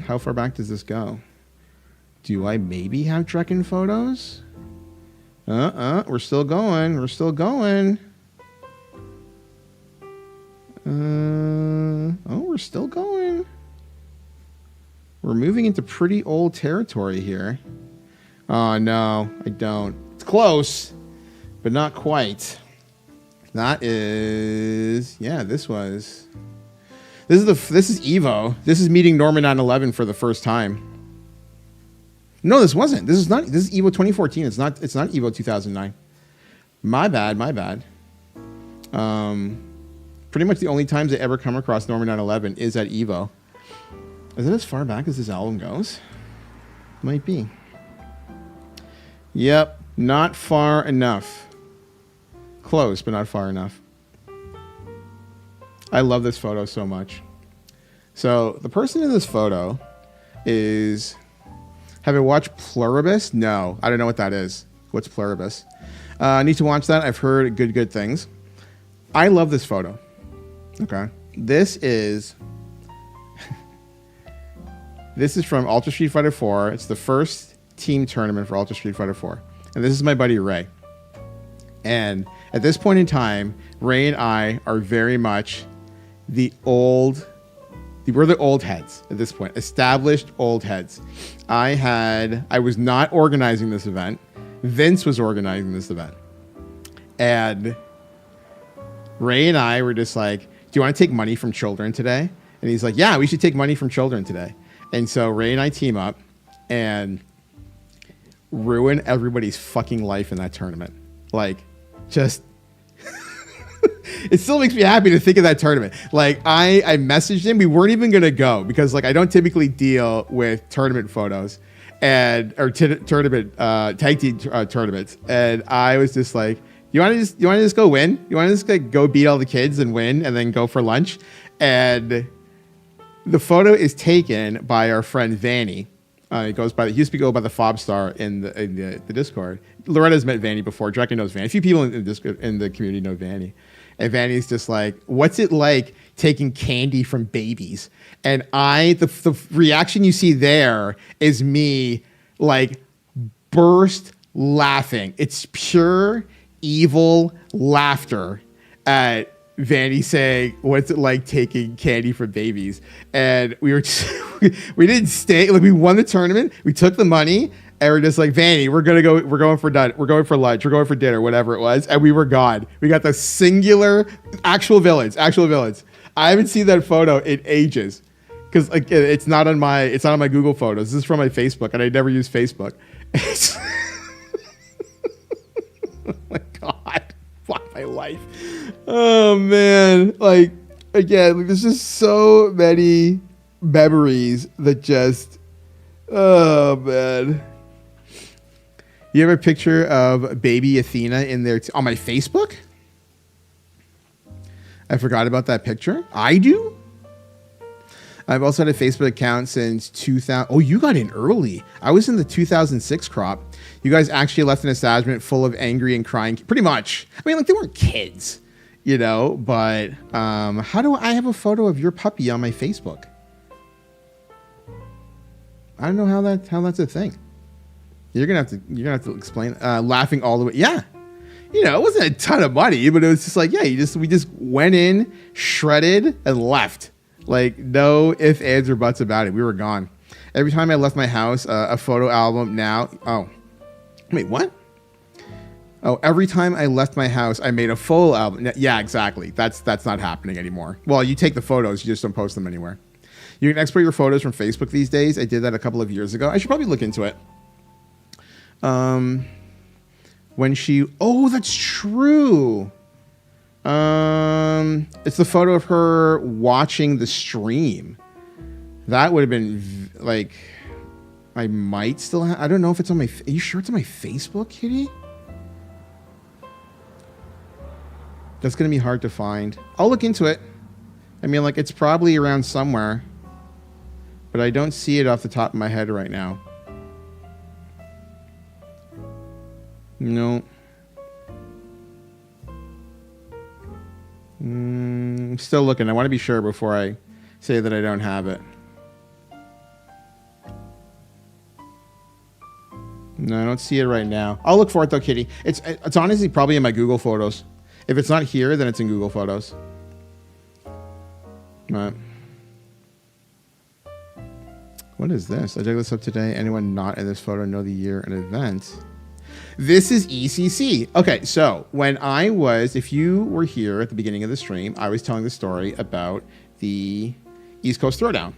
how far back does this go? Do I maybe have Drekken photos? We're still going. We're still going. We're still going. We're moving into pretty old territory here. Oh, no, I don't. It's close, but not quite. That is... Yeah, this is Evo. This is meeting Norman 911 for the first time. No, this wasn't. This is Evo 2014. It's not Evo 2009. My bad. Pretty much the only times I ever come across Norman 911 is at Evo. Is it as far back as this album goes? Might be. Yep, not far enough. Close, but not far enough. I love this photo so much. So the person in this photo is... Have I watched Pluribus? No, I don't know what that is. What's Pluribus? I need to watch that. I've heard good things. I love this photo. Okay. This is... This is from Ultra Street Fighter 4. It's the first team tournament for Ultra Street Fighter 4. And this is my buddy Ray. And at this point in time, Ray and I are very much we're the old heads at this point, established old heads. I was not organizing this event. Vince was organizing this event. And Ray and I were just like, do you want to take money from children today? And he's like, yeah, we should take money from children today. And so Ray and I team up and ruin everybody's fucking life in that tournament. Like, just... It still makes me happy to think of that tournament. Like, I messaged him. We weren't even going to go because, like, I don't typically deal with tournament photos or tournament tag team tournaments. And I was just like, you want to just go win? You want to just like, go beat all the kids and win and then go for lunch? And the photo is taken by our friend Vanny. He used to go by the Fob Star in the Discord. Loretta's met Vanny before. Draken knows Vanny. A few people in the community know Vanny. And Vanny's just like, what's it like taking candy from babies? And the reaction you see there is me like burst laughing. It's pure evil laughter at Vanny saying, what's it like taking candy from babies? And we didn't stay. Like, we won the tournament. We took the money. And we're just like, Vanny, we're going for lunch, we're going for dinner, whatever it was, and we were gone. We got the singular actual villains. I haven't seen that photo in ages because like it's not on my Google Photos. This is from my Facebook, and I never use Facebook. Oh my god, fuck my life. Oh man, like again, like, there's just so many memories that just, oh man. You have a picture of baby Athena in there on my Facebook? I forgot about that picture. I do? I've also had a Facebook account since 2000. Oh, you got in early. I was in the 2006 crop. You guys actually left an establishment full of angry and crying. Pretty much. I mean, like, they weren't kids, you know, but how do I have a photo of your puppy on my Facebook? I don't know how that's a thing. You're gonna have to explain. Laughing all the way, yeah. You know, it wasn't a ton of money, but it was just like, yeah, we just went in, shredded, and left. Like, no ifs, ands, or buts about it. We were gone. Every time I left my house, a photo album. Now, oh, wait, what? Oh, every time I left my house, I made a photo album. Yeah, exactly. That's not happening anymore. Well, you take the photos, you just don't post them anywhere. You can export your photos from Facebook these days. I did that a couple of years ago. I should probably look into it. Oh, that's true. It's the photo of her watching the stream. That would have been like, I might still have, I don't know if it's on my, are you sure it's on my Facebook, Kitty? That's going to be hard to find. I'll look into it. I mean, like, it's probably around somewhere, but I don't see it off the top of my head right now. No. Still looking. I want to be sure before I say that I don't have it. No, I don't see it right now. I'll look for it though, Kitty. It's honestly probably in my Google Photos. If it's not here, then it's in Google Photos. Right. What is this? I dug this up today. Anyone not in this photo know the year and event? This is ECC. Okay, so when I was, if you were here at the beginning of the stream, I was telling the story about the East Coast Throwdown.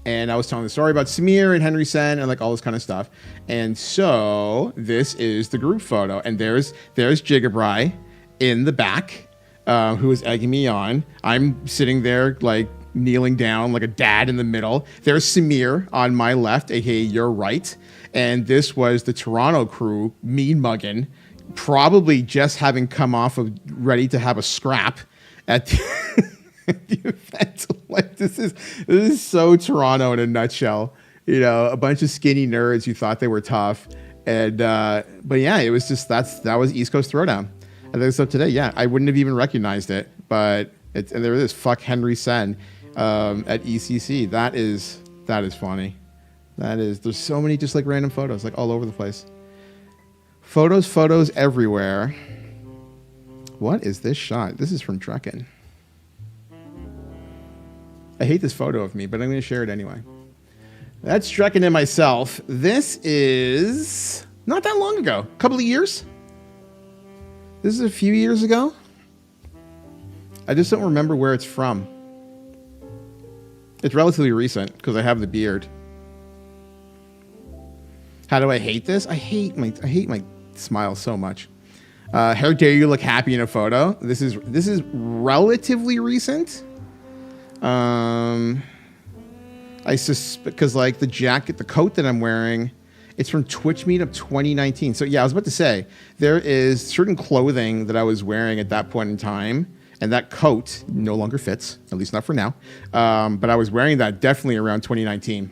And I was telling the story about Samir and Henry Sen and like all this kind of stuff. And so this is the group photo. And there's Jigabry in the back, who is egging me on. I'm sitting there like kneeling down like a dad in the middle. There's Samir on my left, aka your right. And this was the Toronto crew, mean mugging, probably just having come off of ready to have a scrap at the event. Like, this is so Toronto in a nutshell. You know, a bunch of skinny nerds who thought they were tough. And but yeah, it was just that was East Coast Throwdown. I think so today. Yeah, I wouldn't have even recognized it, but and there it is. Fuck Henry Sen at ECC. That is That is funny. There's so many just like random photos, like all over the place. Photos everywhere. What is this shot? This is from Drekken. I hate this photo of me, but I'm going to share it anyway. That's Drekken and myself. This is not that long ago. A couple of years. This is a few years ago. I just don't remember where it's from. It's relatively recent because I have the beard. How do I hate this? I hate my smile so much. How dare you look happy in a photo? This is relatively recent. I suspect because like the coat that I'm wearing, it's from Twitch Meetup 2019. So yeah, I was about to say there is certain clothing that I was wearing at that point in time, and that coat no longer fits, at least not for now. But I was wearing that definitely around 2019.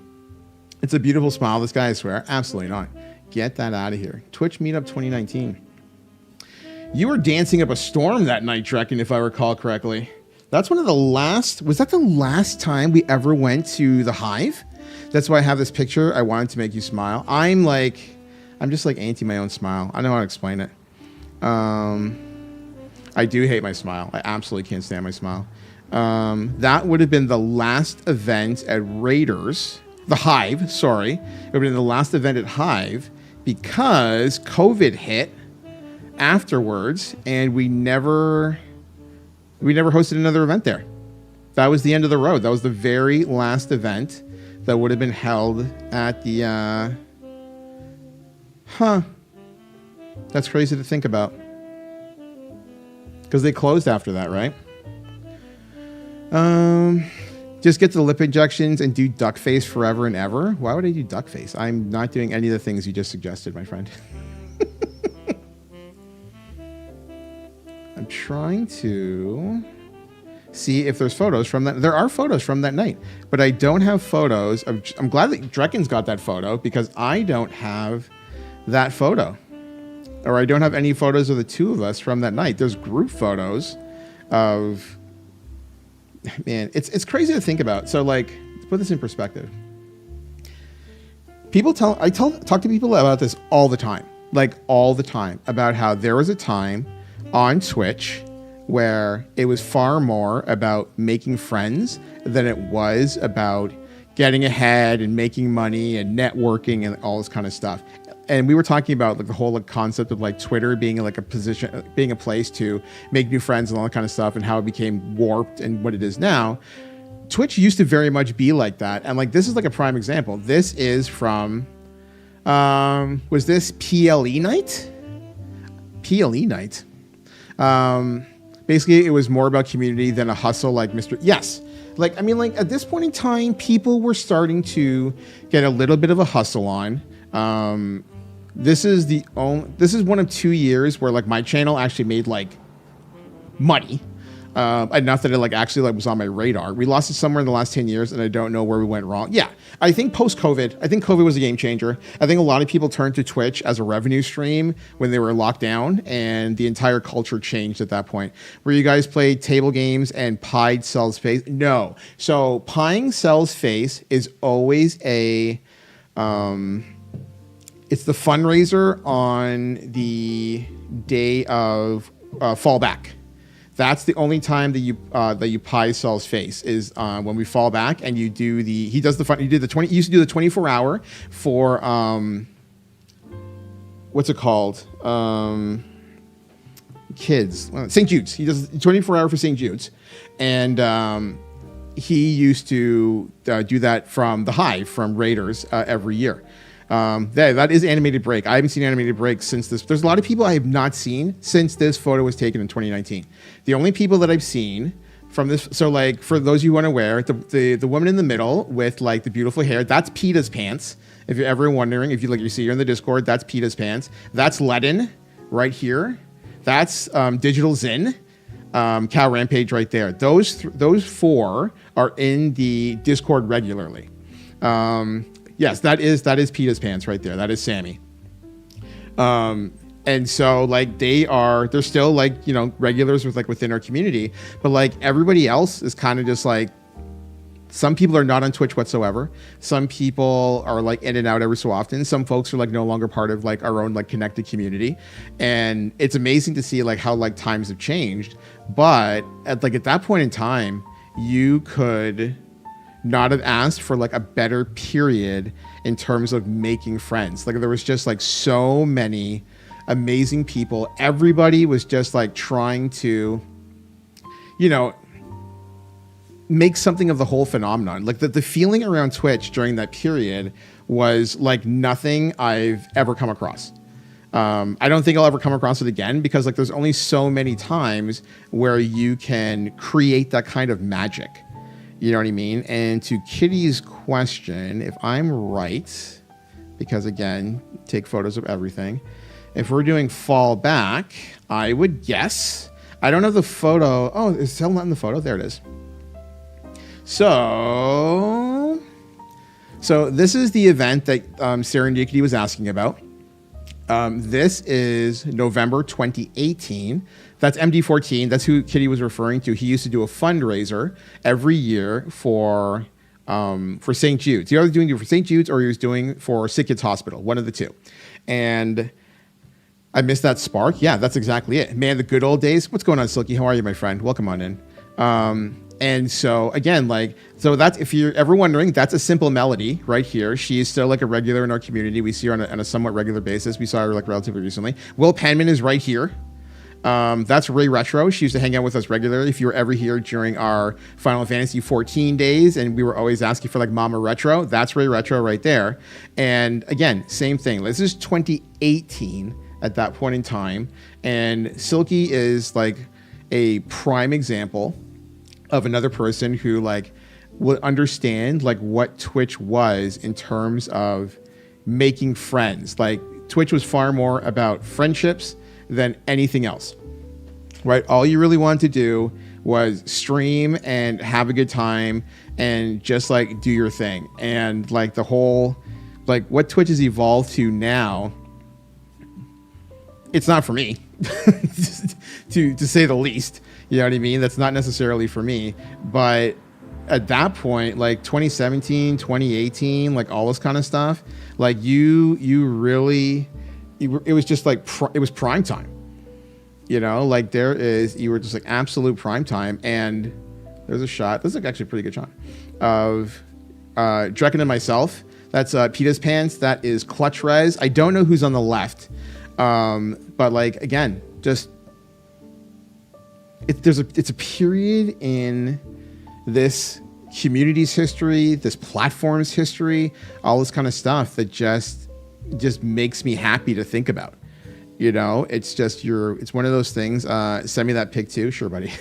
It's a beautiful smile. This guy, I swear, absolutely not. Get that out of here. Twitch Meetup 2019. You were dancing up a storm that night, Drekken, if I recall correctly. That's one of the last... Was that the last time we ever went to the Hive? That's why I have this picture. I wanted to make you smile. I'm just like anti my own smile. I know how to explain it. I do hate my smile. I absolutely can't stand my smile. That would have been the last event at Raiders. The Hive, sorry. It would have been the last event at Hive because COVID hit afterwards, and we never hosted another event there. That was the end of the road. That was the very last event that would have been held at the... That's crazy to think about. Because they closed after that, right? Just get the lip injections and do duck face forever and ever. Why would I do duck face? I'm not doing any of the things you just suggested, my friend. I'm trying to see if there's photos from that. There are photos from that night, but I don't have photos of... I'm glad that Drekken's got that photo because I don't have that photo. Or I don't have any photos of the two of us from that night. There's group photos of... Man, it's crazy to think about. So, like, to put this in perspective, I talk to people about this all the time, about how there was a time on Twitch where it was far more about making friends than it was about getting ahead and making money and networking and all this kind of stuff. And we were talking about like the whole concept of like Twitter being like being a place to make new friends and all that kind of stuff, and how it became warped and what it is now. Twitch used to very much be like that, and like this is like a prime example. This is from was this PLE night? PLE night. Basically, it was more about community than a hustle, like Mr. Yes. Like, I mean, like at this point in time, people were starting to get a little bit of a hustle on. This is one of 2 years where like my channel actually made like money. Enough that it like actually like was on my radar. We lost it somewhere in the last 10 years and I don't know where we went wrong. Yeah. I think post-COVID, COVID was a game changer. I think a lot of people turned to Twitch as a revenue stream when they were locked down, and the entire culture changed at that point. Where you guys played table games and pied sells face? No. So pieing sells face is always a... it's the fundraiser on the day of fallback. That's the only time that you pie sells face is when we fall back and you do the... He does the fun. You used to do the 24-hour for what's it called? Kids, St. Jude's. He does 24-hour for St. Jude's, and he used to do that from the Hive, from Raiders every year. That is Animated Break. I haven't seen Animated Break since this. There's a lot of people I have not seen since this photo was taken in 2019. The only people that I've seen from this, so like for those of you unaware, the woman in the middle with like the beautiful hair, that's Peta's pants. If you're ever wondering, if you see her in the Discord, that's Peta's pants. That's Ledin right here. That's Digital Zin. Cal Rampage right there. Those four are in the Discord regularly. Yes, that is Peta's pants right there. That is Sammy. And so like they're still like, regulars with like within our community, but like everybody else is kind of just like Some people are not on Twitch whatsoever. Some people are like in and out every so often. Some folks are like no longer part of like our own like connected community. And it's amazing to see like how like times have changed. But at that point in time, you could not have asked for like a better period in terms of making friends. Like there was just like so many amazing people. Everybody was just like trying to, you know, make something of the whole phenomenon. Like the feeling around Twitch during that period was like nothing I've ever come across. I don't think I'll ever come across it again because like there's only so many times where you can create that kind of magic. You know what I mean? And to Kitty's question, if I'm right, because again, take photos of everything. If we're doing fall back, I would guess. I don't have the photo. Oh, is still not in the photo? There it is. So this is the event that Serendipity was asking about. This is November 2018. That's MD14. That's who Kitty was referring to. He used to do a fundraiser every year for St. Jude's. He was doing it for St. Jude's or he was doing for Sick Kids Hospital, one of the two. And I missed that spark. Yeah, that's exactly it. Man, the good old days. What's going on, Silky? How are you, my friend? Welcome on in. And so again, so that's, if you're ever wondering, that's a simple melody right here. She is still like a regular in our community. We see her on a somewhat regular basis. We saw her like relatively recently. Will Penman is right here. That's Ray Retro. She used to hang out with us regularly. If you were ever here during our Final Fantasy 14 days and we were always asking for like Mama Retro, that's Ray Retro right there. And again, same thing. This is 2018 at that point in time. And Silky is like a prime example of another person who like would understand like what Twitch was in terms of making friends. Like Twitch was far more about friendships than anything else, right? All you really wanted to do was stream and have a good time and just like do your thing. And like the whole, like what Twitch has evolved to now, it's not for me to say the least. You know what I mean? That's not necessarily for me. But at that point, like 2017, 2018, like all this kind of stuff, like you really, it was just like, it was prime time. You know, like you were just like absolute prime time. And there's a shot, this is like actually a pretty good shot, of Drekken and myself. That's Pita's Pants. That is Clutch Res. I don't know who's on the left. But like, again, just, it's a period in this community's history, this platform's history, all this kind of stuff that just makes me happy to think about. You know, it's just it's one of those things. Send me that pic too. Sure, buddy.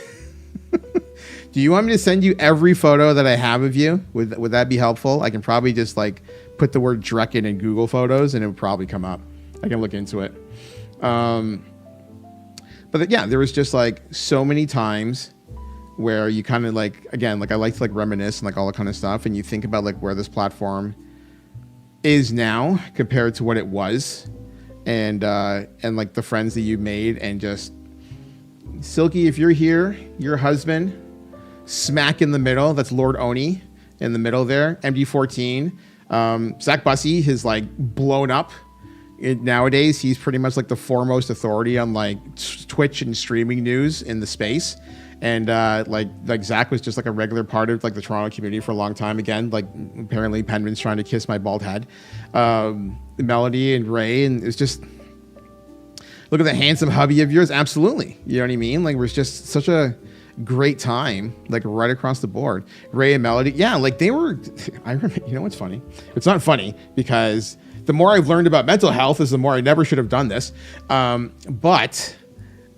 Do you want me to send you every photo that I have of you? Would that be helpful? I can probably just like put the word Drekken in Google Photos and it would probably come up. I can look into it. But yeah, there was just like so many times where you kind of like, again, like I like to like reminisce and like all that kind of stuff. And you think about like where this platform is now compared to what it was. And like the friends that you made and just Silky, if you're here, your husband smack in the middle, that's Lord Oni in the middle there, MD14. Zach Bussey has like blown up. Nowadays, he's pretty much like the foremost authority on like Twitch and streaming news in the space. And like Zach was just like a regular part of like the Toronto community for a long time. Again, like apparently Penman's trying to kiss my bald head. Melody and Ray, and it's just, look at the handsome hubby of yours. Absolutely. You know what I mean? Like, it was just such a great time, like right across the board. Ray and Melody. Yeah, like they were, I remember, you know what's funny? It's not funny because the more I've learned about mental health is the more I never should have done this. But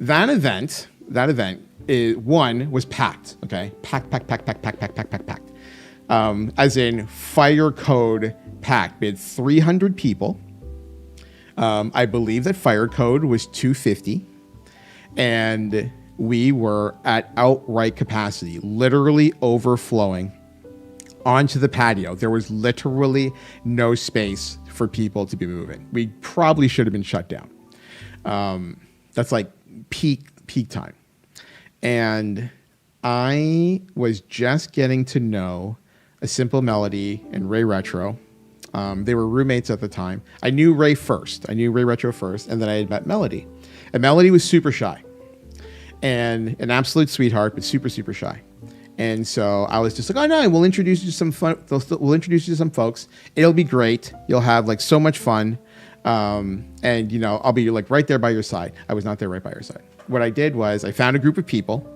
that event was packed. Okay. Packed. As in fire code packed. We had 300 people. I believe that fire code was 250 and we were at outright capacity, literally overflowing onto the patio. There was literally no space for people to be moving. We probably should have been shut down. That's like peak time. And I was just getting to know A Simple Melody, and Ray Retro. They were roommates at the time. I knew Ray first. I knew Ray Retro first, and then I had met Melody. And Melody was super shy and an absolute sweetheart, but super, super shy. And so I was just like, oh no, we'll introduce you to some fun. We'll introduce you to some folks. It'll be great. You'll have like so much fun. And you know, I'll be like right there by your side. I was not there right by your side. What I did was I found a group of people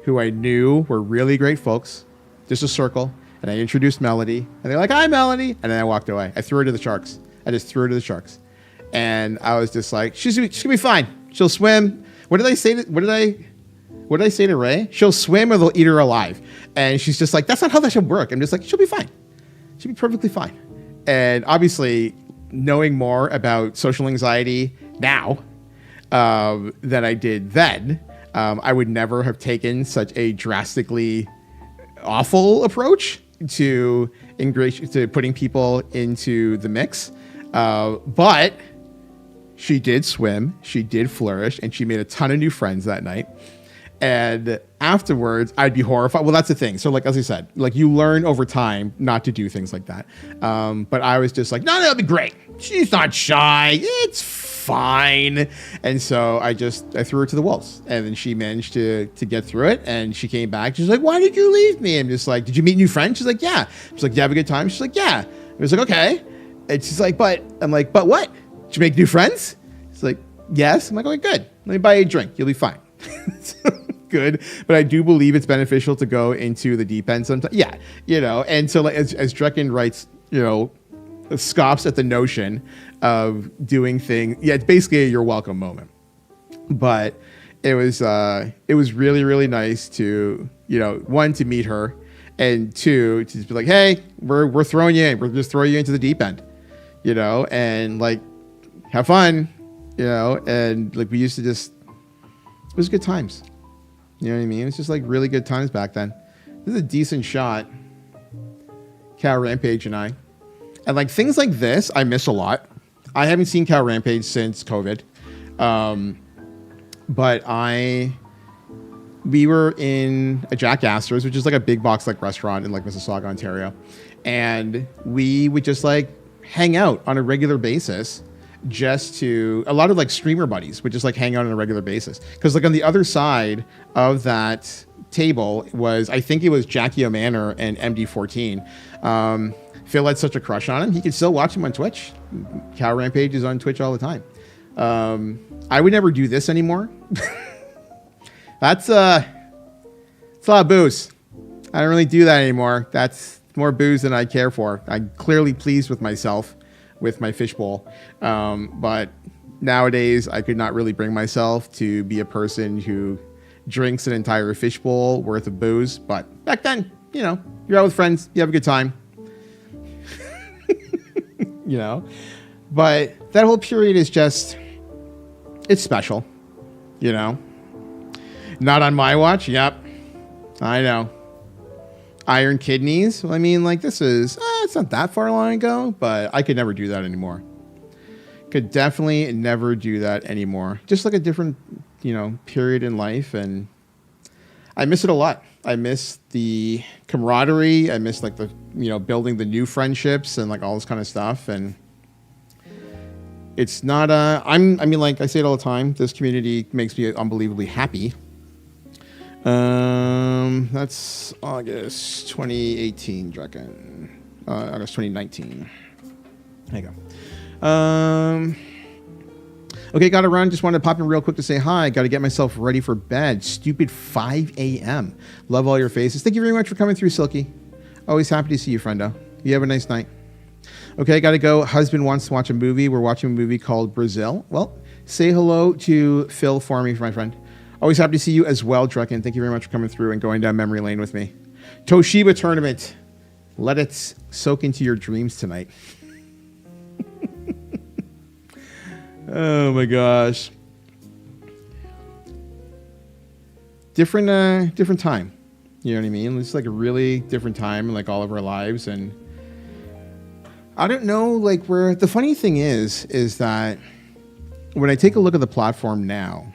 who I knew were really great folks, just a circle. And I introduced Melody and they're like, hi Melody. And then I walked away. I threw her to the sharks. I just threw her to the sharks. And I was just like, she's gonna be fine. She'll swim. What did I say? What did I say to Ray? She'll swim or they'll eat her alive. And she's just like, that's not how that should work. I'm just like, she'll be fine. She'll be perfectly fine. And obviously, knowing more about social anxiety now than I did then, I would never have taken such a drastically awful approach to putting people into the mix. But she did swim, she did flourish, and she made a ton of new friends that night. And afterwards, I'd be horrified. Well, that's the thing. So, like, as I said, like you learn over time not to do things like that. But I was just like, no, that'll be great. She's not shy. It's fine. And so I threw her to the wolves. And then she managed to get through it. And she came back. She's like, why did you leave me? I'm just like, did you meet new friends? She's like, yeah. She's like, did you have a good time? She's like, yeah. I was like, okay. And she's like, but what? Did you make new friends? She's like, yes. I'm like, okay, good. Let me buy you a drink. You'll be fine. Good, but I do believe it's beneficial to go into the deep end sometimes. Yeah, you know, and so like, as Drekken writes, you know, scoffs at the notion of doing things. Yeah, it's basically a you're welcome moment. But it was really, really nice to, you know, one, to meet her, and two, to just be like, hey, we're throwing you in. We're just throwing you into the deep end, you know, and like have fun, you know, and like we used to just, it was good times. You know what I mean? It's just like really good times back then. This is a decent shot. Cow Rampage and I. And like things like this, I miss a lot. I haven't seen Cow Rampage since COVID. But we were in a Jack Astor's, which is like a big box like restaurant in like Mississauga, Ontario. And we would just like hang out on a regular basis. Just to a lot of like streamer buddies would just like hang out on a regular basis, because like on the other side of that table was, I think it was Jackie O'Manor and MD14. Phil had such a crush on him, he could still watch him on Twitch. Cow Rampage is on Twitch all the time. I would never do this anymore. It's a lot of booze. I don't really do that anymore. That's more booze than I care for. I'm clearly pleased with myself with my fishbowl. But nowadays I could not really bring myself to be a person who drinks an entire fishbowl worth of booze. But back then, you know, you're out with friends, you have a good time, you know, but that whole period is just, it's special, you know, not on my watch. Yep. I know. Iron Kidneys. Well, I mean, like this is, it's not that far long ago, but I could never do that anymore. Could definitely never do that anymore. Just like a different, you know, period in life. And I miss it a lot. I miss the camaraderie. I miss like the, you know, building the new friendships and like all this kind of stuff. And it's not, I mean, like I say it all the time, this community makes me unbelievably happy. That's August 2018, Drekken. August 2019. There you go. Okay, got to run. Just wanted to pop in real quick to say hi. Got to get myself ready for bed. Stupid 5 a.m. Love all your faces. Thank you very much for coming through, Silky. Always happy to see you, friendo. You have a nice night. Okay, got to go. Husband wants to watch a movie. We're watching a movie called Brazil. Well, say hello to Phil for me, my friend. Always happy to see you as well, Drekken. Thank you very much for coming through and going down memory lane with me. Toshiba tournament. Let it soak into your dreams tonight. Oh my gosh. Different time. You know what I mean? It's like a really different time in like all of our lives. And I don't know, like where the funny thing is that when I take a look at the platform now,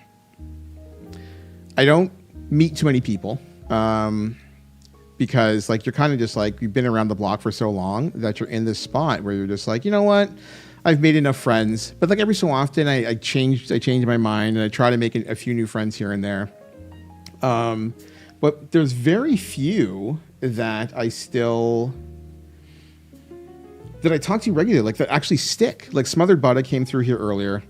I don't meet too many people because like you're kind of just like you've been around the block for so long that you're in this spot where you're just like, you know what, I've made enough friends. But like every so often, I change my mind and I try to make a few new friends here and there. But there's very few that I talk to regularly, like that actually stick. Like Smothered Butter came through here earlier.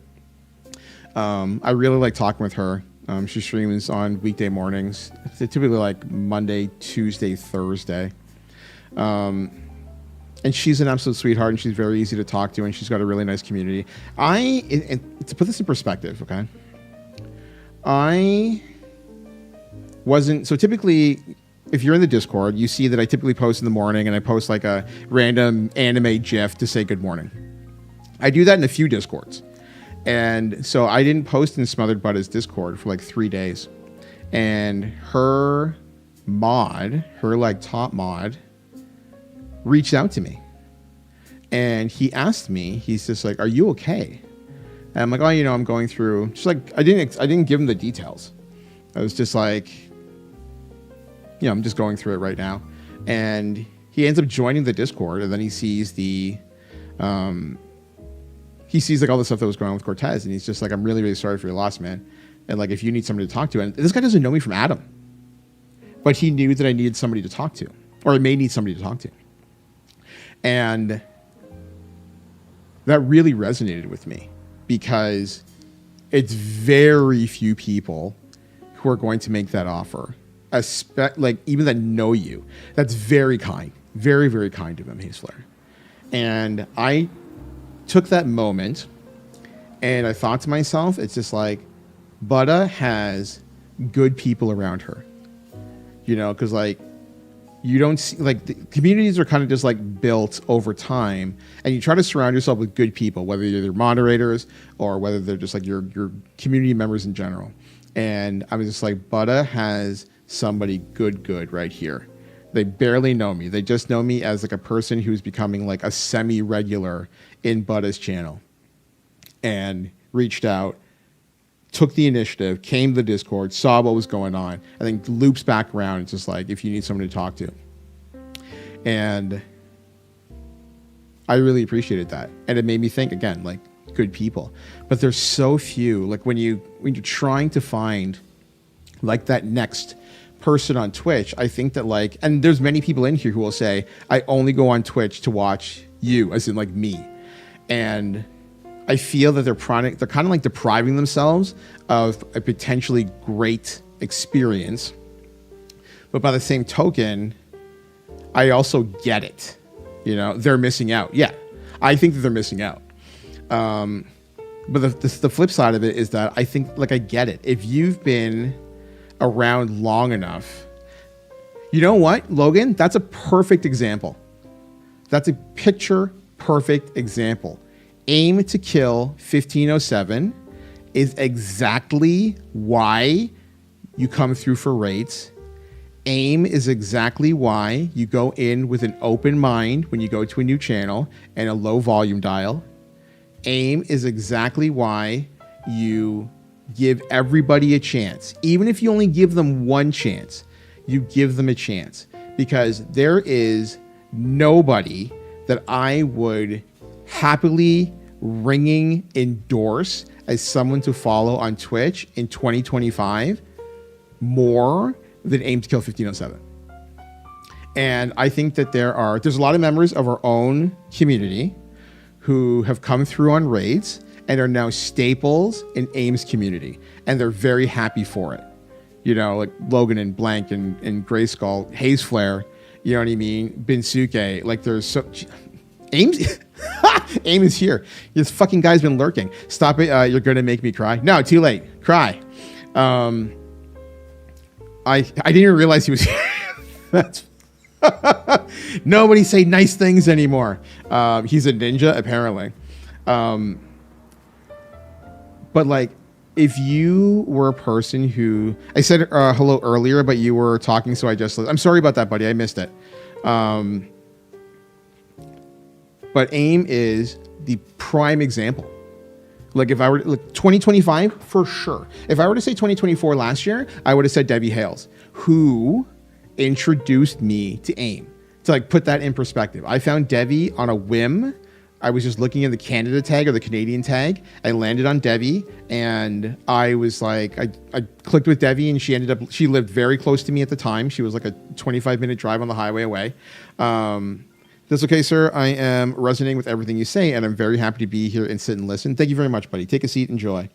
I really like talking with her. She streams on weekday mornings. It's typically like Monday, Tuesday, Thursday. And she's an absolute sweetheart, and she's very easy to talk to, and she's got a really nice community. And to put this in perspective, okay? So typically, if you're in the Discord, you see that I typically post in the morning, and I post like a random anime GIF to say good morning. I do that in a few Discords. And so I didn't post in Smothered Butt's Discord for like 3 days. And her like top mod, reached out to me. And he asked me, he's just like, are you okay? And I'm like, oh, I'm going through, just like, I didn't give him the details. I was just like, I'm just going through it right now. And he ends up joining the Discord, and then he sees like all the stuff that was going on with Cortez, and he's just like, I'm really, really sorry for your loss, man. And like, if you need somebody to talk to, and this guy doesn't know me from Adam, but he knew that I needed somebody to talk to, or I may need somebody to talk to. And that really resonated with me because it's very few people who are going to make that offer. Like even that know you. That's very kind. Very, very kind of him, Hazeflare. And I took that moment and I thought to myself, it's just like, Butta has good people around her. Because like, you don't see, like, the communities are kind of just like built over time, and you try to surround yourself with good people, whether they're moderators or whether they're just like your community members in general. And I was just like, Butta has somebody good right here. They barely know me. They just know me as like a person who's becoming like a semi-regular in Butta's channel, and reached out, took the initiative, came to the Discord, saw what was going on, and then loops back around. It's just like, if you need somebody to talk to. And I really appreciated that. And it made me think, again, like, good people. But there's so few. Like, when you're trying to find like that next person on Twitch, I think that like, and there's many people in here who will say, I only go on Twitch to watch you, as in like me. And I feel that they're kind of like depriving themselves of a potentially great experience. But by the same token, I also get it. They're missing out. Yeah, I think that they're missing out. But the flip side of it is that I think, like, I get it. If you've been around long enough, you know what, Logan? That's a perfect example. That's a picture perfect example. Aim to Kill 1507 is exactly why you come through for raids. Aim is exactly why you go in with an open mind when you go to a new channel and a low volume dial. Aim is exactly why you give everybody a chance. Even if you only give them one chance, you give them a chance. Because there is nobody that I would happily ringing endorse as someone to follow on Twitch in 2025 more than Aim to Kill 1507. And I think that there's a lot of members of our own community who have come through on raids and are now staples in Aim's community, and they're very happy for it. Like Logan and Blank and Grayskull, Hazeflare, you know what I mean? Binsuke, like there's so... Aim's... Aim is here. This fucking guy's been lurking. Stop it. You're going to make me cry. No, too late. Cry. I didn't even realize he was here. That's... Nobody say nice things anymore. He's a ninja, apparently. But like, if you were a person who... I said hello earlier, but you were talking, so I'm sorry about that, buddy. I missed it. But Aim is the prime example. Like, if I were to look 2025, for sure. If I were to say 2024 last year, I would have said Debbie Hales, who introduced me to AIM. To like put that in perspective, I found Devi on a whim. I was just looking at the Canada tag or the Canadian tag. I landed on Devi, and I was like, I clicked with Devi, and she lived very close to me at the time. She was like a 25-minute drive on the highway away. That's okay, sir. I am resonating with everything you say, and I'm very happy to be here and sit and listen. Thank you very much, buddy. Take a seat, enjoy.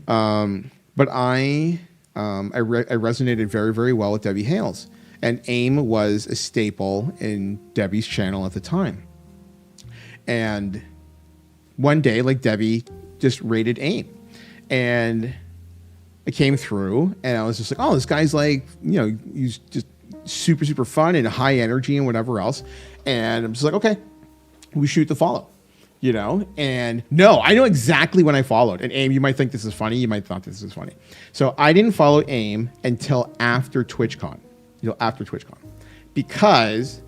But I resonated very, very well with Debbie Hales. And AIM was a staple in Debbie's channel at the time. And one day, like, Debbie just rated AIM. And I came through, and I was just like, oh, this guy's like, he's just super, super fun and high energy and whatever else. And I'm just like, okay, we shoot the follow. And no, I know exactly when I followed. And AIM, you might think this is funny. You might not think this is funny. So I didn't follow AIM until after TwitchCon. After TwitchCon. Because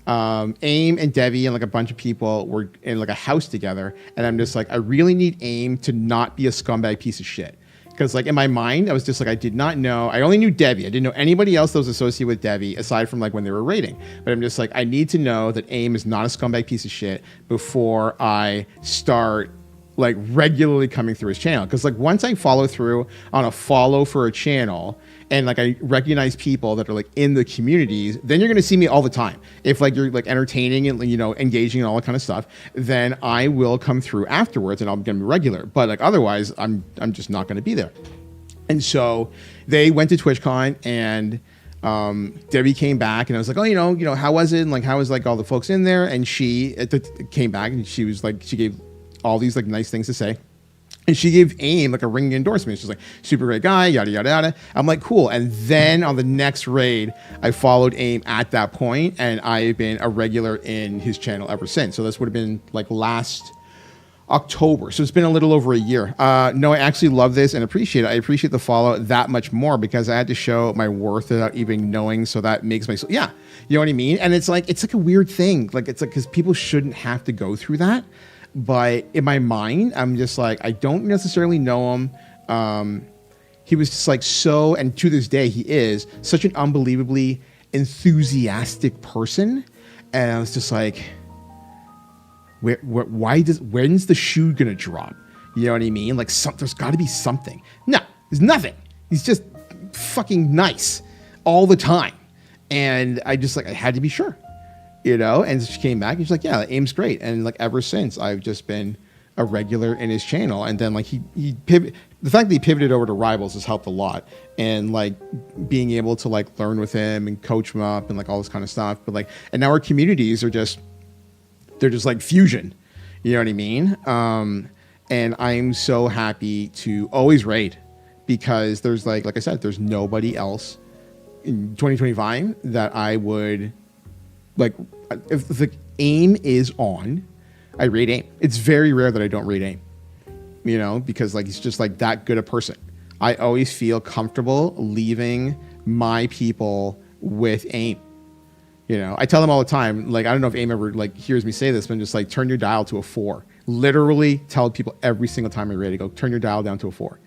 AIM and Debbie and like a bunch of people were in like a house together. And I'm just like, I really need AIM to not be a scumbag piece of shit. Because like in my mind, I was just like, I did not know. I only knew Debbie. I didn't know anybody else that was associated with Debbie aside from like when they were rating. But I'm just like, I need to know that AIM is not a scumbag piece of shit before I start like regularly coming through his channel. Because like once I follow through on a follow for a channel and like I recognize people that are like in the communities, then you're going to see me all the time. If like you're like entertaining and engaging and all that kind of stuff, then I will come through afterwards and I'm going to be regular. But like otherwise, I'm just not going to be there. And so they went to TwitchCon, and Debbie came back, and I was like, oh, how was it? And like, how was like all the folks in there? And she came back, and she was like, she gave all these like nice things to say. And she gave AIM like a ringing endorsement. She's like, super great guy, yada, yada, yada. I'm like, cool. And then on the next raid, I followed AIM at that point, and I've been a regular in his channel ever since. So this would have been like last October. So it's been a little over a year. No, I actually love this and appreciate it. I appreciate the follow that much more because I had to show my worth without even knowing. So that makes me, you know what I mean? And it's like a weird thing. Like, it's like, because people shouldn't have to go through that. But in my mind, I'm just like, I don't necessarily know him. He was just like and to this day, he is such an unbelievably enthusiastic person. And I was just like, when's the shoe gonna drop? You know what I mean? Like, there's got to be something. No, there's nothing. He's just fucking nice all the time. And I had to be sure. And she came back and she's like, yeah, AIM's great. And like ever since, I've just been a regular in his channel. And then like he pivoted. The fact that he pivoted over to Rivals has helped a lot. And like being able to like learn with him and coach him up and like all this kind of stuff. But like, and now our communities are they're just like fusion. You know what I mean? And I'm so happy to always raid because there's like I said, there's nobody else in 2025 that I would like. If the AIM is on, I raid AIM. It's very rare that I don't raid AIM, because like he's just like that good a person. I always feel comfortable leaving my people with AIM. I tell them all the time, like, I don't know if AIM ever like hears me say this, but I'm just like, turn your dial to a 4. Literally tell people every single time I raid, I go, turn your dial down to a 4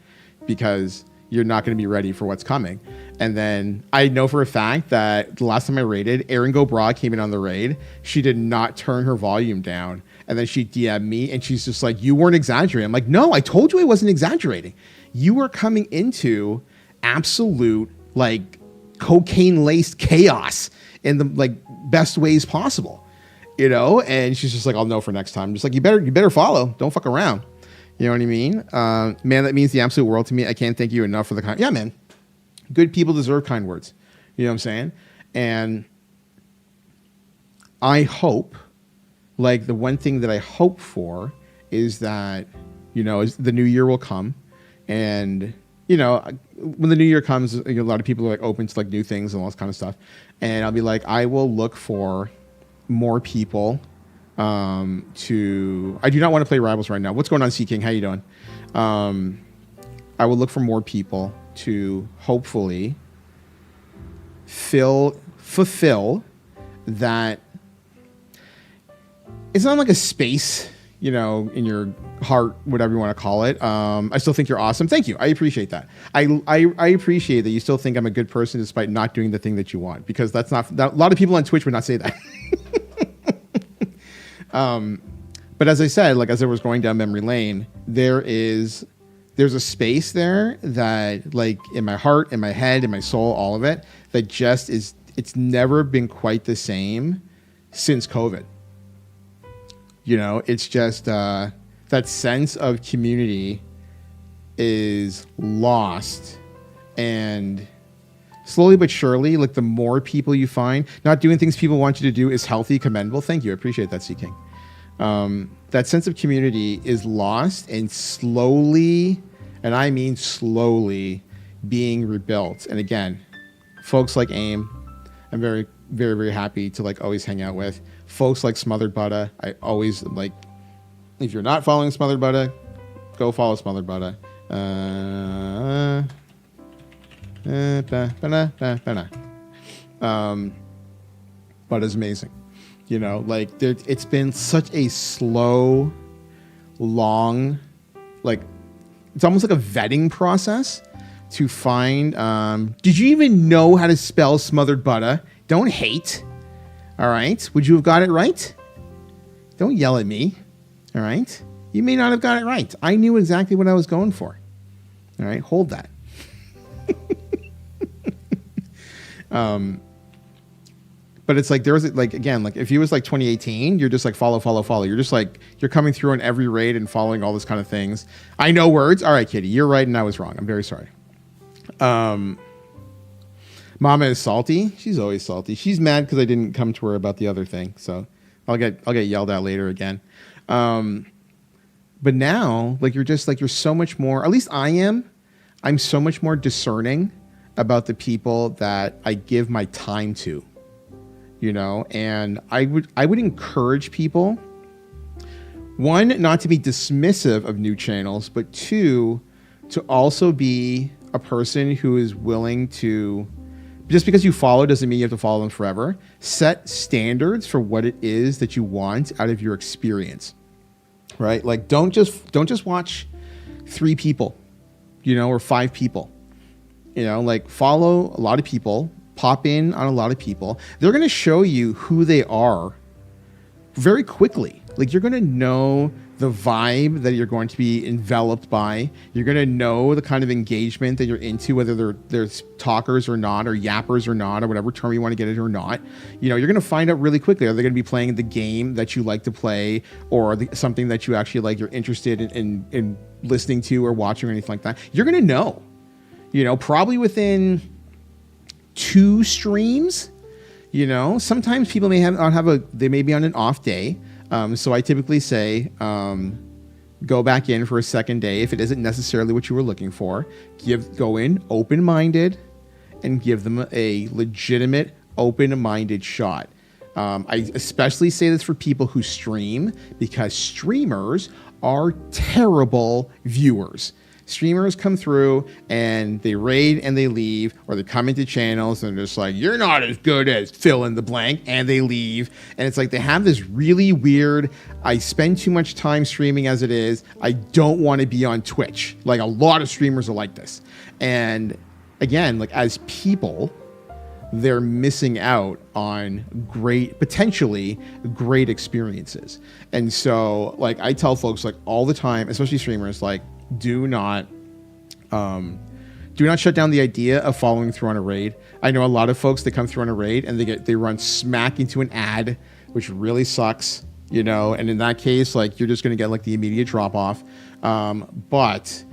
because you're not going to be ready for what's coming. And then I know for a fact that the last time I raided, Erin Go Bra came in on the raid. She did not turn her volume down. And then she DM'd me and she's just like, you weren't exaggerating. I'm like, no, I told you I wasn't exaggerating. You were coming into absolute like cocaine-laced chaos in the like best ways possible, and she's just like, I'll know for next time. Just like, you better follow. Don't fuck around. You know what I mean? Man, that means the absolute world to me. I can't thank you enough for the kind. Yeah, man. Good people deserve kind words. You know what I'm saying? And I hope, like the one thing that I hope for is that, is the new year will come. And, when the new year comes, a lot of people are like open to like new things and all this kind of stuff. And I'll be like, I will look for more people I do not want to play Rivals right now. What's going on, C-King? How you doing? I will look for more people to hopefully fulfill that. It's not like a space in your heart, whatever you want to call it. I still think you're awesome. Thank you. I appreciate that. I appreciate that you still think I'm a good person despite not doing the thing that you want, because a lot of people on Twitch would not say that. But as I said, like as I was going down memory lane, there's a space there that, like, in my heart, in my head, in my soul, all of it, that just is, it's never been quite the same since COVID. It's just that sense of community is lost, and slowly but surely, like the more people you find not doing things people want you to do is healthy, commendable. Thank you. I appreciate that, Sea King. That sense of community is lost and slowly, and I mean slowly, being rebuilt. And again, folks like AIM, I'm very, very, very happy to like always hang out with. Folks like Smothered Buddha, I always like. If you're not following Smothered Buddha, go follow Smothered Buddha. Buddha's amazing. It's been such a slow, long, like, it's almost like a vetting process to find. Did you even know how to spell Smothered Buddha? Don't hate. All right. Would you have got it right? Don't yell at me. All right. You may not have got it right. I knew exactly what I was going for. All right. Hold that. But it's like, there was like, again, like if it was like 2018, you're just like follow. You're just like, you're coming through on every raid and following all those kind of things. I know words. All right, Kitty, you're right. And I was wrong. I'm very sorry. Mama is salty. She's always salty. She's mad because I didn't come to her about the other thing. So I'll get yelled at later again. But now, like, you're so much more, at least I'm so much more discerning about the people that I give my time to, and I would encourage people, one, not to be dismissive of new channels, but two, to also be a person who is willing to, just because you follow doesn't mean you have to follow them forever. Set standards for what it is that you want out of your experience, right? Like, don't just watch 3 people, or 5 people, like follow a lot of people, pop in on a lot of people. They're going to show you who they are very quickly. Like, you're going to know the vibe that you're going to be enveloped by. You're going to know the kind of engagement that you're into, whether they're talkers or not, or yappers or not, or whatever term you want to get it or not. You're going to find out really quickly. Are they going to be playing the game that you like to play, or something that you actually like, you're interested in listening to or watching or anything like that? You're going to know, probably within 2 streams. Sometimes people may they may be on an off day. So I typically say, go back in for a second day if it isn't necessarily what you were looking for. Go in open-minded and give them a legitimate open-minded shot. I especially say this for people who stream, because streamers are terrible viewers. Streamers come through and they raid and they leave, or they come into channels and they're just like, you're not as good as fill in the blank, and they leave. And it's like, they have this really weird, I spend too much time streaming as it is, I don't want to be on Twitch. Like, a lot of streamers are like this. And again, like, as people, they're missing out on potentially great experiences. And so, like, I tell folks, like, all the time, especially streamers, like, do not shut down the idea of following through on a raid. I know a lot of folks that come through on a raid and they run smack into an ad, which really sucks, and in that case, like, you're just going to get like the immediate drop off. But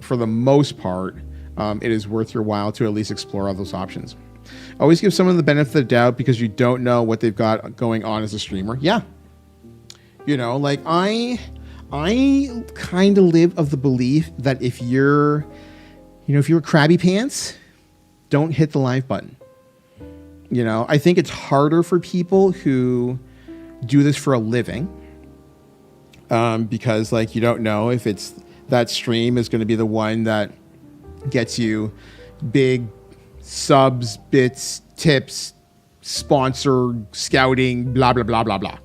for the most part, it is worth your while to at least explore all those options. Always give someone the benefit of the doubt, because you don't know what they've got going on as a streamer. Yeah. Like, I kind of live of the belief that if you're crabby pants, don't hit the live button. I think it's harder for people who do this for a living, because, like, you don't know if that stream is going to be the one that gets you big subs, bits, tips, sponsor, scouting, blah, blah, blah, blah, blah.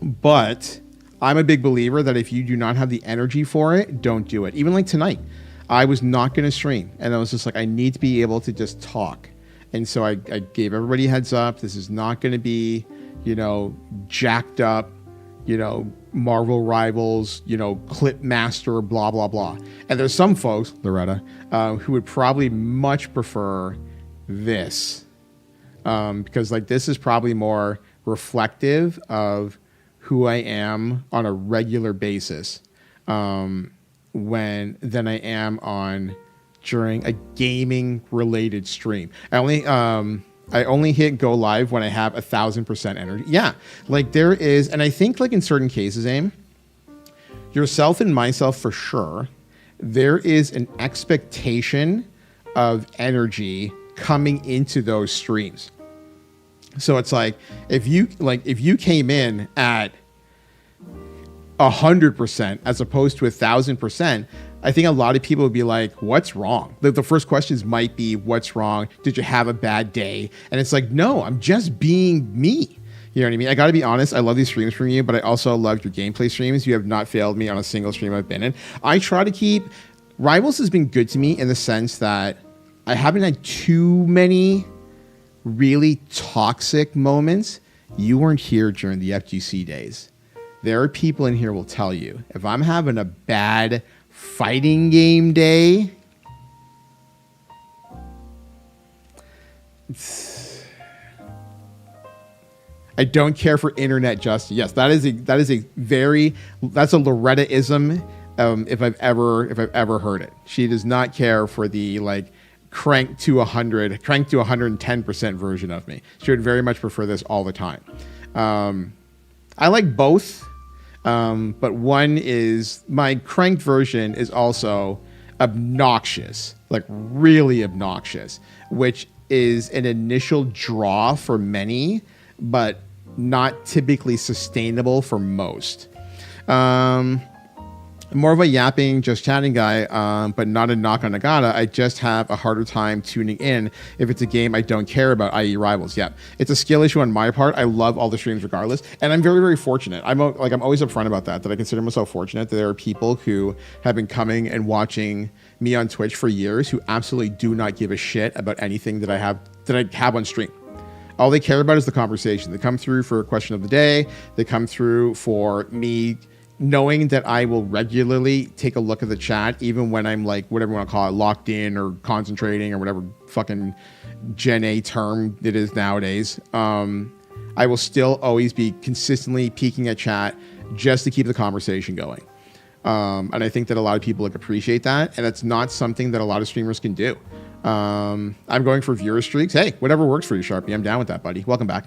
But I'm a big believer that if you do not have the energy for it, don't do it. Even like tonight, I was not going to stream. And I was just like, I need to be able to just talk. And so I gave everybody a heads up. This is not going to be, jacked up, Marvel Rivals, Clip Master, blah, blah, blah. And there's some folks, Loretta, who would probably much prefer this. Because like this is probably more reflective of who I am on a regular basis than I am on during a gaming related stream. I only hit go live when I have 1,000% energy. Yeah, like there is, and I think like in certain cases, Aim, yourself and myself for sure, there is an expectation of energy coming into those streams. So it's like if you came in at 100% as opposed to 1,000%, I think a lot of people would be like, "What's wrong?" The first questions might be, "What's wrong? Did you have a bad day?" And it's like, "No, I'm just being me." You know what I mean? I got to be honest. I love these streams from you, but I also love your gameplay streams. You have not failed me on a single stream I've been in. I try to keep Rivals has been good to me in the sense that I haven't had too many really toxic moments. You weren't here during the FGC days. There are people in here who will tell you if I'm having a bad fighting game day, I don't care for internet justice. Yes, that's a Loretta-ism. If I've ever heard it, she does not care for the like crank to 110% version of me. She would very much prefer this all the time. I like both, but one is my cranked version is also obnoxious, like really obnoxious, which is an initial draw for many, but not typically sustainable for most. More of a yapping, just chatting guy, but not a knock on Nagata. I just have a harder time tuning in if it's a game I don't care about, i.e. Rivals. Yeah, it's a skill issue on my part. I love all the streams regardless, and I'm very, very fortunate. I'm always upfront about that I consider myself fortunate that there are people who have been coming and watching me on Twitch for years who absolutely do not give a shit about anything that I have on stream. All they care about is the conversation. They come through for a question of the day. They come through for me knowing that I will regularly take a look at the chat, even when I'm like, whatever you want to call it, locked in or concentrating or whatever fucking Gen A term it is nowadays. I will still always be consistently peeking at chat just to keep the conversation going. And I think that a lot of people appreciate that. And it's not something that a lot of streamers can do. I'm going for viewer streaks. Hey, whatever works for you, Sharpie. I'm down with that, buddy. Welcome back.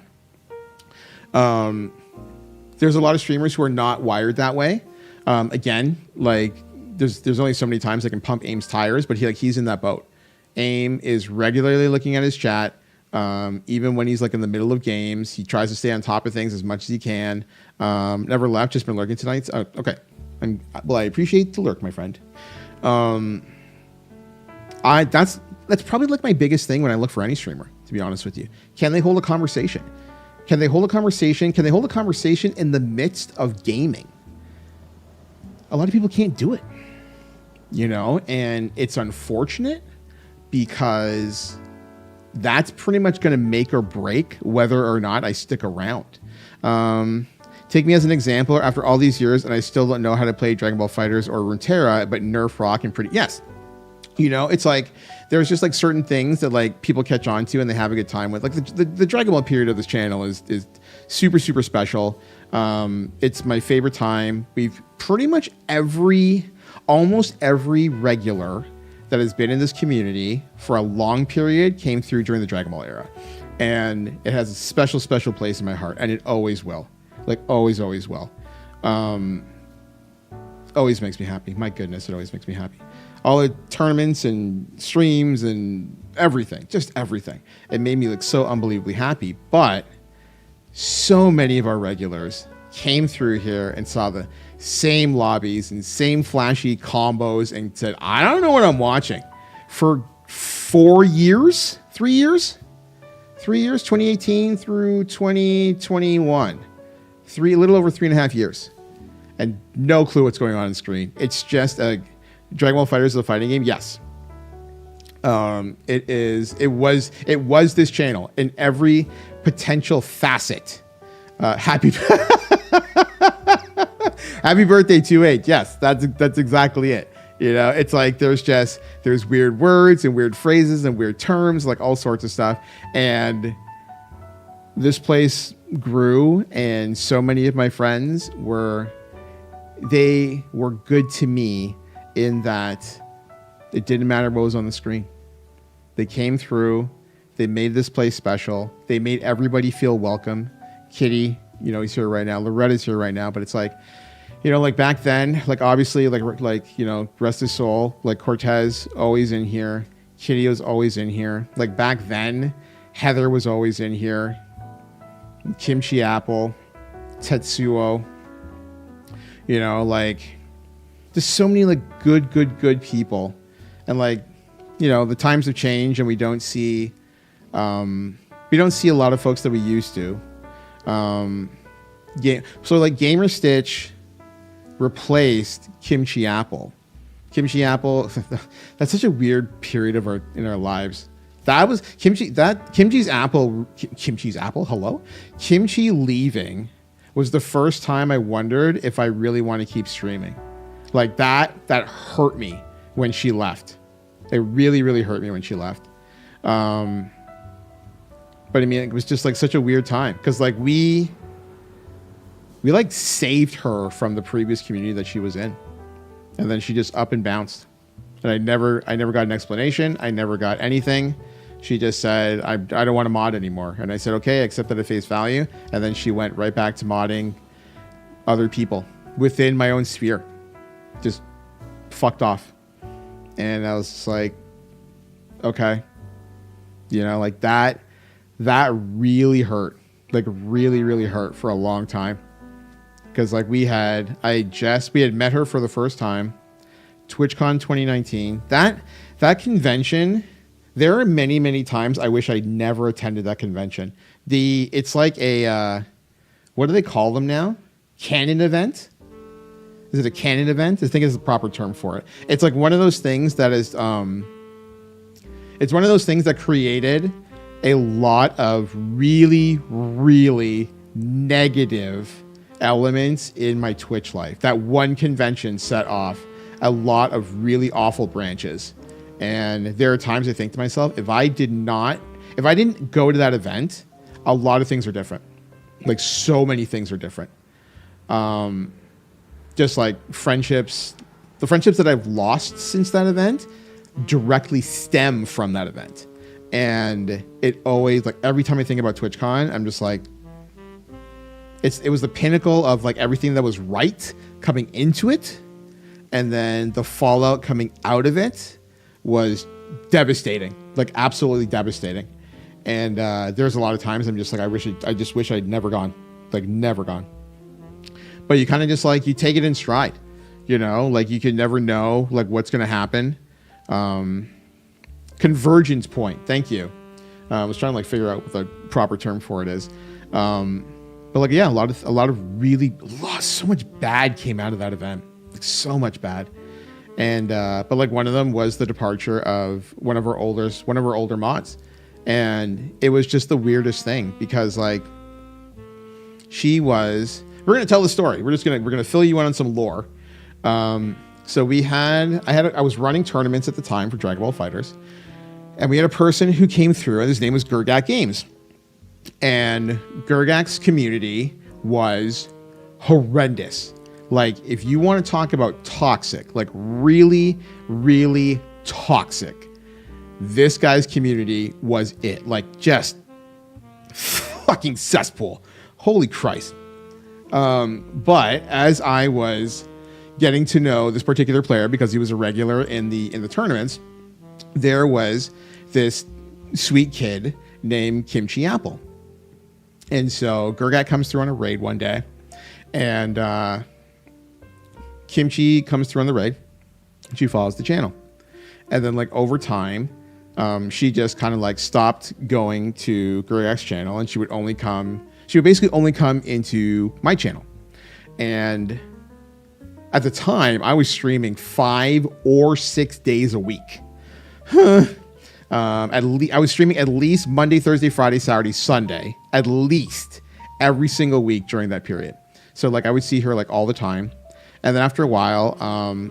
There's a lot of streamers who are not wired that way. Again, like there's only so many times I can pump Aim's tires, but he's in that boat. Aim is regularly looking at his chat. Even when he's like in the middle of games, he tries to stay on top of things as much as he can. Never left, just been lurking tonight. Okay. I appreciate the lurk, my friend. That's probably like my biggest thing when I look for any streamer, to be honest with you. Can they hold a conversation? Can they hold a conversation? Can they hold a conversation in the midst of gaming? A lot of people can't do it, and it's unfortunate because that's pretty much going to make or break whether or not I stick around. Take me as an example. After all these years, and I still don't know how to play Dragon Ball FighterZ or Runeterra, but Nerf Rock and yes. It's like there's just like certain things that like people catch on to and they have a good time with. Like the Dragon Ball period of this channel is super, super special. It's my favorite time. We've pretty much almost every regular that has been in this community for a long period came through during the Dragon Ball era. And it has a special, special place in my heart. And it always will. Like always, always will. Always makes me happy. My goodness, it always makes me happy. All the tournaments and streams and everything, just everything. It made me look so unbelievably happy. But so many of our regulars came through here and saw the same lobbies and same flashy combos and said, I don't know what I'm watching. For 3 years, 2018 through 2021. a little over 3.5 years, and no clue what's going on screen. It's just a Dragon Ball FighterZ is a fighting game. Yes. It was this channel in every potential facet. Happy birthday 28. Yes, that's exactly it. You know, it's like there's weird words and weird phrases and weird terms, like all sorts of stuff. And this place grew, and so many of my friends were good to me in that it didn't matter what was on the screen. They came through. They made this place special. They made everybody feel welcome. Kitty, you know, he's here right now. Loretta's here right now. But it's like, you know, like back then, like obviously, like you know, rest his soul. Like Cortez, always in here. Kitty was always in here. Like back then, Heather was always in here. Kimchi Apple, Tetsuo. You know, like there's so many like good people, and like, you know, the times have changed, and we don't see a lot of folks that we used to. So like Gamer Stitch replaced Kimchi Apple. Kimchi Apple, that's such a weird period in our lives. That was Kimchi's Apple. Hello, Kimchi leaving was the first time I wondered if I really want to keep streaming. Like that hurt me when she left. It really, really hurt me when she left. But I mean, it was just like such a weird time because like we like saved her from the previous community that she was in, and then she just up and bounced. And I never got an explanation. I never got anything. She just said, I don't want to mod anymore. And I said, okay, I accept that at face value. And then she went right back to modding other people within my own sphere. Just fucked off. And I was just like, okay. You know, like that really hurt. Like really, really hurt for a long time. Because like we had met her for the first time. TwitchCon 2019. That convention, there are many, many times I wish I never attended that convention. It's like a, what do they call them now? Canon event? Is it a canon event? I think it's the proper term for it. It's like one of those things that is, it's one of those things that created a lot of really, really negative elements in my Twitch life. That one convention set off a lot of really awful branches. And there are times I think to myself, if I didn't go to that event, a lot of things are different. Like so many things are different. Just like friendships, the friendships that I've lost since that event directly stem from that event. And it always, like every time I think about TwitchCon, I'm just like, it was the pinnacle of like everything that was right coming into it. And then the fallout coming out of it was devastating, like absolutely devastating. And there's a lot of times I'm just like, I just wish I'd never gone, like never gone. But you kind of just like, you take it in stride, you know, like you can never know like what's going to happen. Convergence point. Thank you. I was trying to like figure out what the proper term for it is. But like, yeah, so much bad came out of that event. Like so much bad. And, but like one of them was the departure of one of our older mods. And it was just the weirdest thing because like we're going to tell the story. We're going to fill you in on some lore. So I was running tournaments at the time for Dragon Ball FighterZ, and we had a person who came through, and his name was Gurgak Games. And Gurgak's community was horrendous. Like, if you want to talk about toxic, like really, really toxic, this guy's community was it. Like, just fucking cesspool. Holy Christ. But as I was getting to know this particular player, because he was a regular in the tournaments, there was this sweet kid named Kimchi Apple. And so Gurgak comes through on a raid one day, and Kimchi comes through on the raid. She follows the channel. And then like over time, she just kind of like stopped going to Gurgak's channel, and she would only come She would basically only come into my channel. And at the time, I was streaming 5 or 6 days a week. I was streaming at least Monday, Thursday, Friday, Saturday, Sunday, at least every single week during that period. So like I would see her like all the time. And then after a while,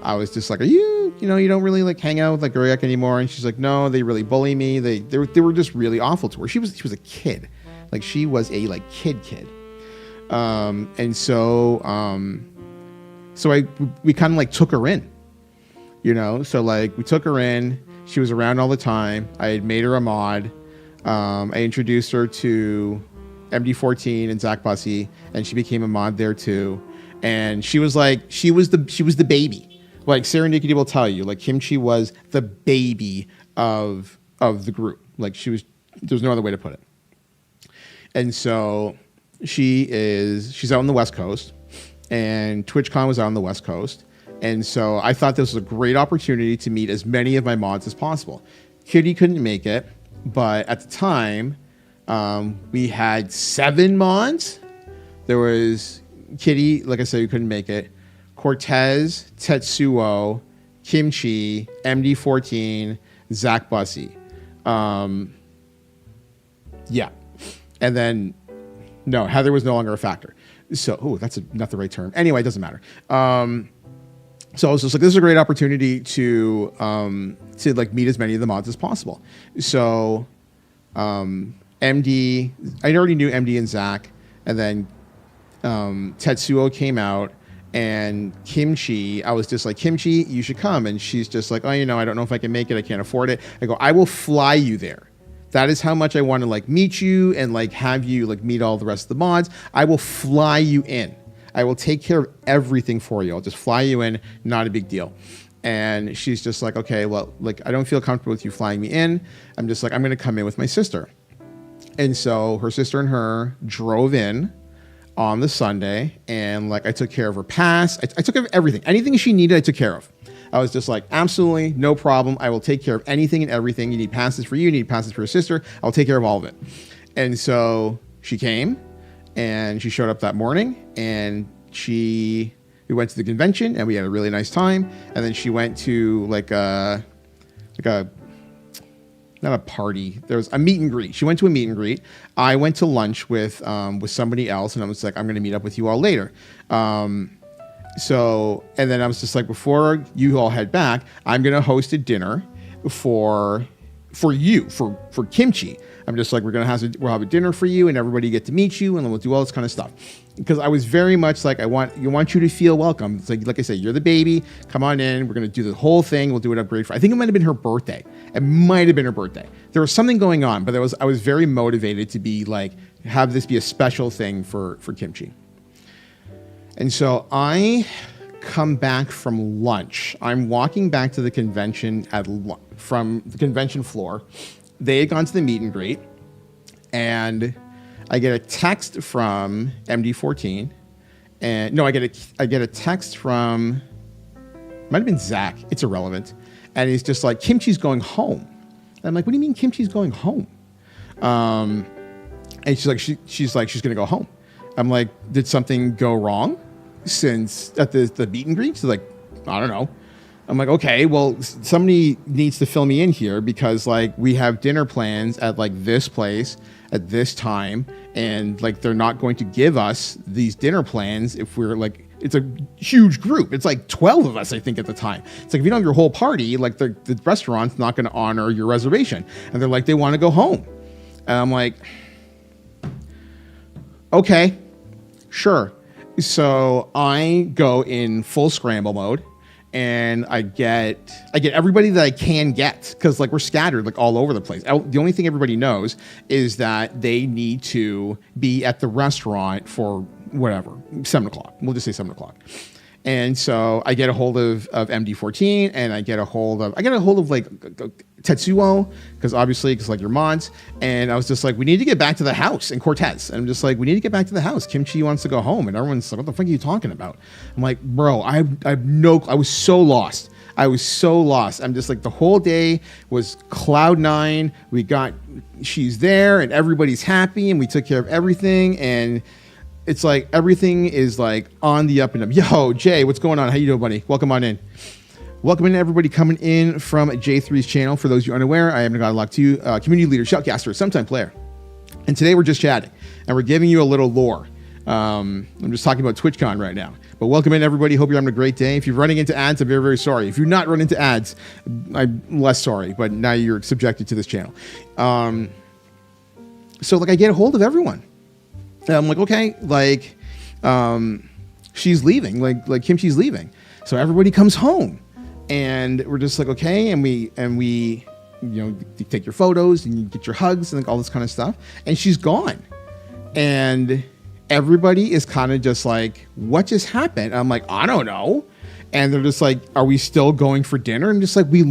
I was just like, are you don't really like hang out with like Guriak anymore? And she's like, no, they really bully me. They were just really awful to her. She was a kid. Like she was a like kid. And so we kind of like took her in, so like we took her in. She was around all the time. I had made her a mod. I introduced her to MD14 and Zach Bussey, and she became a mod there too. And she was the baby. Like Sarah Nickety will tell you, like Kimchi was the baby of the group. Like there's no other way to put it. And so she's out on the West Coast, and TwitchCon was out on the West Coast. And so I thought this was a great opportunity to meet as many of my mods as possible. Kitty couldn't make it, but at the time, we had 7 mods. There was Kitty, like I said, who couldn't make it. Cortez, Tetsuo, Kimchi, MD14, Zach Bussey. Yeah. And then, no, Heather was no longer a factor. So, that's not the right term. Anyway, it doesn't matter. So I was just like, this is a great opportunity to like meet as many of the mods as possible. So MD, I already knew MD and Zach, and then Tetsuo came out, and Kimchi, I was just like, Kimchi, you should come. And she's just like, oh, I don't know if I can make it. I can't afford it. I go, I will fly you there. That is how much I want to like meet you and like have you like meet all the rest of the mods. I will fly you in. I will take care of everything for you. I'll just fly you in, not a big deal. And she's just like, okay, well, like, I don't feel comfortable with you flying me in. I'm just like, I'm going to come in with my sister. And so her sister and her drove in on the Sunday, and like, I took care of her pass. I took care of everything. Anything she needed, I took care of. I was just like, absolutely, no problem. I will take care of anything and everything. You need passes for you need passes for your sister. I'll take care of all of it. And so she came. And she showed up that morning, and we went to the convention, and we had a really nice time. And then she went to not a party. There was a meet and greet. She went to a meet and greet. I went to lunch with somebody else, and I was like, I'm going to meet up with you all later. And then I was just like, before you all head back, I'm going to host a dinner for Kimchi. I'm just like, we'll have a dinner for you, and everybody get to meet you, and then we'll do all this kind of stuff. Because I was very much like, I want you to feel welcome. It's like I said, you're the baby. Come on in. We're gonna do the whole thing. We'll do it upgrade for. I think it might have been her birthday. It might have been her birthday. There was something going on, but I was very motivated to be like, have this be a special thing for Kimchi. And so I come back from lunch. I'm walking back to the convention from the convention floor. They had gone to the meet and greet, and I get a text from MD14, and no, I get a text from, might have been Zach. It's irrelevant, and he's just like, Kimchi's going home. And I'm like, what do you mean Kimchi's going home? And she's like, she's gonna go home. I'm like, did something go wrong since at the meet and greet? She's like, I don't know. I'm like, okay, well, somebody needs to fill me in here, because like we have dinner plans at like this place at this time, and like they're not going to give us these dinner plans if we're like, it's a huge group. It's like 12 of us, I think, at the time. It's like, if you don't have your whole party, like the restaurant's not going to honor your reservation. And they're like, they want to go home. And I'm like, okay, sure. So I go in full scramble mode. And I get everybody that I can get, because like we're scattered like all over the place. The only thing everybody knows is that they need to be at the restaurant for whatever, 7 o'clock. We'll just say 7 o'clock. And so I get a hold of MD14, and I get a hold of like Tetsuo, because like your mods. And I was just like, we need to get back to the house, and Cortez. And I'm just like, we need to get back to the house. Kimchi wants to go home. And everyone's like, what the fuck are you talking about? I'm like, bro, I was so lost. I was so lost. I'm just like, the whole day was cloud nine. She's there and everybody's happy and we took care of everything. And it's like, everything is like on the up and up. Yo, Jay, what's going on? How you doing, buddy? Welcome on in. Welcome in everybody coming in from J3's channel. For those of you unaware, I am God Lock 2, community leader, shoutcaster, sometime player. And today we're just chatting and we're giving you a little lore. I'm just talking about TwitchCon right now. But welcome in everybody. Hope you're having a great day. If you're running into ads, I'm very, very sorry. If you're not running into ads, I'm less sorry. But now you're subjected to this channel. So like I get a hold of everyone. And I'm like, okay, like she's leaving. Like Kimchi's leaving. So everybody comes home. And we're just like, okay, and we you take your photos and you get your hugs and like all this kind of stuff. And she's gone. And everybody is kind of just like, what just happened? And I'm like, I don't know. And they're just like, are we still going for dinner? And I'm just like, we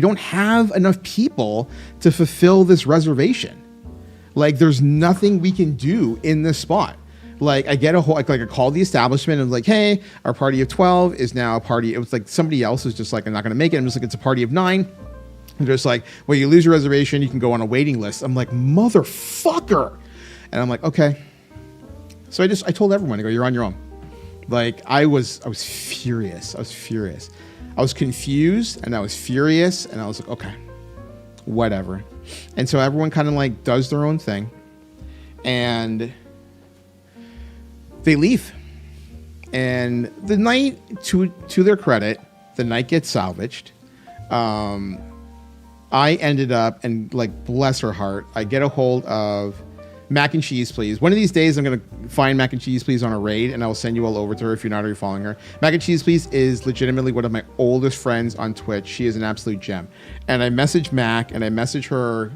don't have enough people to fulfill this reservation. Like, there's nothing we can do in this spot. Like, I get I call the establishment and like, hey, our party of 12 is now a party. It was like somebody else was just like, I'm not going to make it. I'm just like, it's a party of 9. And just like, well, you lose your reservation, you can go on a waiting list. I'm like, motherfucker. And I'm like, okay. So I told everyone, I go, you're on your own. Like, I was furious. I was furious. I was confused and I was furious and I was like, okay, whatever. And so everyone kind of like does their own thing and they leave. And the night, to their credit, the night gets salvaged. I ended up, and like, bless her heart, I get a hold of Mac and Cheese Please. One of these days, I'm going to find Mac and Cheese Please on a raid, and I will send you all over to her if you're not already following her. Mac and Cheese Please is legitimately one of my oldest friends on Twitch. She is an absolute gem. And I messaged Mac, and I messaged her,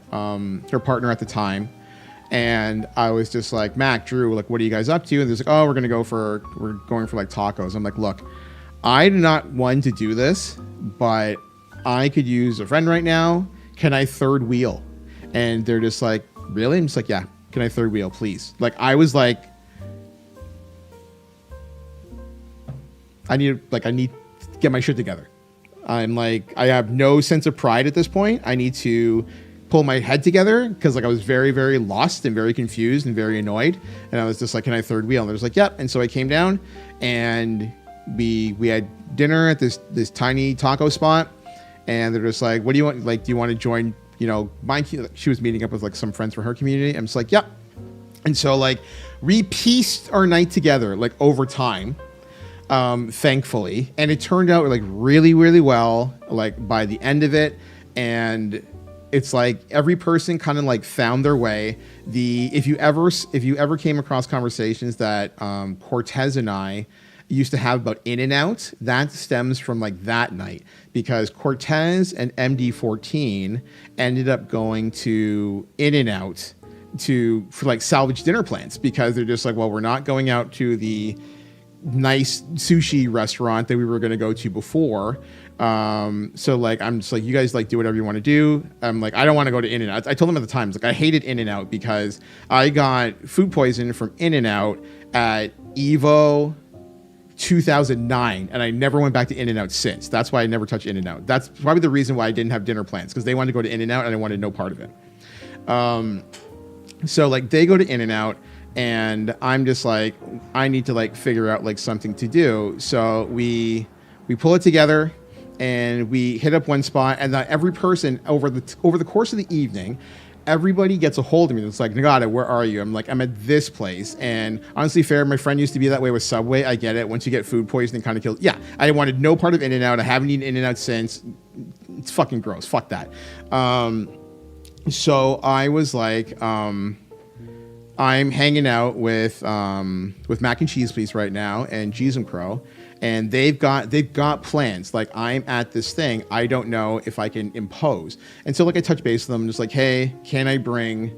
her partner at the time. And I was just like, Mac, Drew, like, what are you guys up to? And they're like, oh, we're going for like tacos. I'm like, look, I do not want to do this, but I could use a friend right now. Can I third wheel? And they're just like, really? I'm just like, yeah. Can I third wheel, please? Like, I was like, I need to get my shit together. I'm like, I have no sense of pride at this point. I need to pull my head together because like I was very, very lost and very confused and very annoyed. And I was just like, can I third wheel? And they're just like, yep. And so I came down and we had dinner at this tiny taco spot. And they're just like, what do you want? Like, do you want to join, she was meeting up with like some friends from her community. I'm just like, yep. And so like we pieced our night together, like over time, thankfully. And it turned out like really, really well, like by the end of it. And it's like every person kind of like found their way. If you ever came across conversations that Cortez and I used to have about In-N-Out, that stems from like that night, because Cortez and MD14 ended up going to In-N-Out for like salvage dinner plans, because they're just like, well, we're not going out to the nice sushi restaurant that we were going to go to before. So like, I'm just like, you guys like do whatever you want to do. I'm like, I don't want to go to In-N-Out. I told them at the time, like, I hated In-N-Out because I got food poisoning from In-N-Out at Evo 2009, and I never went back to In-N-Out since. That's why I never touched In-N-Out. That's probably the reason why I didn't have dinner plans, because they wanted to go to In-N-Out and I wanted no part of it. So like they go to In-N-Out and I'm just like, I need to like figure out like something to do. So we pull it together and we hit up one spot, and every person over the course of the evening, everybody gets a hold of me. It's like, Nagata, where are you? I'm like, I'm at this place. And honestly, fair, my friend used to be that way with Subway. I get it. Once you get food poisoning, kind of kills. Yeah, I wanted no part of In-N-Out. I haven't eaten In-N-Out since. It's fucking gross. Fuck that. So I was like, I'm hanging out with Mac and Cheese Please right now and Jeez and Crow. And they've got plans. Like, I'm at this thing. I don't know if I can impose. And so like I touch base with them, just like, hey, can I bring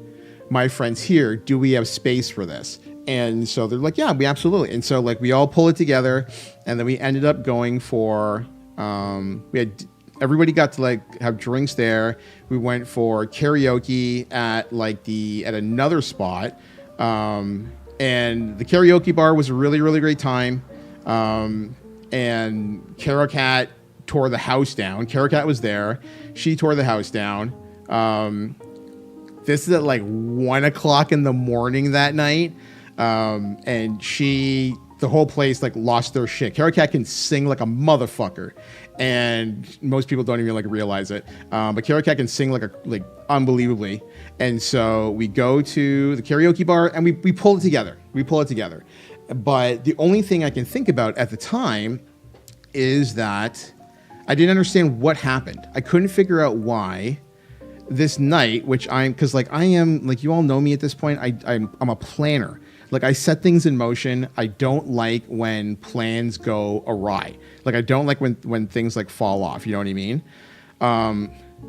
my friends here? Do we have space for this? And so they're like, yeah, we absolutely. And so like we all pull it together, and then we ended up going for everybody got to like have drinks there. We went for karaoke at another spot. And the karaoke bar was a really, really great time. And Caro Cat tore the house down. Carrot Cat was there. She tore the house down. This is at like 1 o'clock in the morning that night. And the whole place like lost their shit. Carrot Cat can sing like a motherfucker. And most people don't even like realize it. But Carrot Cat can sing like unbelievably. And so we go to the karaoke bar and we pull it together. But the only thing I can think about at the time is that I didn't understand what happened. I couldn't figure out why this night, because like I am, like you all know me at this point, I'm a planner. Like I set things in motion. I don't like when plans go awry. Like I don't like when things like fall off. You know what I mean?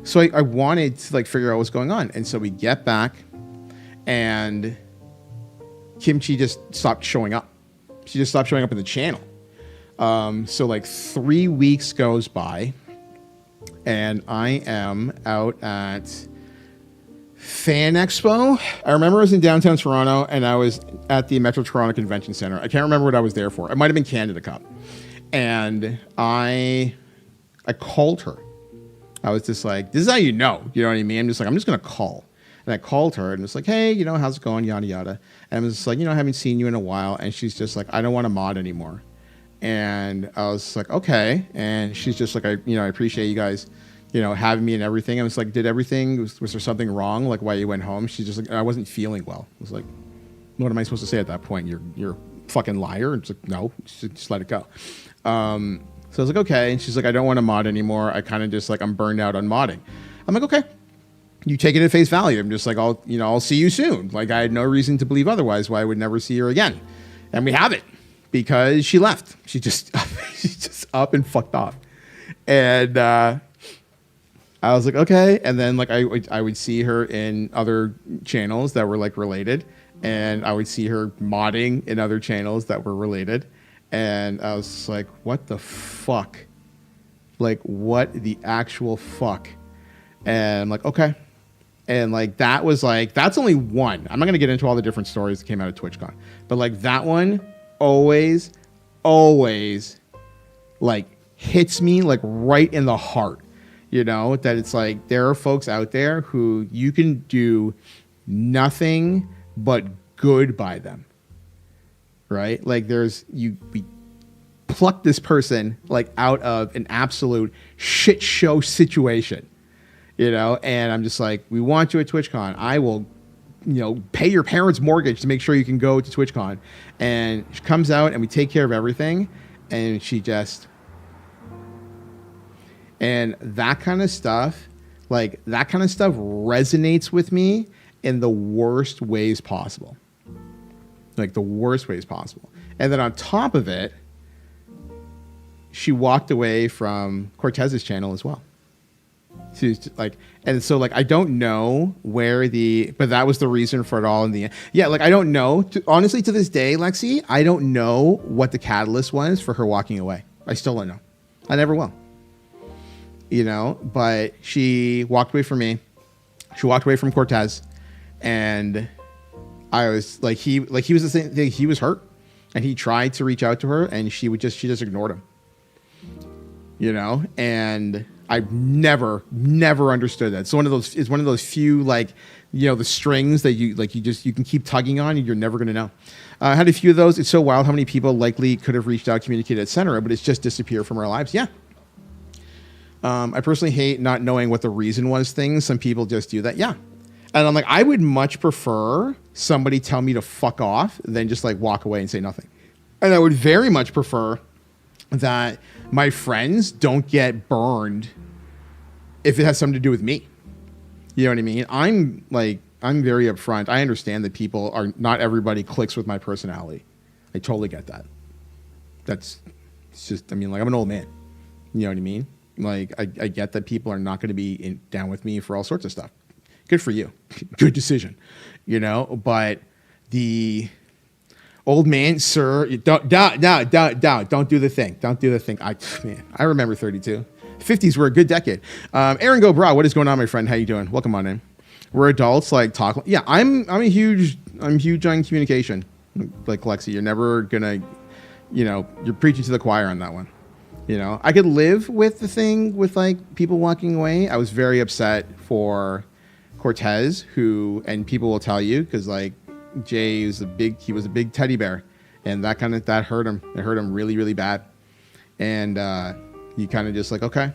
So I wanted to like figure out what's going on. And so we get back and Kimchi just stopped showing up. She just stopped showing up in the channel. So like 3 weeks goes by and I am out at Fan Expo. I remember I was in downtown Toronto and I was at the Metro Toronto Convention Center. I can't remember what I was there for. It might have been Canada Cup. And I called her. I was just like, this is how you know what I mean? I'm just going to call. And I called her and it's like, hey, how's it going? Yada, yada. And I was just like, I haven't seen you in a while. And she's just like, I don't want to mod anymore. And I was like, okay. And she's just like, I appreciate you guys, having me and everything. I was like, did everything, was there something wrong? Like why you went home? She's just like, I wasn't feeling well. I was like, what am I supposed to say at that point? You're a fucking liar. And it's like, no, just let it go. So I was like, okay. And she's like, I don't want to mod anymore. I kind of just like, I'm burned out on modding. I'm like, okay. You take it at face value. I'm just like, I'll see you soon. Like I had no reason to believe otherwise why I would never see her again. And we have it because she left. She's just up and fucked off. And I was like, okay. And then like I would see her in other channels that were like related. And I would see her modding in other channels that were related. And I was like, what the fuck? Like, what the actual fuck? And I'm like, okay. And like, that was like, that's only one. I'm not going to get into all the different stories that came out of TwitchCon. But like, that one always like hits me like right in the heart. That it's like, there are folks out there who you can do nothing but good by them. Right? Like we pluck this person like out of an absolute shit show situation, and I'm just like, we want you at TwitchCon. I will, pay your parents' mortgage to make sure you can go to TwitchCon. And she comes out and we take care of everything. And and that kind of stuff resonates with me in the worst ways possible. Like the worst ways possible. And then on top of it, she walked away from Cortez's channel as well. She's like, and so like, I don't know but that was the reason for it all in the end. Yeah. Like, I don't know, honestly, to this day, Lexi, I don't know what the catalyst was for her walking away. I still don't know. I never will, but she walked away from me. She walked away from Cortez and I was like, he was the same thing. He was hurt and he tried to reach out to her and she just ignored him, and I've never understood that. It's one of those few, like, the strings that you can keep tugging on and you're never going to know. I had a few of those. It's so wild how many people likely could have reached out, communicated, etc., but it's just disappeared from our lives. Yeah. I personally hate not knowing what the reason was things. Some people just do that. Yeah. And I'm like, I would much prefer somebody tell me to fuck off than just like walk away and say nothing. And I would very much prefer that my friends don't get burned if it has something to do with me. You know what I mean? I'm very upfront. I understand that not everybody clicks with my personality. I totally get that. It's just, I'm an old man. You know what I mean? Like, I get that people are not going to be down with me for all sorts of stuff. Good for you. Good decision. But the old man, sir, don't do the thing. Don't do the thing. I remember 32. 50s were a good decade. Aaron Go Bra, what is going on, my friend? How you doing? Welcome on in. We're adults, like talk. Yeah, I'm huge on communication. Like Lexi, you're never gonna, you're preaching to the choir on that one. You know, I could live with the thing with like people walking away. I was very upset for Cortez, and people will tell you because like Jay was he was a big teddy bear, and that hurt him. It hurt him really, really bad, and he kind of just like okay.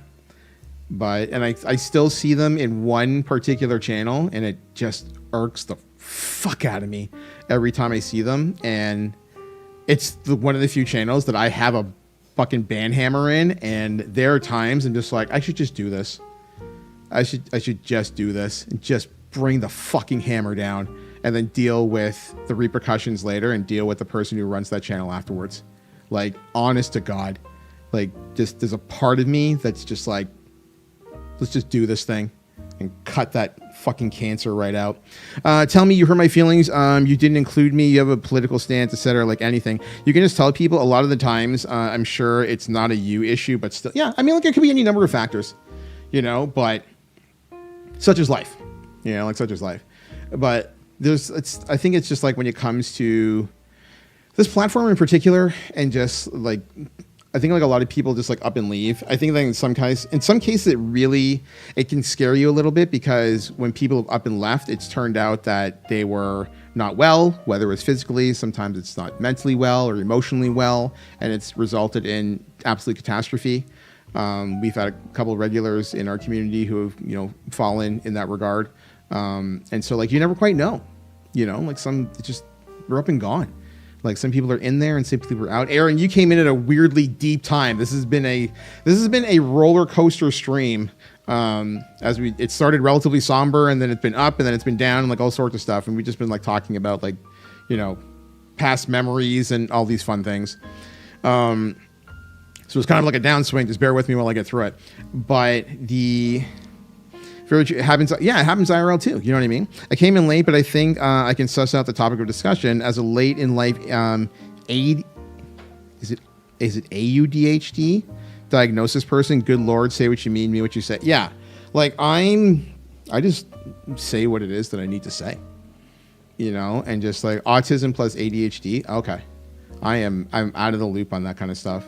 But I still see them in one particular channel, and it just irks the fuck out of me every time I see them. And it's one of the few channels that I have a fucking ban hammer in, and there are times I'm just like, I should just do this. I should just do this and just bring the fucking hammer down, and then deal with the repercussions later, and deal with the person who runs that channel afterwards. Like, honest to God, like, just there's a part of me that's just like, let's just do this thing and cut that fucking cancer right out. Tell me you hurt my feelings. You didn't include me. You have a political stance, etc. Like anything. You can just tell people a lot of the times, I'm sure it's not a you issue, but still, yeah. I mean, like it could be any number of factors, you know, but such is life, you know, like such is life. But I think it's just like when it comes to this platform in particular, and just like, I think like a lot of people just like up and leave. I think that in some cases it can scare you a little bit, because when people have up and left, it's turned out that they were not well, whether it was physically, sometimes it's not mentally well or emotionally well, and it's resulted in absolute catastrophe. We've had a couple of regulars in our community who have, you know, fallen in that regard. And so like, you never quite know, you know, like we're up and gone. Like some people are in there and some people are out. Aaron, you came in at a weirdly deep time. This has been a roller coaster stream. It started relatively somber, and then it's been up, and then it's been down, and like all sorts of stuff. And we've just been like talking about like, you know, past memories and all these fun things. So it's kind of like a downswing. Just bear with me while I get through it. But it happens IRL too. You know what I mean? I came in late, but I think I can suss out the topic of discussion as a late in life is it AUDHD diagnosis person. Good Lord, say what you mean, mean what you say. Yeah, like I just say what it is that I need to say. You know, and just like autism plus ADHD. Okay, I'm out of the loop on that kind of stuff.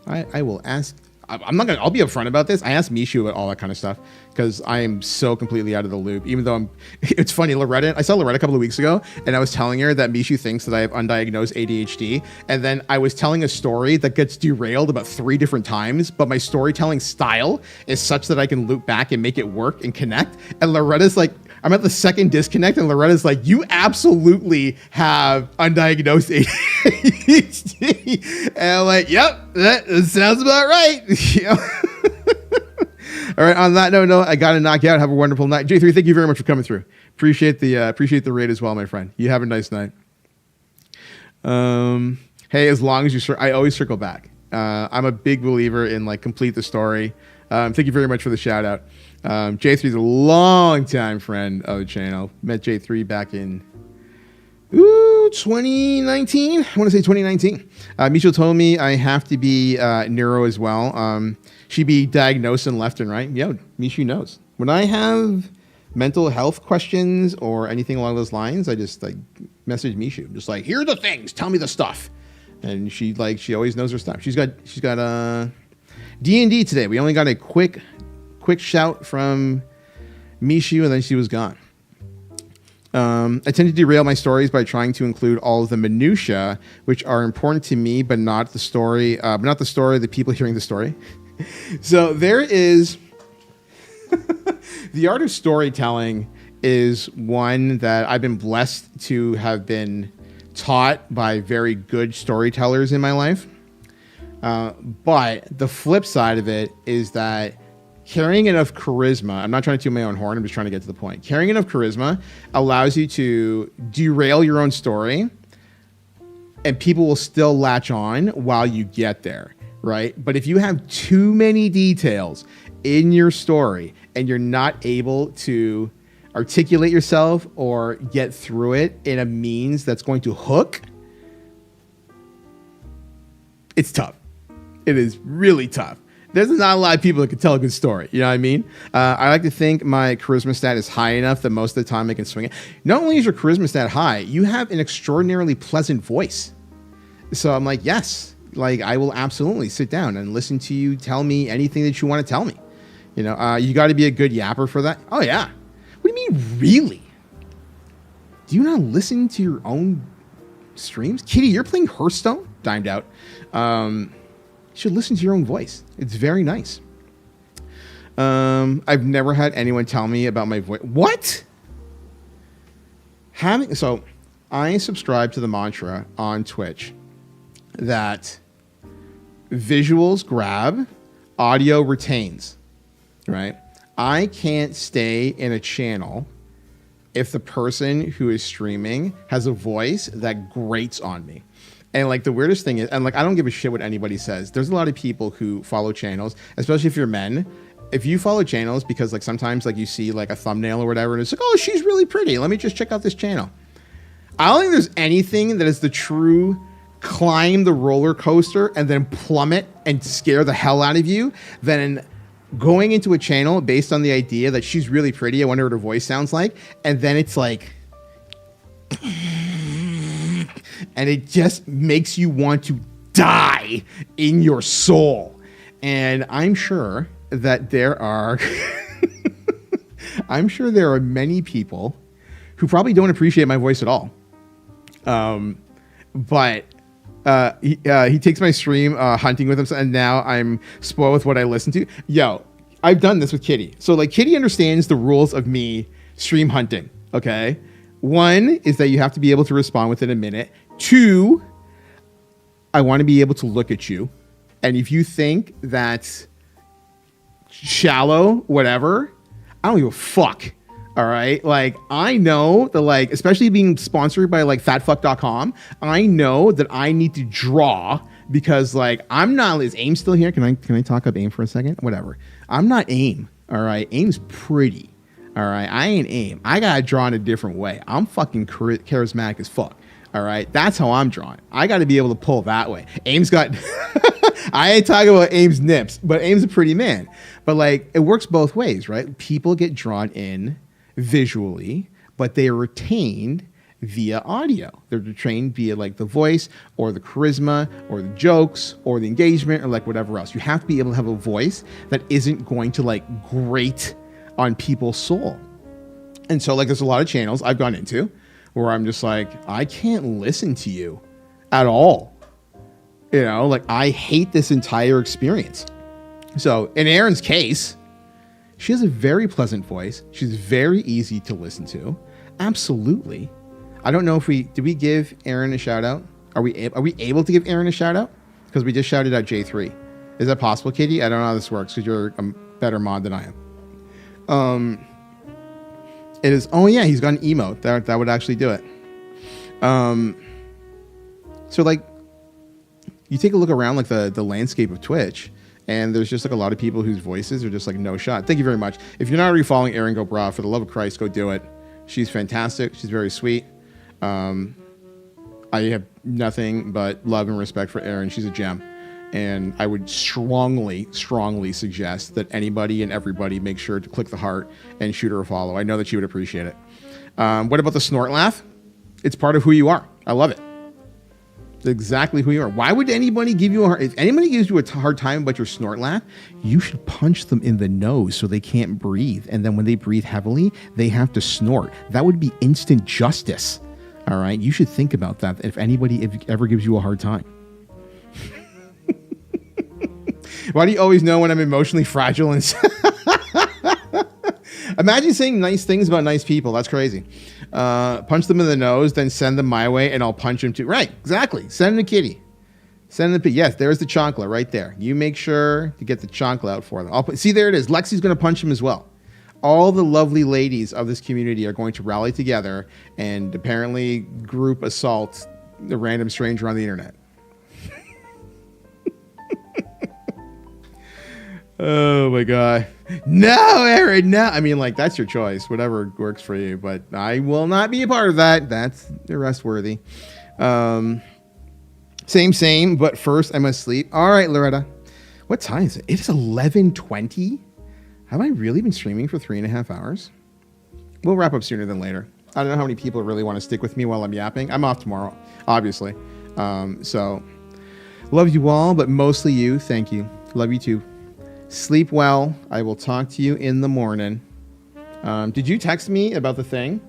I will ask. I'll be upfront about this. I asked Mishu about all that kind of stuff because I am so completely out of the loop, even though it's funny. I saw Loretta a couple of weeks ago, and I was telling her that Mishu thinks that I have undiagnosed ADHD. And then I was telling a story that gets derailed about 3 different times, but my storytelling style is such that I can loop back and make it work and connect. And Loretta's like, I'm at the second disconnect, and Loretta's like, you absolutely have undiagnosed ADHD. And I'm like, yep, that sounds about right. All right, on that note, I got to knock you out. Have a wonderful night. J3, thank you very much for coming through. Appreciate the raid as well, my friend. You have a nice night. Hey, as long as I always circle back. I'm a big believer in like complete the story. Thank you very much for the shout out. J3 is a long time friend of the channel. Met J3 back in 2019. I want to say 2019. Michelle told me I have to be neuro as well. She be diagnosed and left and right. Yo, Mishu knows. When I have mental health questions or anything along those lines, I just like message Mishu. Just like, here are the things. Tell me the stuff. And she always knows her stuff. She's got D&D today. We only got a quick shout from Mishu, and then she was gone. I tend to derail my stories by trying to include all of the minutia, which are important to me, but not the story. The people hearing the story. So there is the art of storytelling is one that I've been blessed to have been taught by very good storytellers in my life. But the flip side of it is that carrying enough charisma, I'm not trying to toot my own horn, I'm just trying to get to the point. Carrying enough charisma allows you to derail your own story, and people will still latch on while you get there, right? But if you have too many details in your story and you're not able to articulate yourself or get through it in a means that's going to hook, it's tough. It is really tough. There's not a lot of people that can tell a good story. You know what I mean? I like to think my charisma stat is high enough that most of the time I can swing it. Not only is your charisma stat high, you have an extraordinarily pleasant voice. So I'm like, yes, like I will absolutely sit down and listen to you tell me anything that you want to tell me. You know, you got to be a good yapper for that. Oh yeah. What do you mean, really? Do you not listen to your own streams? Kitty, you're playing Hearthstone? Dimed out. You should listen to your own voice. It's very nice. I've never had anyone tell me about my voice. What? So I subscribe to the mantra on Twitch that visuals grab, audio retains, right? I can't stay in a channel if the person who is streaming has a voice that grates on me. And like the weirdest thing is, and like I don't give a shit what anybody says. There's a lot of people who follow channels, especially if you're men. If you follow channels because like sometimes like you see like a thumbnail or whatever and it's like, oh, she's really pretty. Let me just check out this channel. I don't think there's anything that is the true climb the roller coaster and then plummet and scare the hell out of you than going into a channel based on the idea that she's really pretty. I wonder what her voice sounds like. And then it's like, and it just makes you want to die in your soul. And I'm sure that there are, I'm sure there are many people who probably don't appreciate my voice at all. But he takes my stream hunting with him, and now I'm spoiled with what I listen to. Yo, I've done this with Kitty. So like Kitty understands the rules of me stream hunting. Okay, one is that you have to be able to respond within a minute. Two, I want to be able to look at you, and if you think that's shallow, whatever, I don't give a fuck. All right. Like I know that like, especially being sponsored by like fatfuck.com, I know that I need to draw because like, I'm not, is AIM still here? Can I talk up AIM for a second? Whatever. I'm not AIM. All right. AIM's pretty. All right. I ain't AIM. I got to draw in a different way. I'm fucking charismatic as fuck. All right. That's how I'm drawing. I got to be able to pull that way. AIM's got, I ain't talking about AIM's nips, but AIM's a pretty man. But like, it works both ways, right? People get drawn in visually, but they are retained via audio. They're trained via like the voice or the charisma or the jokes or the engagement or like whatever else. You have to be able to have a voice that isn't going to like grate on people's soul. And so like there's a lot of channels I've gone into where I'm just like, I can't listen to you at all. You know, like I hate this entire experience. So in Erin's case, she has a very pleasant voice. She's very easy to listen to. Absolutely. I don't know if did we give Erin a shout out? Are we able to give Erin a shout out? Because we just shouted out J3. Is that possible, Katie? I don't know how this works because you're a better mod than I am. It is. Oh yeah, he's got an emote. That would actually do it. So like, you take a look around like the landscape of Twitch. And there's just like a lot of people whose voices are just like no shot. Thank you very much. If you're not already following Erin Go Bra, for the love of Christ, go do it. She's fantastic. She's very sweet. I have nothing but love and respect for Erin. She's a gem. And I would strongly, strongly suggest that anybody and everybody make sure to click the heart and shoot her a follow. I know that she would appreciate it. What about the snort laugh? It's part of who you are. I love it. Exactly who you are. Why would anybody give you if anybody gives you a hard time about your snort laugh, you should punch them in the nose so they can't breathe. And then when they breathe heavily, they have to snort. That would be instant justice. All right. You should think about that if anybody ever gives you a hard time. Why do you always know when I'm emotionally fragile and imagine saying nice things about nice people. That's crazy. Punch them in the nose, then send them my way, and I'll punch them too. Right, exactly. Send them to Kitty. Send them to yes. There's the chancla right there. You make sure to get the chancla out for them. See, there it is. Lexi's going to punch him as well. All the lovely ladies of this community are going to rally together and apparently group assault the random stranger on the internet. Oh my God. No, Erin, no. I mean, like, that's your choice. Whatever works for you. But I will not be a part of that. That's arrest worthy. Same. But first, I must sleep. All right, Loretta. What time is it? It is 11:20. Have I really been streaming for 3.5 hours? We'll wrap up sooner than later. I don't know how many people really want to stick with me while I'm yapping. I'm off tomorrow, obviously. So Love you all, but mostly you. Thank you. Love you too. Sleep well. I will talk to you in the morning. Did you text me about the thing?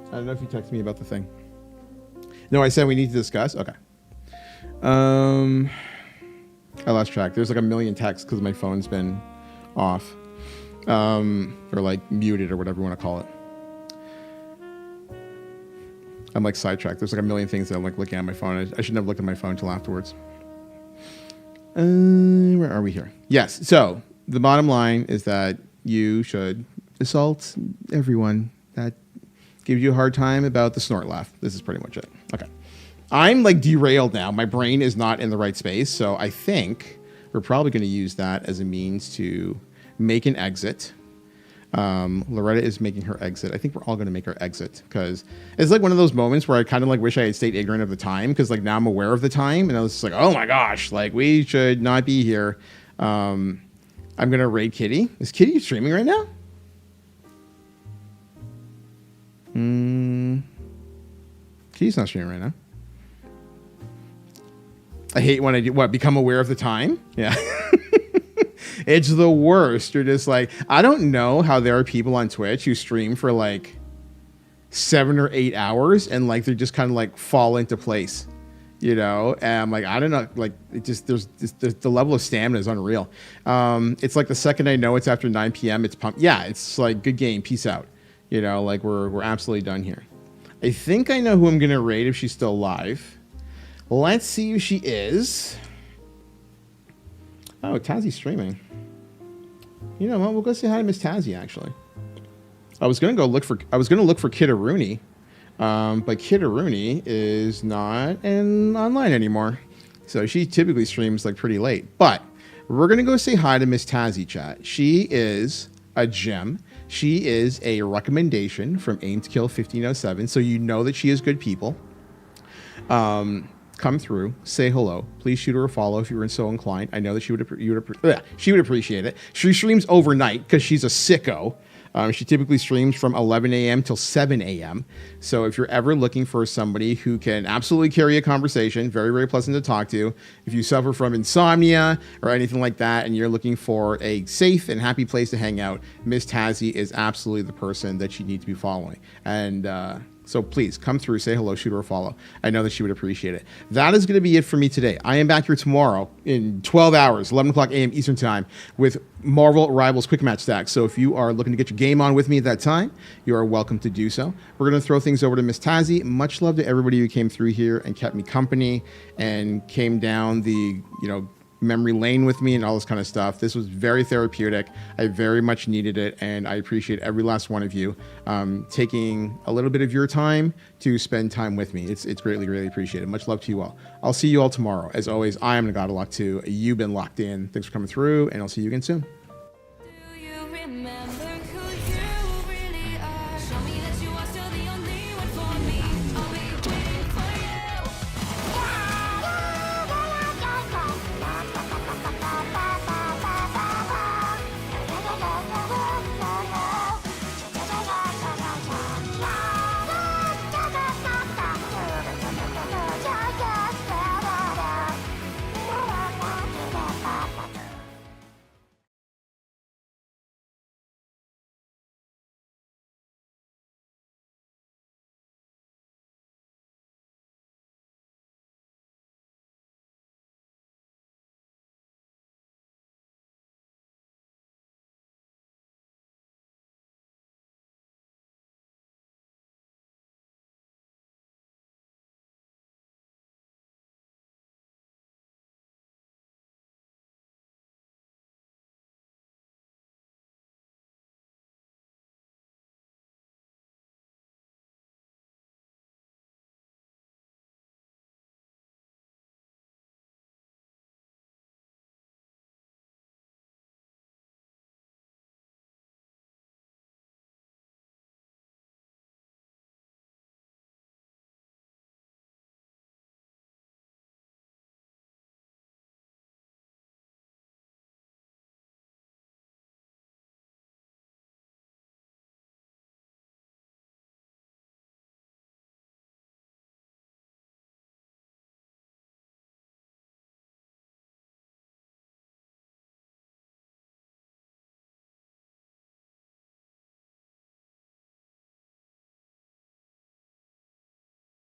I don't know if you texted me about the thing. No, I said we need to discuss. Okay. I lost track. There's like a million texts because my phone's been off, or like muted or whatever you want to call it. I'm like sidetracked. There's like a million things that I'm like looking at my phone. I shouldn't have looked at my phone until afterwards. Where are we here? Yes. So the bottom line is that you should assault everyone that gives you a hard time about the snort laugh. This is pretty much it. Okay. I'm like derailed now. My brain is not in the right space. So I think we're probably going to use that as a means to make an exit. Loretta is making her exit. I think we're all going to make our exit because it's like one of those moments where I kind of like wish I had stayed ignorant of the time because like now I'm aware of the time and I was just like, oh my gosh, like we should not be here. I'm going to raid Kitty. Is Kitty streaming right now? Kitty's not streaming right now. I hate when I do become aware of the time. Yeah. It's the worst. You're just like, I don't know how there are people on Twitch who stream for like 7 or 8 hours and like they just kind of like fall into place, you know? And I'm like, I don't know, like it just there's the level of stamina is unreal. It's like the second I know it's after 9 p.m. it's pumped. Yeah, it's like good game, peace out. You know, like we're absolutely done here. I think I know who I'm gonna raid if she's still alive. Let's see who she is. Oh, Tazzie's streaming. You know what? We'll go say hi to Miss Tazzie. Actually, I was gonna look for Kitteroonie, but Kitteroonie is not online anymore. So she typically streams like pretty late. But we're gonna go say hi to Miss Tazzie. Chat. She is a gem. She is a recommendation from Aim to Kill 1507. So you know that she is good people. Come through, say hello. Please shoot her a follow if you were so inclined. I know that she would appreciate it. She streams overnight because she's a sicko. She typically streams from 11 a.m. till 7 a.m. So if you're ever looking for somebody who can absolutely carry a conversation, very, very pleasant to talk to. If you suffer from insomnia or anything like that, and you're looking for a safe and happy place to hang out, Miss Tazzie is absolutely the person that you need to be following. And so please come through, say hello, shoot her a follow. I know that she would appreciate it. That is going to be it for me today. I am back here tomorrow in 12 hours, 11 o'clock a.m. Eastern time with Marvel Rivals Quick Match Stack. So if you are looking to get your game on with me at that time, you are welcome to do so. We're going to throw things over to Miss Tazzie. Much love to everybody who came through here and kept me company and came down the, memory lane with me and all this kind of stuff. This was very therapeutic. I very much needed it, and I appreciate every last one of you taking a little bit of your time to spend time with me. It's greatly, greatly appreciated. Much love to you all. I'll see you all tomorrow. As always, I am the God of Lock 2. You've been locked in. Thanks for coming through, and I'll see you again soon.